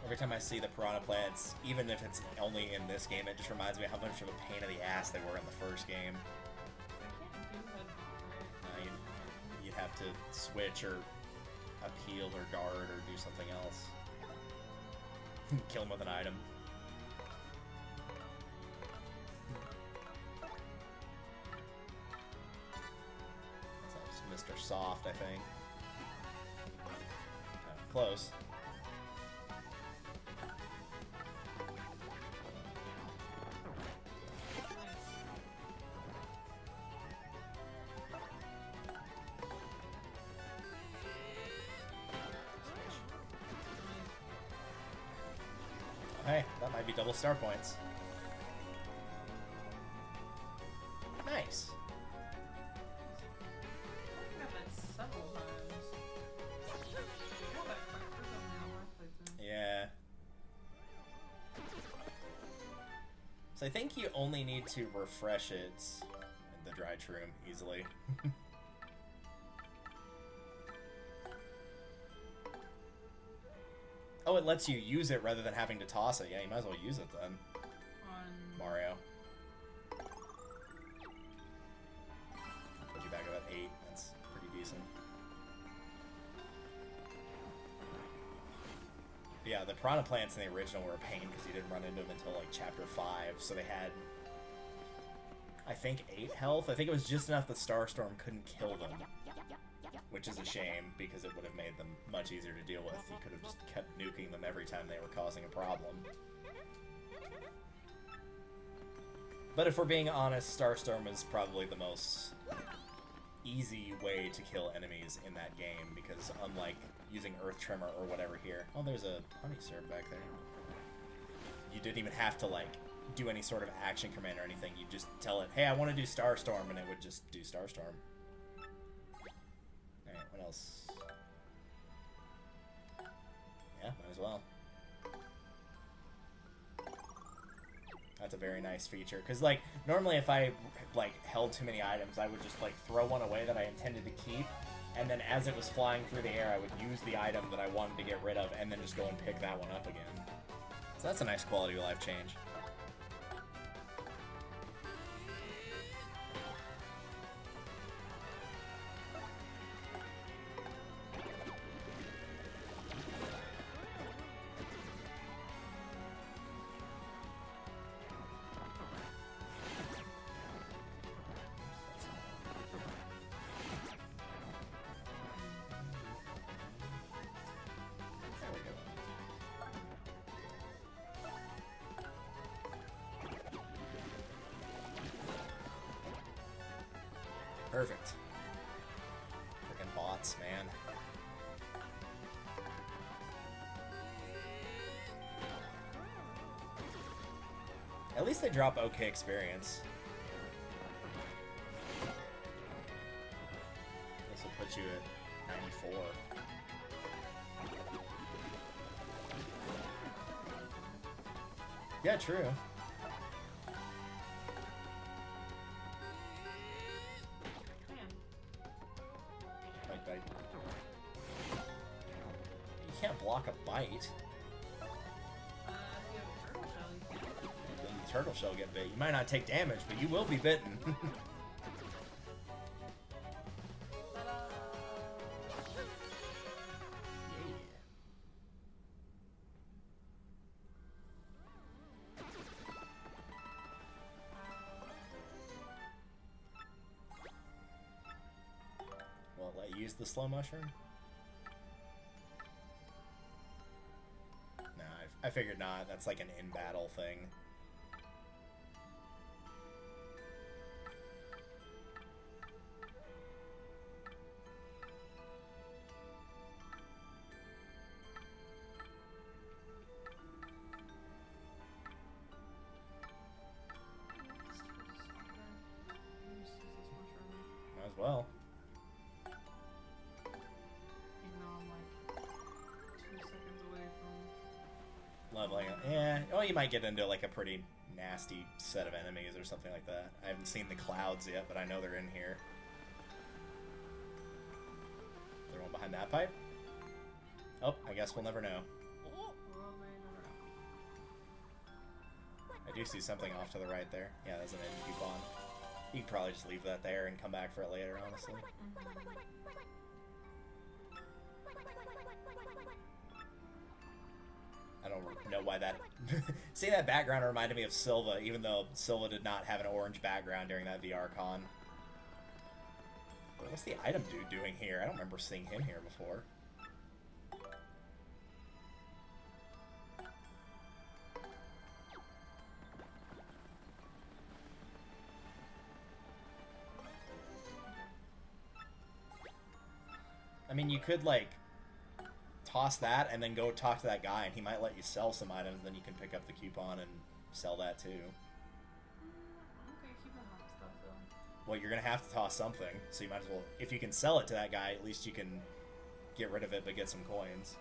Every time I see the piranha plants, even if it's only in this game, it just reminds me how much of a pain in the ass they were in the first game. You'd have to switch or appeal or guard or do something else. Kill him with an item. That was Mr. Soft, I think. Close. Hey, that might be double star points. Nice. Yeah. So I think you only need to refresh it in the dry room easily. Oh, it lets you use it rather than having to toss it. Yeah, you might as well use it then. On Mario. Put you back about 8. That's pretty decent. But yeah, the piranha plants in the original were a pain because you didn't run into them until like chapter 5. So they had, I think, 8 health. I think it was just enough that Starstorm couldn't kill them. Which is a shame, because it would have made them much easier to deal with. You could have just kept nuking them every time they were causing a problem. But if we're being honest, Starstorm is probably the most easy way to kill enemies in that game, because unlike using Earth Tremor or whatever here... Oh, there's a honey syrup back there. You didn't even have to, like, do any sort of action command or anything. You just tell it, hey, I want to do Starstorm, and it would just do Starstorm. Alright, what else? Yeah, might as well. That's a very nice feature. Because, like, normally if I, like, held too many items, I would just, like, throw one away that I intended to keep. And then as it was flying through the air, I would use the item that I wanted to get rid of and then just go and pick that one up again. So that's a nice quality of life change. Perfect. Freaking bots, man. At least they drop okay experience. This will put you at 94. Yeah, true. You can't block a bite. If you have a turtle shell, you can. Then the turtle shell get bit. You might not take damage, but you will be bitten. Will it let you use the slow mushroom? Nah, I figured not. That's like an in-battle thing. Might as well. leveling up. Yeah, well, you might get into like a pretty nasty set of enemies or something like that. I haven't seen the clouds yet, but I know they're in here. Is there one behind that pipe? Oh, I guess we'll never know. I do see something off to the right there. Yeah, there's an end coupon. You can probably just leave that there and come back for it later, honestly. I don't know why that... See, that background reminded me of Silva, even though Silva did not have an orange background during that VR con. What's the item dude doing here? I don't remember seeing him here before. I mean, you could, like, toss that and then go talk to that guy, and he might let you sell some items, and then you can pick up the coupon and sell that, too. Okay, coupon stuff, though. Well, you're going to have to toss something, so you might as well... If you can sell it to that guy, at least you can get rid of it but get some coins.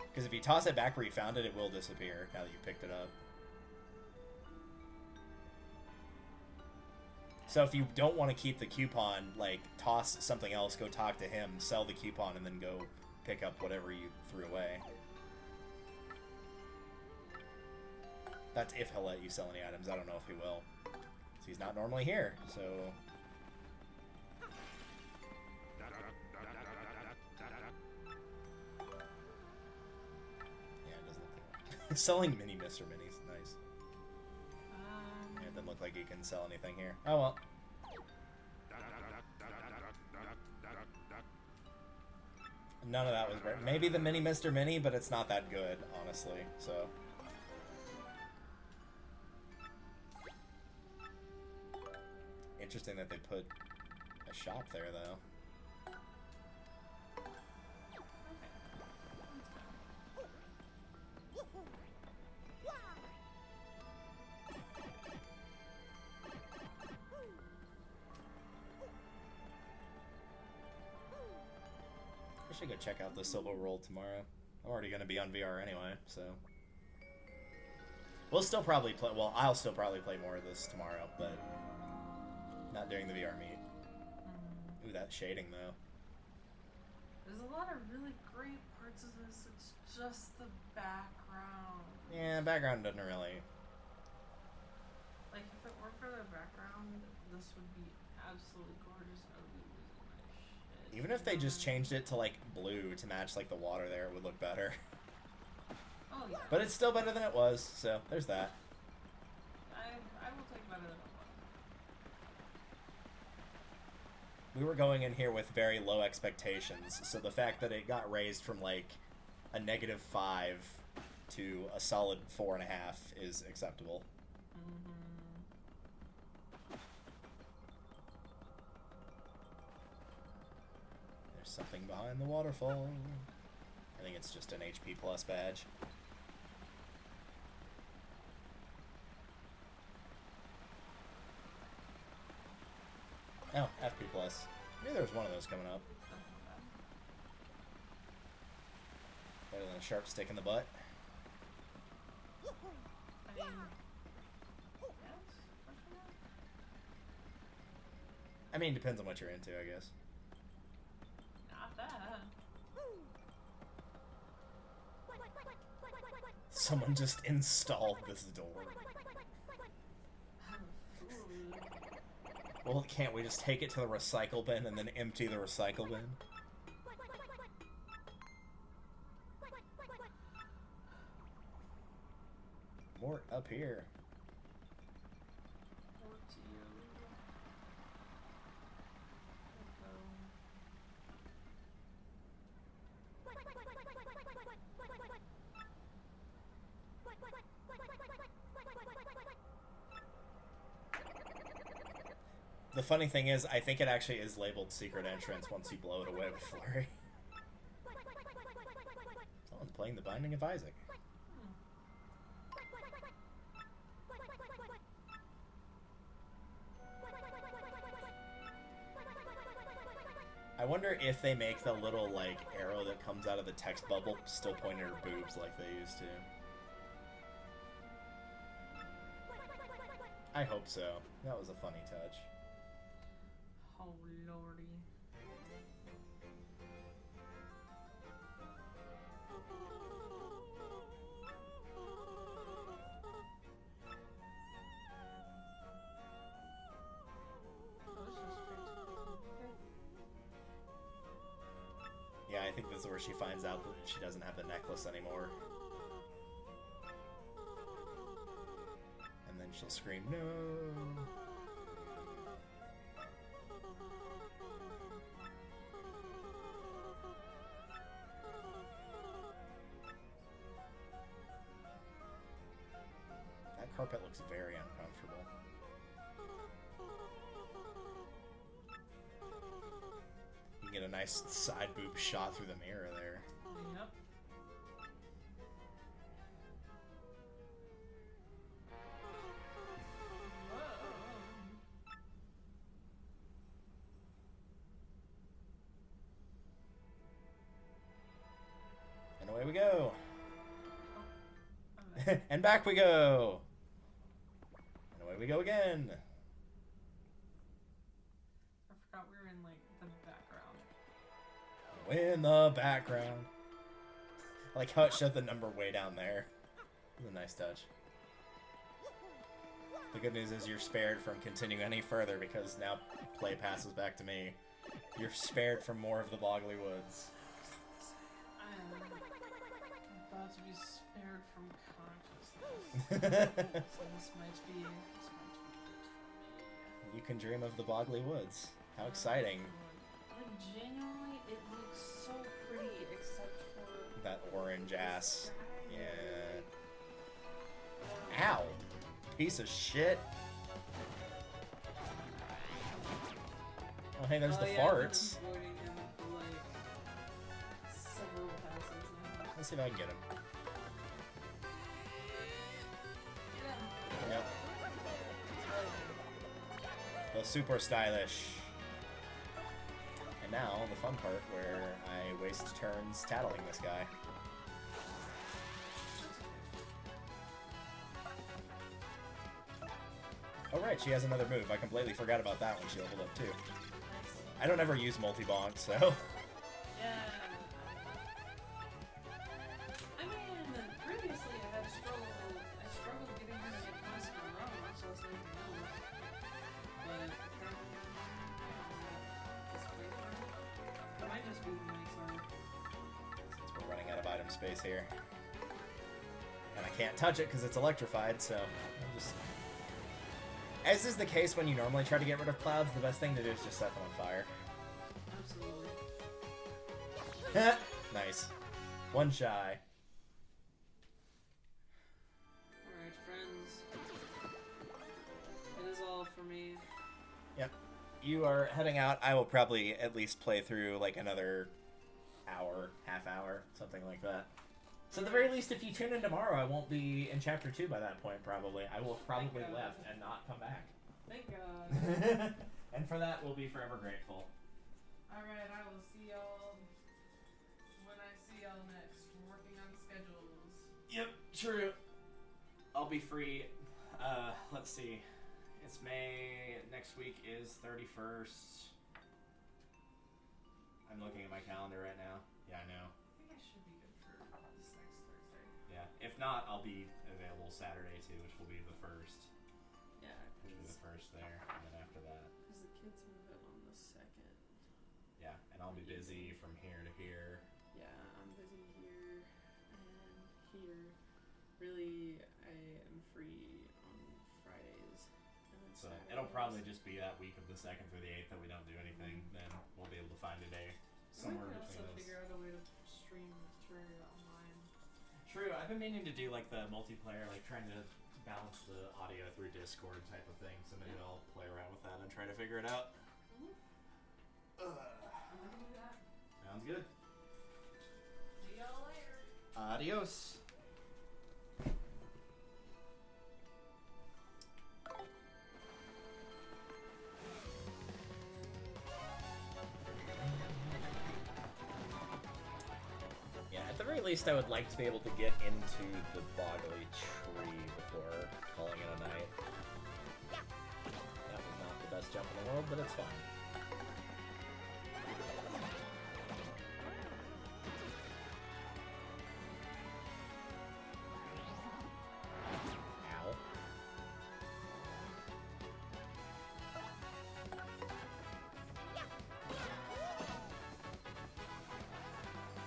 Because if you toss it back where you found it, it will disappear now that you picked it up. So if you don't want to keep the coupon, like, toss something else, go talk to him, sell the coupon, and then go pick up whatever you threw away. That's if he'll let you sell any items. I don't know if he will. So he's not normally here, so... Yeah, it doesn't look like... Selling mini Mr. Minis, nice. Yeah, it doesn't look like you can sell anything here. Oh well. None of that was right. Maybe the mini Mr. Mini, but it's not that good, honestly, so... Interesting that they put a shop there, though. I should go check out the Silver World tomorrow. I'm already going to be on VR anyway, so... We'll still probably play... Well, I'll still probably play more of this tomorrow, but... Not during the VR meet. Ooh, that shading, though. There's a lot of really great parts of this. It's just the background. Yeah, background doesn't really... Like, if it weren't for the background, this would be absolutely gorgeous. I would be losing my shit. Even if they just changed it to, like, blue to match, like, the water there, it would look better. Oh, yeah. But it's still better than it was, so there's that. I will take better than it was. We were going in here with very low expectations, so the fact that it got raised from, like, a -5 to a solid 4.5 is acceptable. There's something behind the waterfall. I think it's just an HP plus badge. Oh, FP plus. Maybe there was one of those coming up. Better than a sharp stick in the butt. I mean, yes? I mean, depends on what you're into, I guess. Not that. Someone just installed this door. Well, can't we just take it to the recycle bin and then empty the recycle bin? More up here. The funny thing is, I think it actually is labeled secret entrance once you blow it away with Flurrie. Someone's playing The Binding of Isaac. I wonder if they make the little, like, arrow that comes out of the text bubble still point at her boobs like they used to. I hope so. That was a funny touch. Oh lordy. Yeah, I think this is where she finds out that she doesn't have the necklace anymore. And then she'll scream, no! That carpet looks very uncomfortable. You can get a nice side boob shot through the mirror there. Yep. And away we go! Oh, And back we go! And away we go again! I forgot we were in like the background. In the background. I like how it showed the number way down there. It was a nice touch. The good news is you're spared from continuing any further because now play passes back to me. You're spared from more of the Boggly Woods. I'm about to be spared from consciousness. So this might be good for me. You can dream of the Boggly Woods. How exciting. Like, genuinely, it looks so pretty, except for That orange ass. sky. Yeah. Ow! Piece of shit. Oh, hey, there's the Yeah, farts. I've been avoiding him for like several passes now. Let's see if I can get him. Get him. Yep. The super stylish. And now, the fun part where I waste turns tattling this guy. Oh right, she has another move. I completely forgot about that when she leveled up too. I don't ever use multi-bonk, so... Yeah. I mean, previously I struggled getting her to get past my run, so I was like, no. But it might just be the next one. Since we're running out of item space here. And I can't touch it because it's electrified, so... I'll just... As is the case when you normally try to get rid of clouds, the best thing to do is just set them on fire. Absolutely. Nice. One shy. Alright, friends. It is all for me. Yep. You are heading out. I will probably at least play through like another hour, half hour, something like that. So at the very least, if you tune in tomorrow, I won't be in Chapter 2 by that point, probably. I will have probably Thank God. left and not come back. Thank God. And for that, we'll be forever grateful. Alright, I will see y'all when I see y'all next. We're working on schedules. Yep, true. I'll be free. Let's see. It's May. Next week is 31st. I'm looking at my calendar right now. Yeah, I know. I think I should be good for this next Thursday. Yeah. If not, I'll be available Saturday too, which will be the first. Yeah, Which will be the first there, and then after that. because the kids move in on the 2nd. Yeah, and I'll be busy from here to here. Yeah, I'm busy here and here. Really, I am free on Fridays. And then So Saturdays. it'll probably just be that week of the 2nd through the 8th that we don't do anything. Then we'll be able to find a day somewhere I might between also those. figure out a way to stream Terraria online. True, I've been meaning to do like the multiplayer, like trying to balance the audio through Discord type of thing. So maybe I'll play around with that and try to figure it out. I'm gonna do that. Sounds good. See y'all later. Adios. Yeah, at the very least, I would like to be able to get into the Boggly tree before calling it a night. best jump in the world, but it's fine. Ow.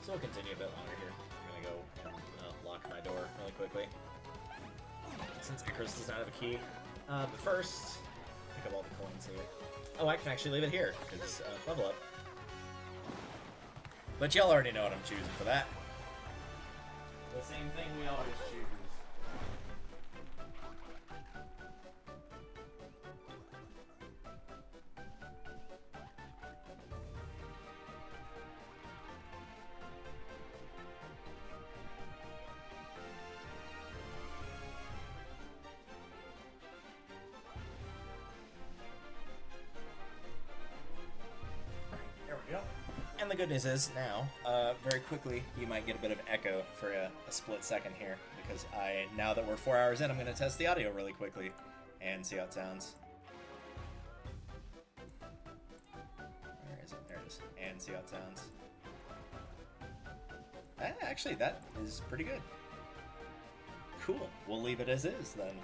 So we'll continue a bit longer here. I'm gonna go and lock my door really quickly, since Icarus does not have a key. But first, pick up all the coins here. Oh, I can actually leave it here, because level up. But y'all already know what I'm choosing for that. The same thing we always choose. And the good news is, now, very quickly, you might get a bit of echo for a split second here, because now that we're 4 hours in, I'm going to test the audio really quickly and see how it sounds. Where is it? There it is. And see how it sounds. Actually, that is pretty good. Cool. We'll leave it as is, then.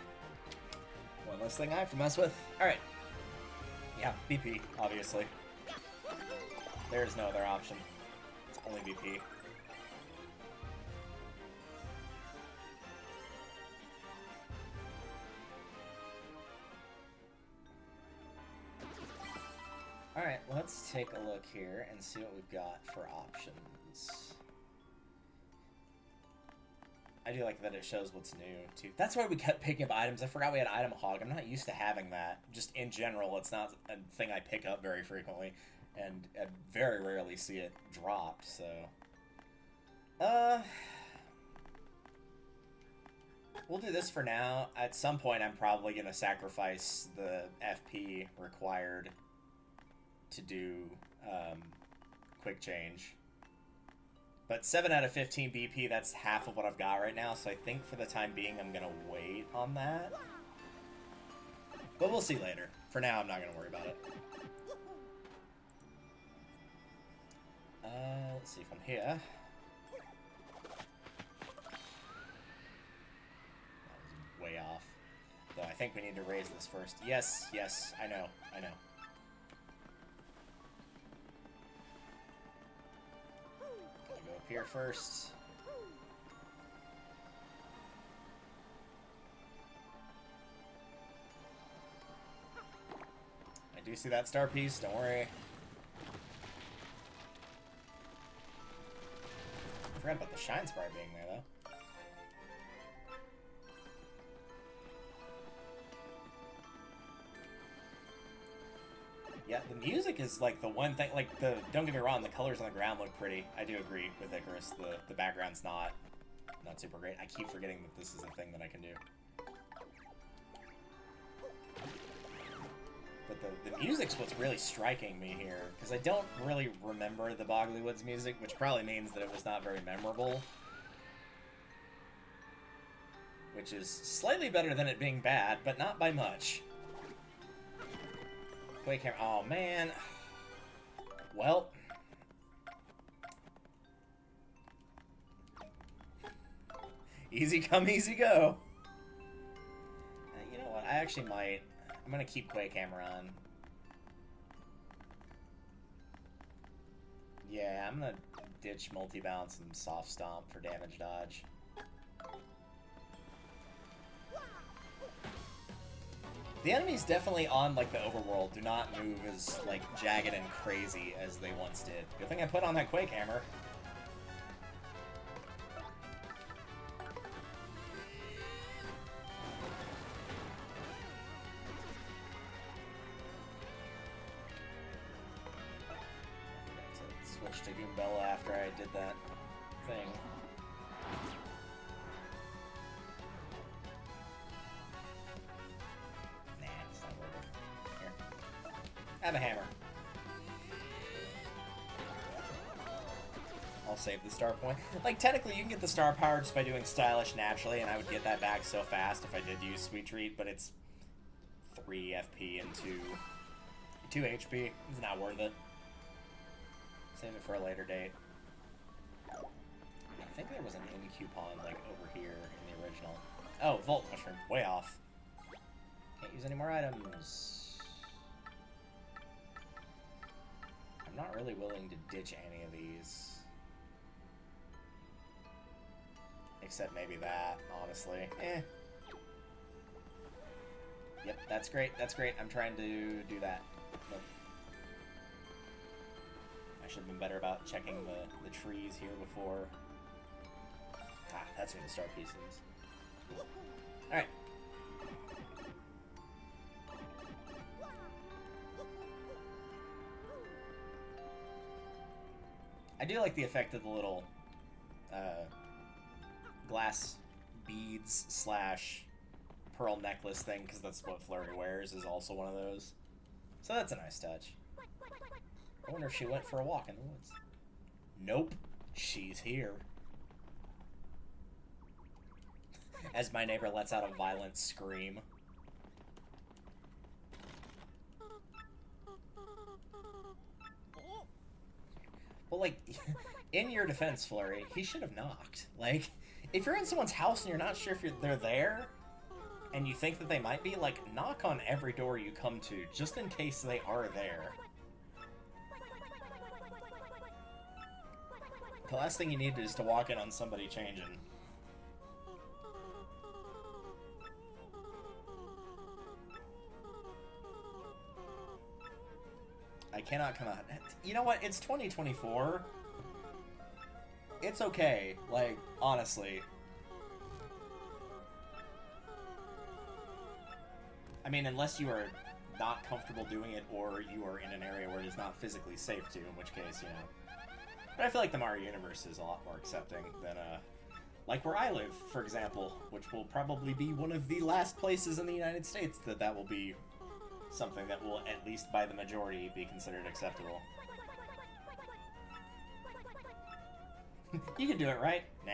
One less thing I have to mess with. Alright. Yeah, BP, obviously. There's no other option. It's only BP. Alright, let's take a look here and see what we've got for options. I do like that it shows what's new, too. That's why we kept picking up items. I forgot we had item hog. I'm not used to having that. Just in general, it's not a thing I pick up very frequently. And I very rarely see it dropped, so... We'll do this for now. At some point, I'm probably going to sacrifice the FP required to do quick change. But 7 out of 15 BP, that's half of what I've got right now, so I think for the time being, I'm going to wait on that. But we'll see later. For now, I'm not going to worry about it. Let's see from here. That was way off. Though I think we need to raise this first. Yes, yes, I know, I know. Gonna go up here first. I do see that star piece, don't worry. I forgot about the shine sprite being there, though. Yeah, the music is, like, the one thing, like, don't get me wrong, the colors on the ground look pretty. I do agree with Icarus. The background's not super great. I keep forgetting that this is a thing that I can do. But the music's what's really striking me here, because I don't really remember the Boggly Woods music, which probably means that it was not very memorable. Which is slightly better than it being bad, but not by much. Quake Hammer. Oh, man. Well. Easy come, easy go. You know what? I actually might. I'm gonna keep Quake Hammer on. Yeah, I'm gonna ditch multi-bounce and soft stomp for damage dodge. The enemies definitely on, like, the overworld do not move as, like, jagged and crazy as they once did. Good thing I put on that Quake Hammer. Switch to Goombella after I did that thing. Nah, it's not working. Here. Have a hammer. I'll save the star point. Like, technically, you can get the star power just by doing stylish naturally, and I would get that back so fast if I did use Sweet Treat, but it's 3 FP into 2 HP. It's not worth it. Save it for a later date. I think there was an in coupon, like, over here in the original. Oh, Volt Mushroom. Way off. Can't use any more items. I'm not really willing to ditch any of these. Except maybe that, honestly. Eh. Yep, that's great, that's great. I'm trying to do that. Nope. I should have been better about checking the trees here before. Ah, that's where the star piece is. Cool. Alright. I do like the effect of the little glass beads slash pearl necklace thing, because that's what Flurrie wears, is also one of those. So that's a nice touch. I wonder if she went for a walk in the woods. Nope. She's here. As my neighbor lets out a violent scream. Well, like, in your defense, Flurrie, he should have knocked. Like, if you're in someone's house and you're not sure if they're there, and you think that they might be, like, knock on every door you come to, just in case they are there. The last thing you need is to walk in on somebody changing. I cannot come out. You know what? It's 2024. It's okay. Like, honestly. I mean, unless you are not comfortable doing it, or you are in an area where it is not physically safe to, in which case, you know. But I feel like the Mario universe is a lot more accepting than, like where I live, for example, which will probably be one of the last places in the United States that will be something that will, at least by the majority, be considered acceptable. You can do it, right? Nah.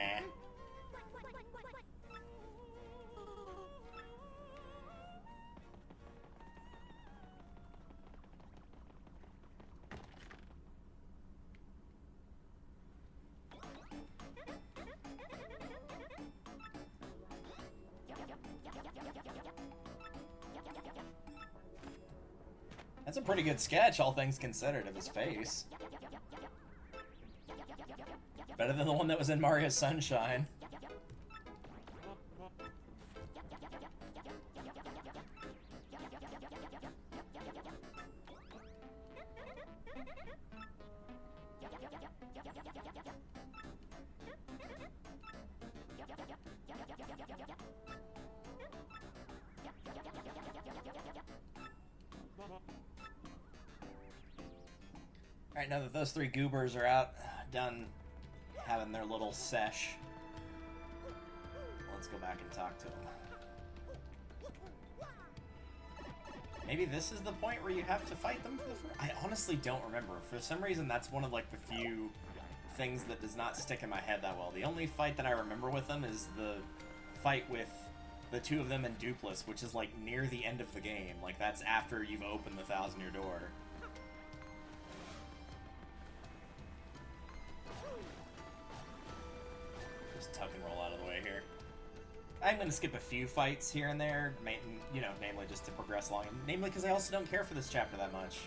That's a pretty good sketch, all things considered, of his face. Better than the one that was in Mario Sunshine. Alright, now that those three goobers are out, done having their little sesh, let's go back and talk to them. Maybe this is the point where you have to fight them for the first... I honestly don't remember. For some reason, that's one of, like, the few things that does not stick in my head that well. The only fight that I remember with them is the fight with the two of them in Dupless, which is, like, near the end of the game. Like, that's after you've opened the 1,000-year door. Just tuck and roll out of the way here. I'm going to skip a few fights here and there, you know, namely just to progress along, and namely because I also don't care for this chapter that much.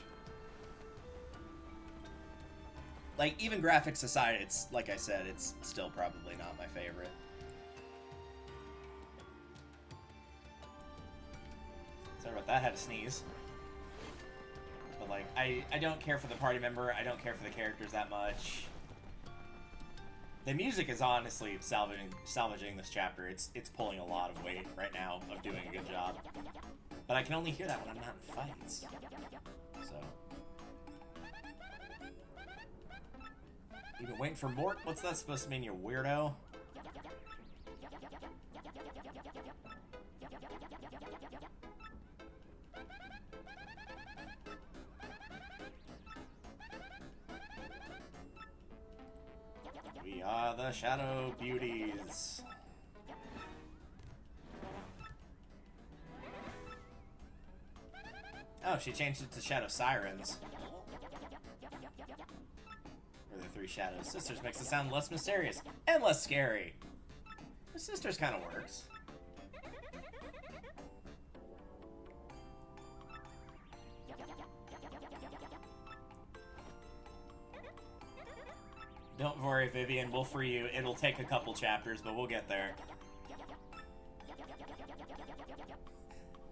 Like, even graphics aside, it's, like I said, it's still probably not my favorite. Sorry about that, I had to sneeze. But, like, I don't care for the party member, I don't care for the characters that much. The music is honestly salvaging this chapter. It's pulling a lot of weight right now of doing a good job. But I can only hear that when I'm not in fights. So. You've been waiting for Mort? What's that supposed to mean, you weirdo? We are the Shadow Beauties. Oh, she changed it to Shadow Sirens. Or the three Shadow Sisters makes it sound less mysterious and less scary. The Sisters kind of works. Don't worry, Vivian, we'll free you. It'll take a couple chapters, but we'll get there.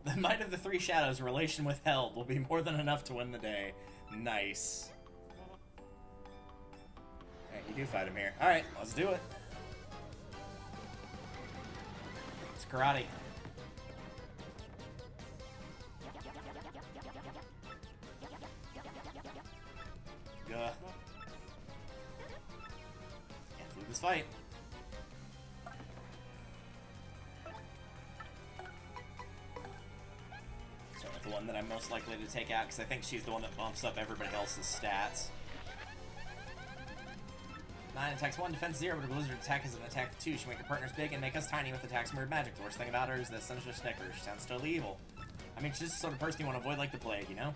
The might of the three shadows, relation with hell, will be more than enough to win the day. Nice. Alright, you do fight him here. Alright, let's do it. It's karate. Gah. Can't lose this fight. Start with the one that I'm most likely to take out, because I think she's the one that bumps up everybody else's stats. 9 attacks 1, defense 0, but a blizzard attack is an attack of 2. She make her partners big and make us tiny with attacks mirrored magic. The worst thing about her is that sinister snicker. She sounds totally evil. I mean, she's just the sort of person you want to avoid like the plague, you know?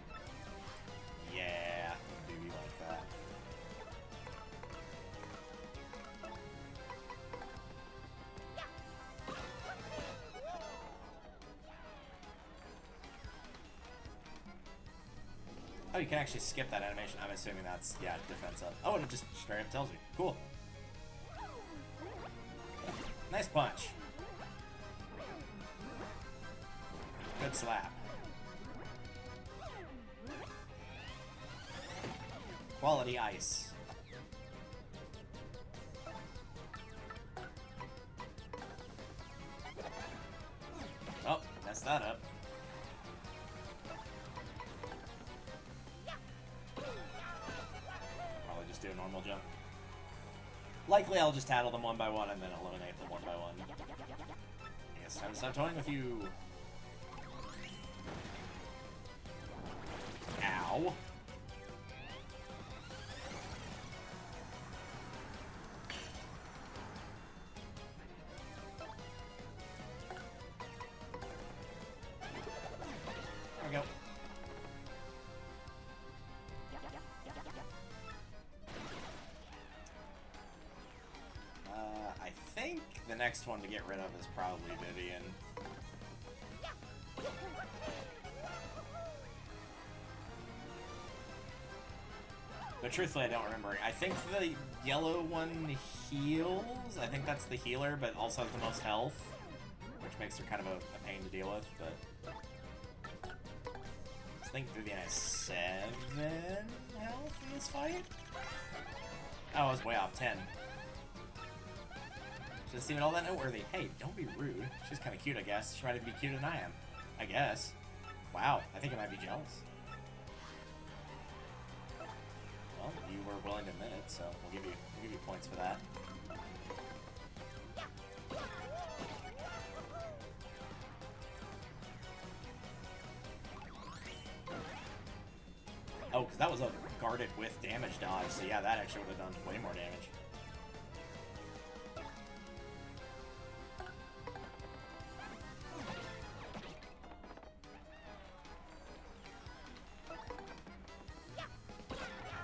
Yeah, do you like that? Oh, you can actually skip that animation. I'm assuming that's, yeah, defense up. Oh, and it just straight up tells you. Cool. Nice punch. Good slap. Quality ice. Oh, messed that up. Probably just do a normal jump. Likely I'll just tattle them one by one and then eliminate them one by one. I guess time to stop toying with you. Ow. There we go. I think the next one to get rid of is probably Vivian. But truthfully, I don't remember. I think the yellow one heals. I think that's the healer, but also has the most health, which makes her kind of a pain to deal with. But I think Vivian has 7 health in this fight. Oh, I was way off 10. She doesn't seem all that noteworthy. Hey, don't be rude. She's kind of cute, I guess. She might even be cuter than I am. I guess. Wow, I think I might be jealous. Well, you were willing to admit it, so we'll give you points for that. Oh, because that was a guarded with damage dodge, so yeah, that actually would have done way more damage.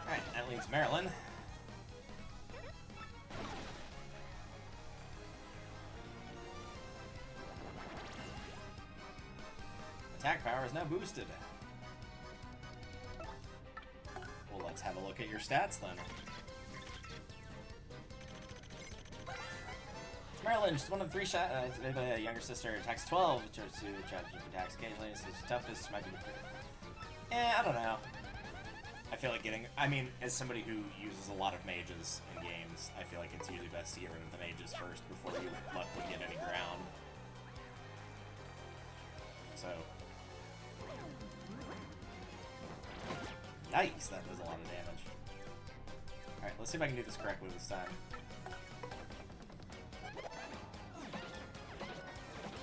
Alright, that leaves Marilyn. Attack power is now boosted. Well, let's have a look at your stats then. Marilyn, she's one of the 3 younger sister, attacks 12, which are 2 challenging attacks occasionally. So she's toughest, might be I don't know. I feel like I mean, as somebody who uses a lot of mages in games, I feel like it's usually best to get rid of the mages first before you let them get any ground. So. Yikes, that does a lot of damage. Alright, let's see if I can do this correctly this time.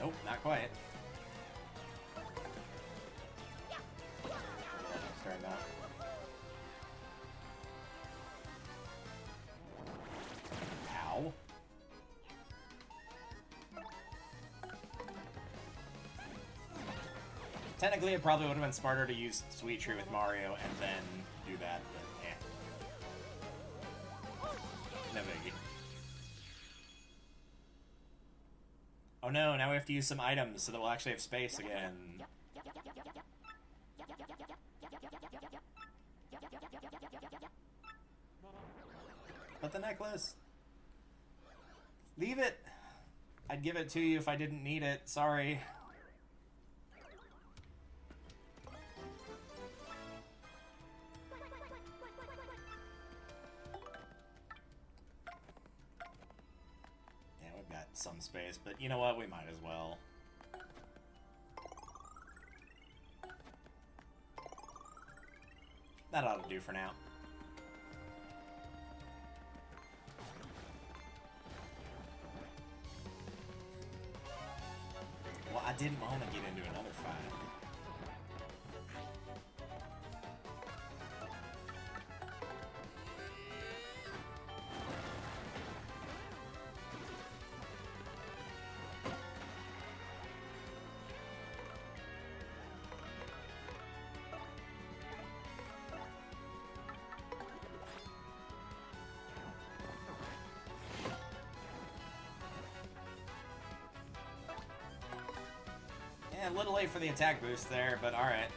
Nope, not quite. Start that. Ow. Technically, it probably would have been smarter to use Sweet Tree with Mario and then do that, but no biggie. Oh no, now we have to use some items so that we'll actually have space again. But the necklace. Leave it. I'd give it to you if I didn't need it. Sorry. Yeah, we've got some space, but you know what? We might as well. That ought to do for now. Well, I didn't want to get into another fight. Yeah, a little late for the attack boost there, but alright.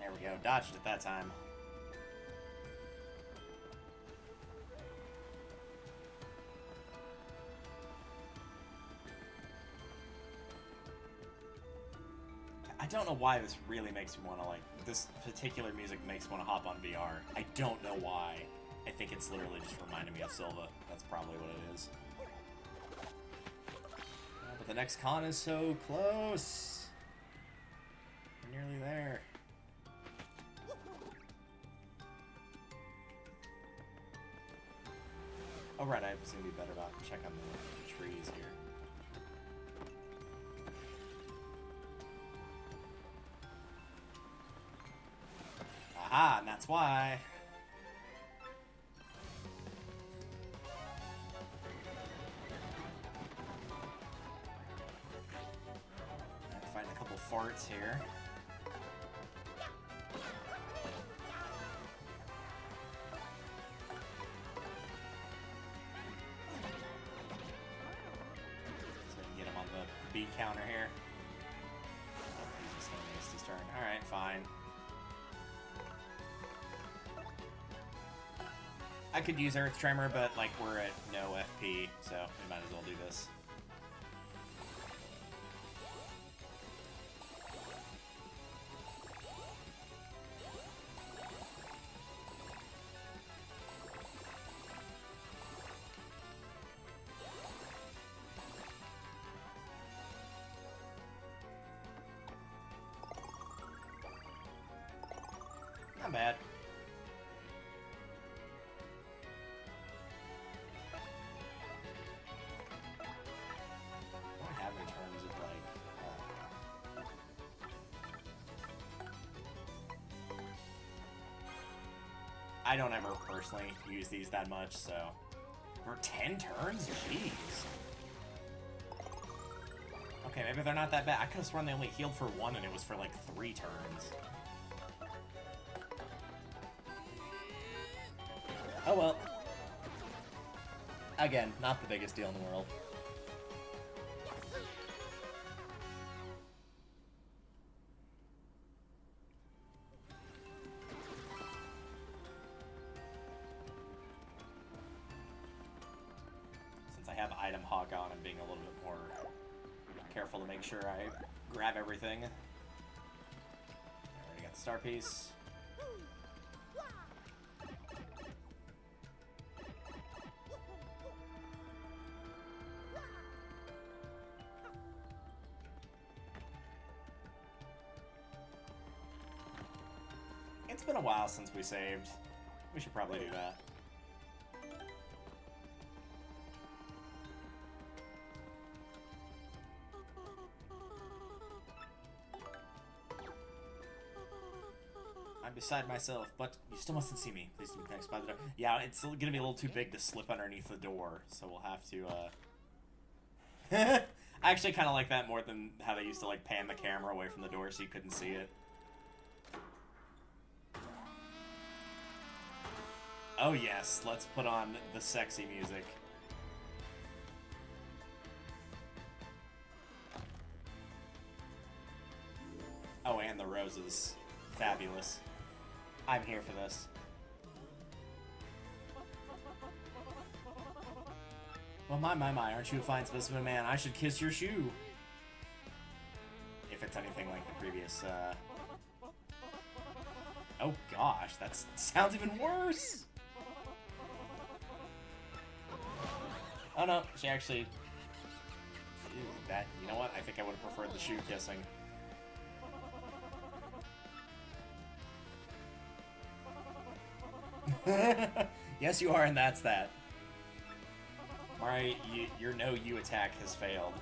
There we go, dodged it that time. I don't know why this really makes me want to, like, this particular music makes me want to hop on VR. I don't know why. I think it's literally just reminding me of Silva. That's probably what it is. Yeah, but the next con is so close. We're nearly there. Oh, right, I was going to be better about check on the trees here. Aha, and that's why. Find a couple farts here. So we can get him on the B counter here. Oh, he's just gonna waste his turn. Alright, fine. I could use Earth Tremor, but, like, we're at no FP, so we might as well do this. Not bad. I don't ever personally use these that much, so... For 10 turns? Jeez. Okay, maybe they're not that bad. I could have sworn they only healed for 1 and it was for like 3 turns. Oh well. Again, not the biggest deal in the world. Item hog on and being a little bit more careful to make sure I grab everything. I already got the star piece. It's been a while since we saved. We should probably do that. I'm beside myself, but you still mustn't see me. Please do next by the door. Yeah, it's gonna be a little too big to slip underneath the door, so we'll have to, I actually kind of like that more than how they used to, like, pan the camera away from the door so you couldn't see it. Oh yes, let's put on the sexy music. Oh, and the roses. Fabulous. I'm here for this. Well, my, aren't you a fine specimen, man? I should kiss your shoe. If it's anything like the previous, Oh gosh, that sounds even worse! Oh no, she actually... Ew, that, you know what? I think I would have preferred the shoe kissing. Yes, you are, and that's that. Alright, your no-you attack has failed.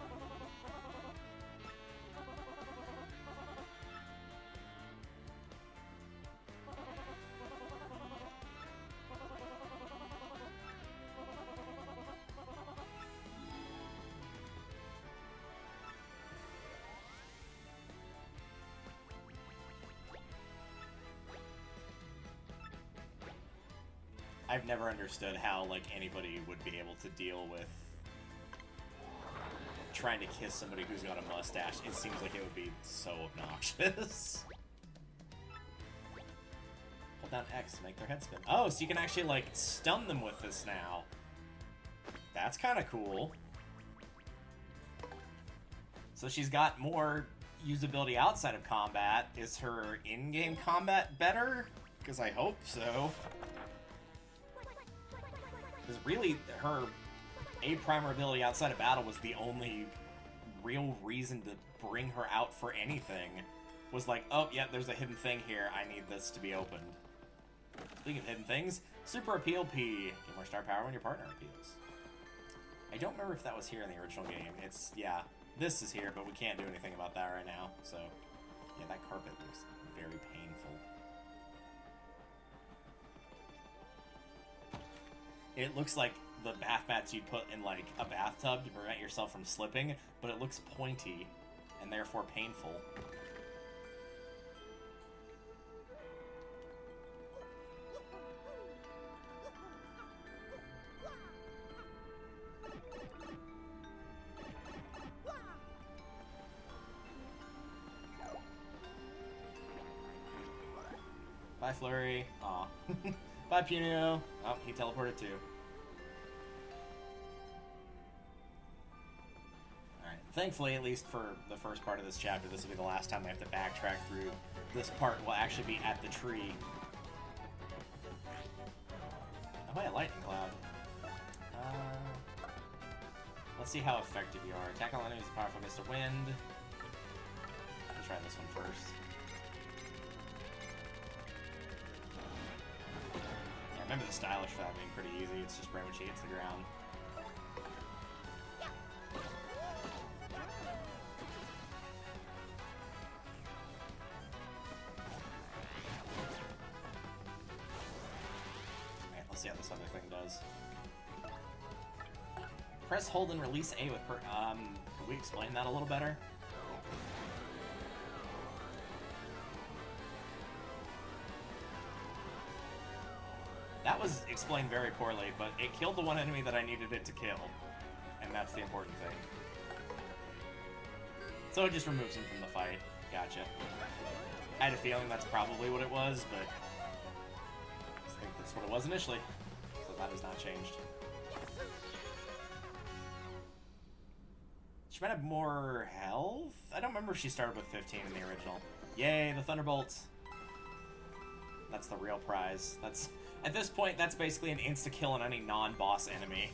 I've never understood how, like, anybody would be able to deal with trying to kiss somebody who's got a mustache. It seems like it would be so obnoxious. Hold down X to make their head spin. Oh, so you can actually, like, stun them with this now. That's kind of cool. So she's got more usability outside of combat. Is her in-game combat better? Because I hope so. Because really, her A-primer ability outside of battle was the only real reason to bring her out for anything. Was like, oh, yeah, there's a hidden thing here. I need this to be opened. Speaking of hidden things, Super Appeal P. Get more star power when your partner appeals. I don't remember if that was here in the original game. It's, yeah, this is here, but we can't do anything about that right now. So, yeah, that carpet looks very painful. It looks like the bath mats you'd put in, like, a bathtub to prevent yourself from slipping, but it looks pointy, and therefore painful. Bye, Flurrie. Aw. Bye, Punio. Oh, he teleported too. Alright, thankfully, at least for the first part of this chapter, this will be the last time I have to backtrack through. This part will actually be at the tree. Oh, wait, a lightning cloud. Let's see how effective you are. Attack all enemies with powerful gust of wind. Let's try this one first. Remember the stylish for that being pretty easy. It's just right when she hits the ground. Alright, let's see how this other thing does. Press, hold, and release A with could we explain that a little better? That was explained very poorly, but it killed the one enemy that I needed it to kill. And that's the important thing. So it just removes him from the fight. Gotcha. I had a feeling that's probably what it was, but I think that's what it was initially. So that has not changed. She might have more health? I don't remember if she started with 15 in the original. Yay, the Thunderbolts! That's the real prize. That's... At this point, that's basically an insta-kill on any non-boss enemy.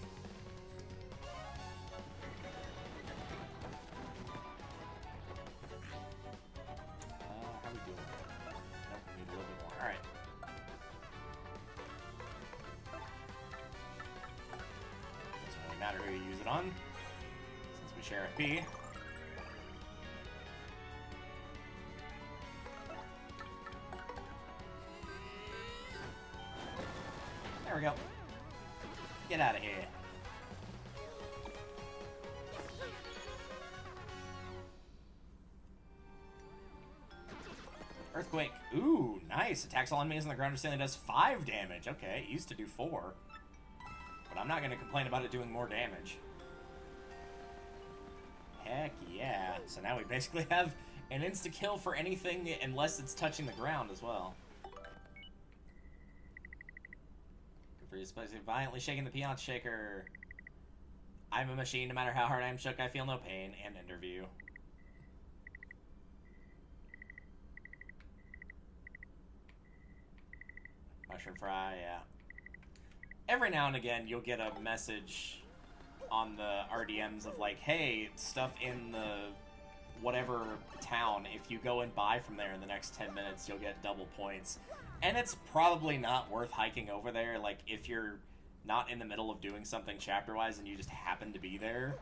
How are we doing? Nope, we need a little bit more. Alright. Doesn't really matter who you use it on, since we share a P. There we go. Get out of here. Earthquake. Ooh, nice. Attacks all enemies on the ground instantly does 5 damage. Okay, it used to do 4. But I'm not going to complain about it doing more damage. Heck yeah. So now we basically have an insta-kill for anything unless it's touching the ground as well. Good for you, Spicy. Violently shaking the Peon Shaker. I'm a machine. No matter how hard I'm shook, I feel no pain. And interview. Mushroom Fry, yeah. Every now and again, you'll get a message on the RDMs of like, hey, stuff in the whatever town, if you go and buy from there in the next 10 minutes, you'll get double points. And it's probably not worth hiking over there. Like, if you're not in the middle of doing something chapter-wise and you just happen to be there,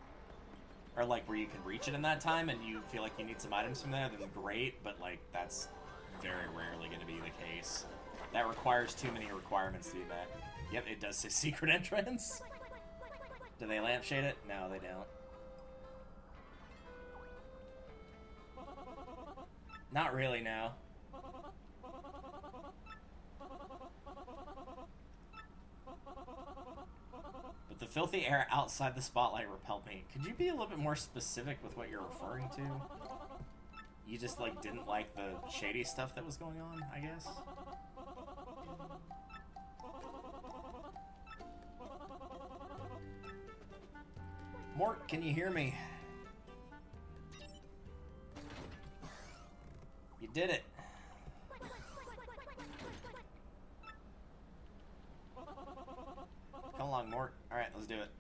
or like where you can reach it in that time and you feel like you need some items from there, then great, but like, that's very rarely going to be the case. That requires too many requirements to be met. Yep, it does say secret entrance. Do they lampshade it? No, they don't. Not really, no. But the filthy air outside the spotlight repelled me. Could you be a little bit more specific with what you're referring to? You just, like, didn't like the shady stuff that was going on, I guess? Mort, can you hear me? You did it. Come along, Mort. Alright, let's do it.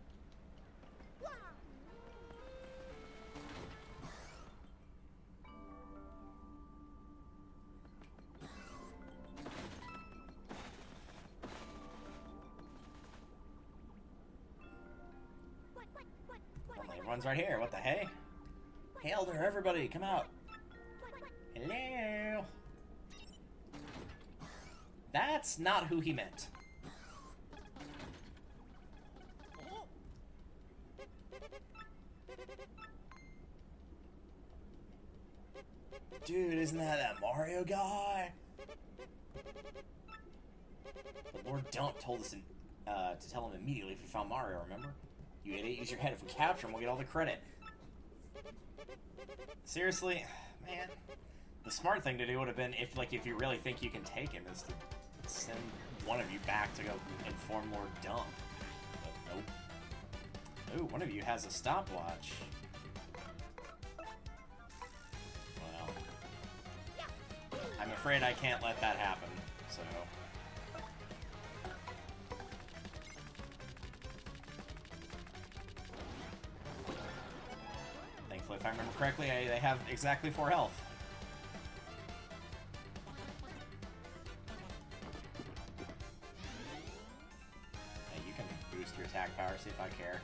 Everyone's right here. What the hey? Hail there, everybody. Come out. Hello. That's not who he meant. Dude, isn't that Mario guy? But Lord Dump told us to tell him immediately if we found Mario, remember? You idiot, use your head. If we capture him, we'll get all the credit. Seriously? Man. The smart thing to do would have been, if you really think you can take him, is to send one of you back to go inform Lord Dump. But nope. Ooh, one of you has a stopwatch. Well, I'm afraid I can't let that happen, so... Thankfully, if I remember correctly, they have exactly 4 health. Hey, you can boost your attack power, see if I care.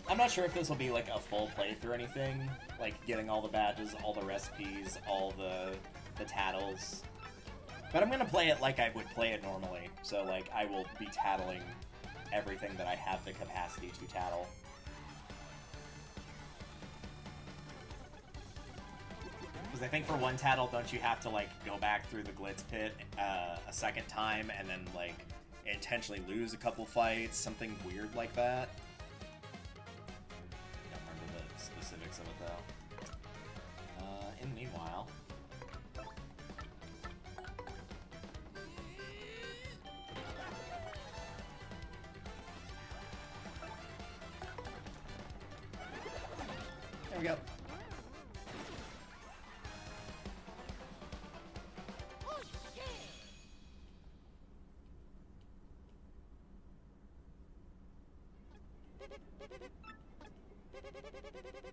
I'm not sure if this will be like a full playthrough or anything, like getting all the badges, all the recipes, all the tattles. But I'm gonna play it like I would play it normally. So like I will be tattling everything that I have the capacity to tattle. Because I think for one tattle, don't you have to like go back through the Glitz Pit a second time and then like intentionally lose a couple fights, something weird like that? Specifics of it though. In the meanwhile, there we go.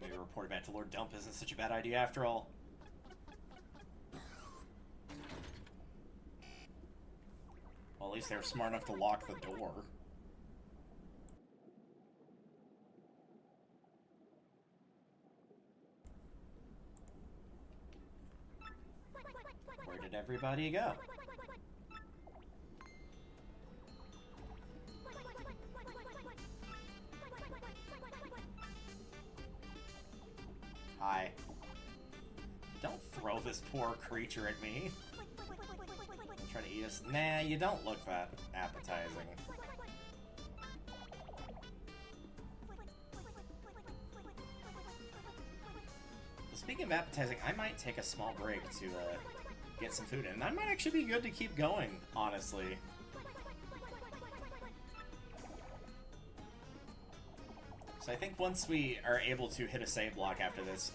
Maybe report back to Lord Dump isn't such a bad idea after all. Well, at least they were smart enough to lock the door. Where'd everybody go? Hi. Don't throw this poor creature at me. Try to eat us. Nah, you don't look that appetizing. Speaking of appetizing, I might take a small break to get some food in. And I might actually be good to keep going, honestly. So I think once we are able to hit a save block after this,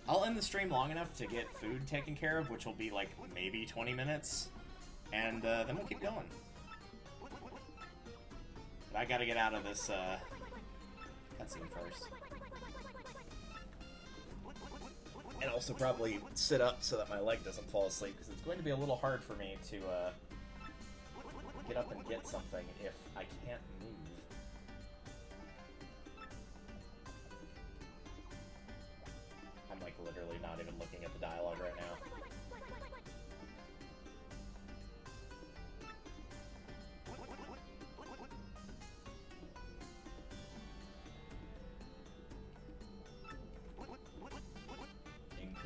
I'll end the stream long enough to get food taken care of, which will be like maybe 20 minutes. And then we'll keep going. But I gotta get out of this cutscene first. And also probably sit up so that my leg doesn't fall asleep, because it's going to be a little hard for me to get up and get something if I can't move. I'm like literally not even looking at the dialogue right now.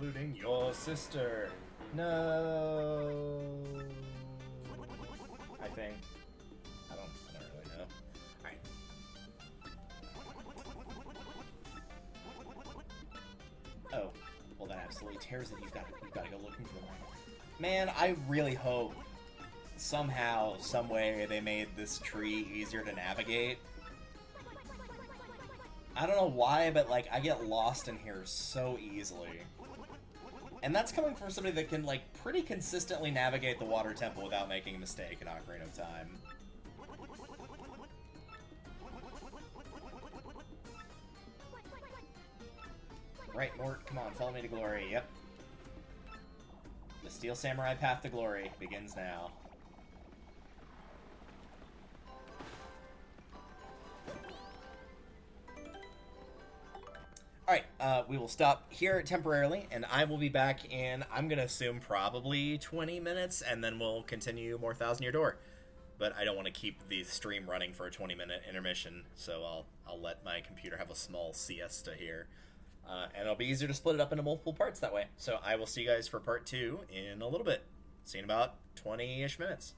Including your sister. No. I think. I don't really know. Alright. Oh. Well, that absolutely tears it. You've got to go looking for them. Man, I really hope somehow, some way, they made this tree easier to navigate. I don't know why, but like I get lost in here so easily. And that's coming from somebody that can, like, pretty consistently navigate the water temple without making a mistake in Ocarina of Time. Right, Mort, come on, follow me to glory. Yep. The Steel Samurai path to glory begins now. Alright, we will stop here temporarily, and I will be back in, I'm going to assume, probably 20 minutes, and then we'll continue more Thousand Year Door. But I don't want to keep the stream running for a 20-minute intermission, so I'll let my computer have a small siesta here. And it'll be easier to split it up into multiple parts that way. So I will see you guys for part 2 in a little bit. See you in about 20-ish minutes.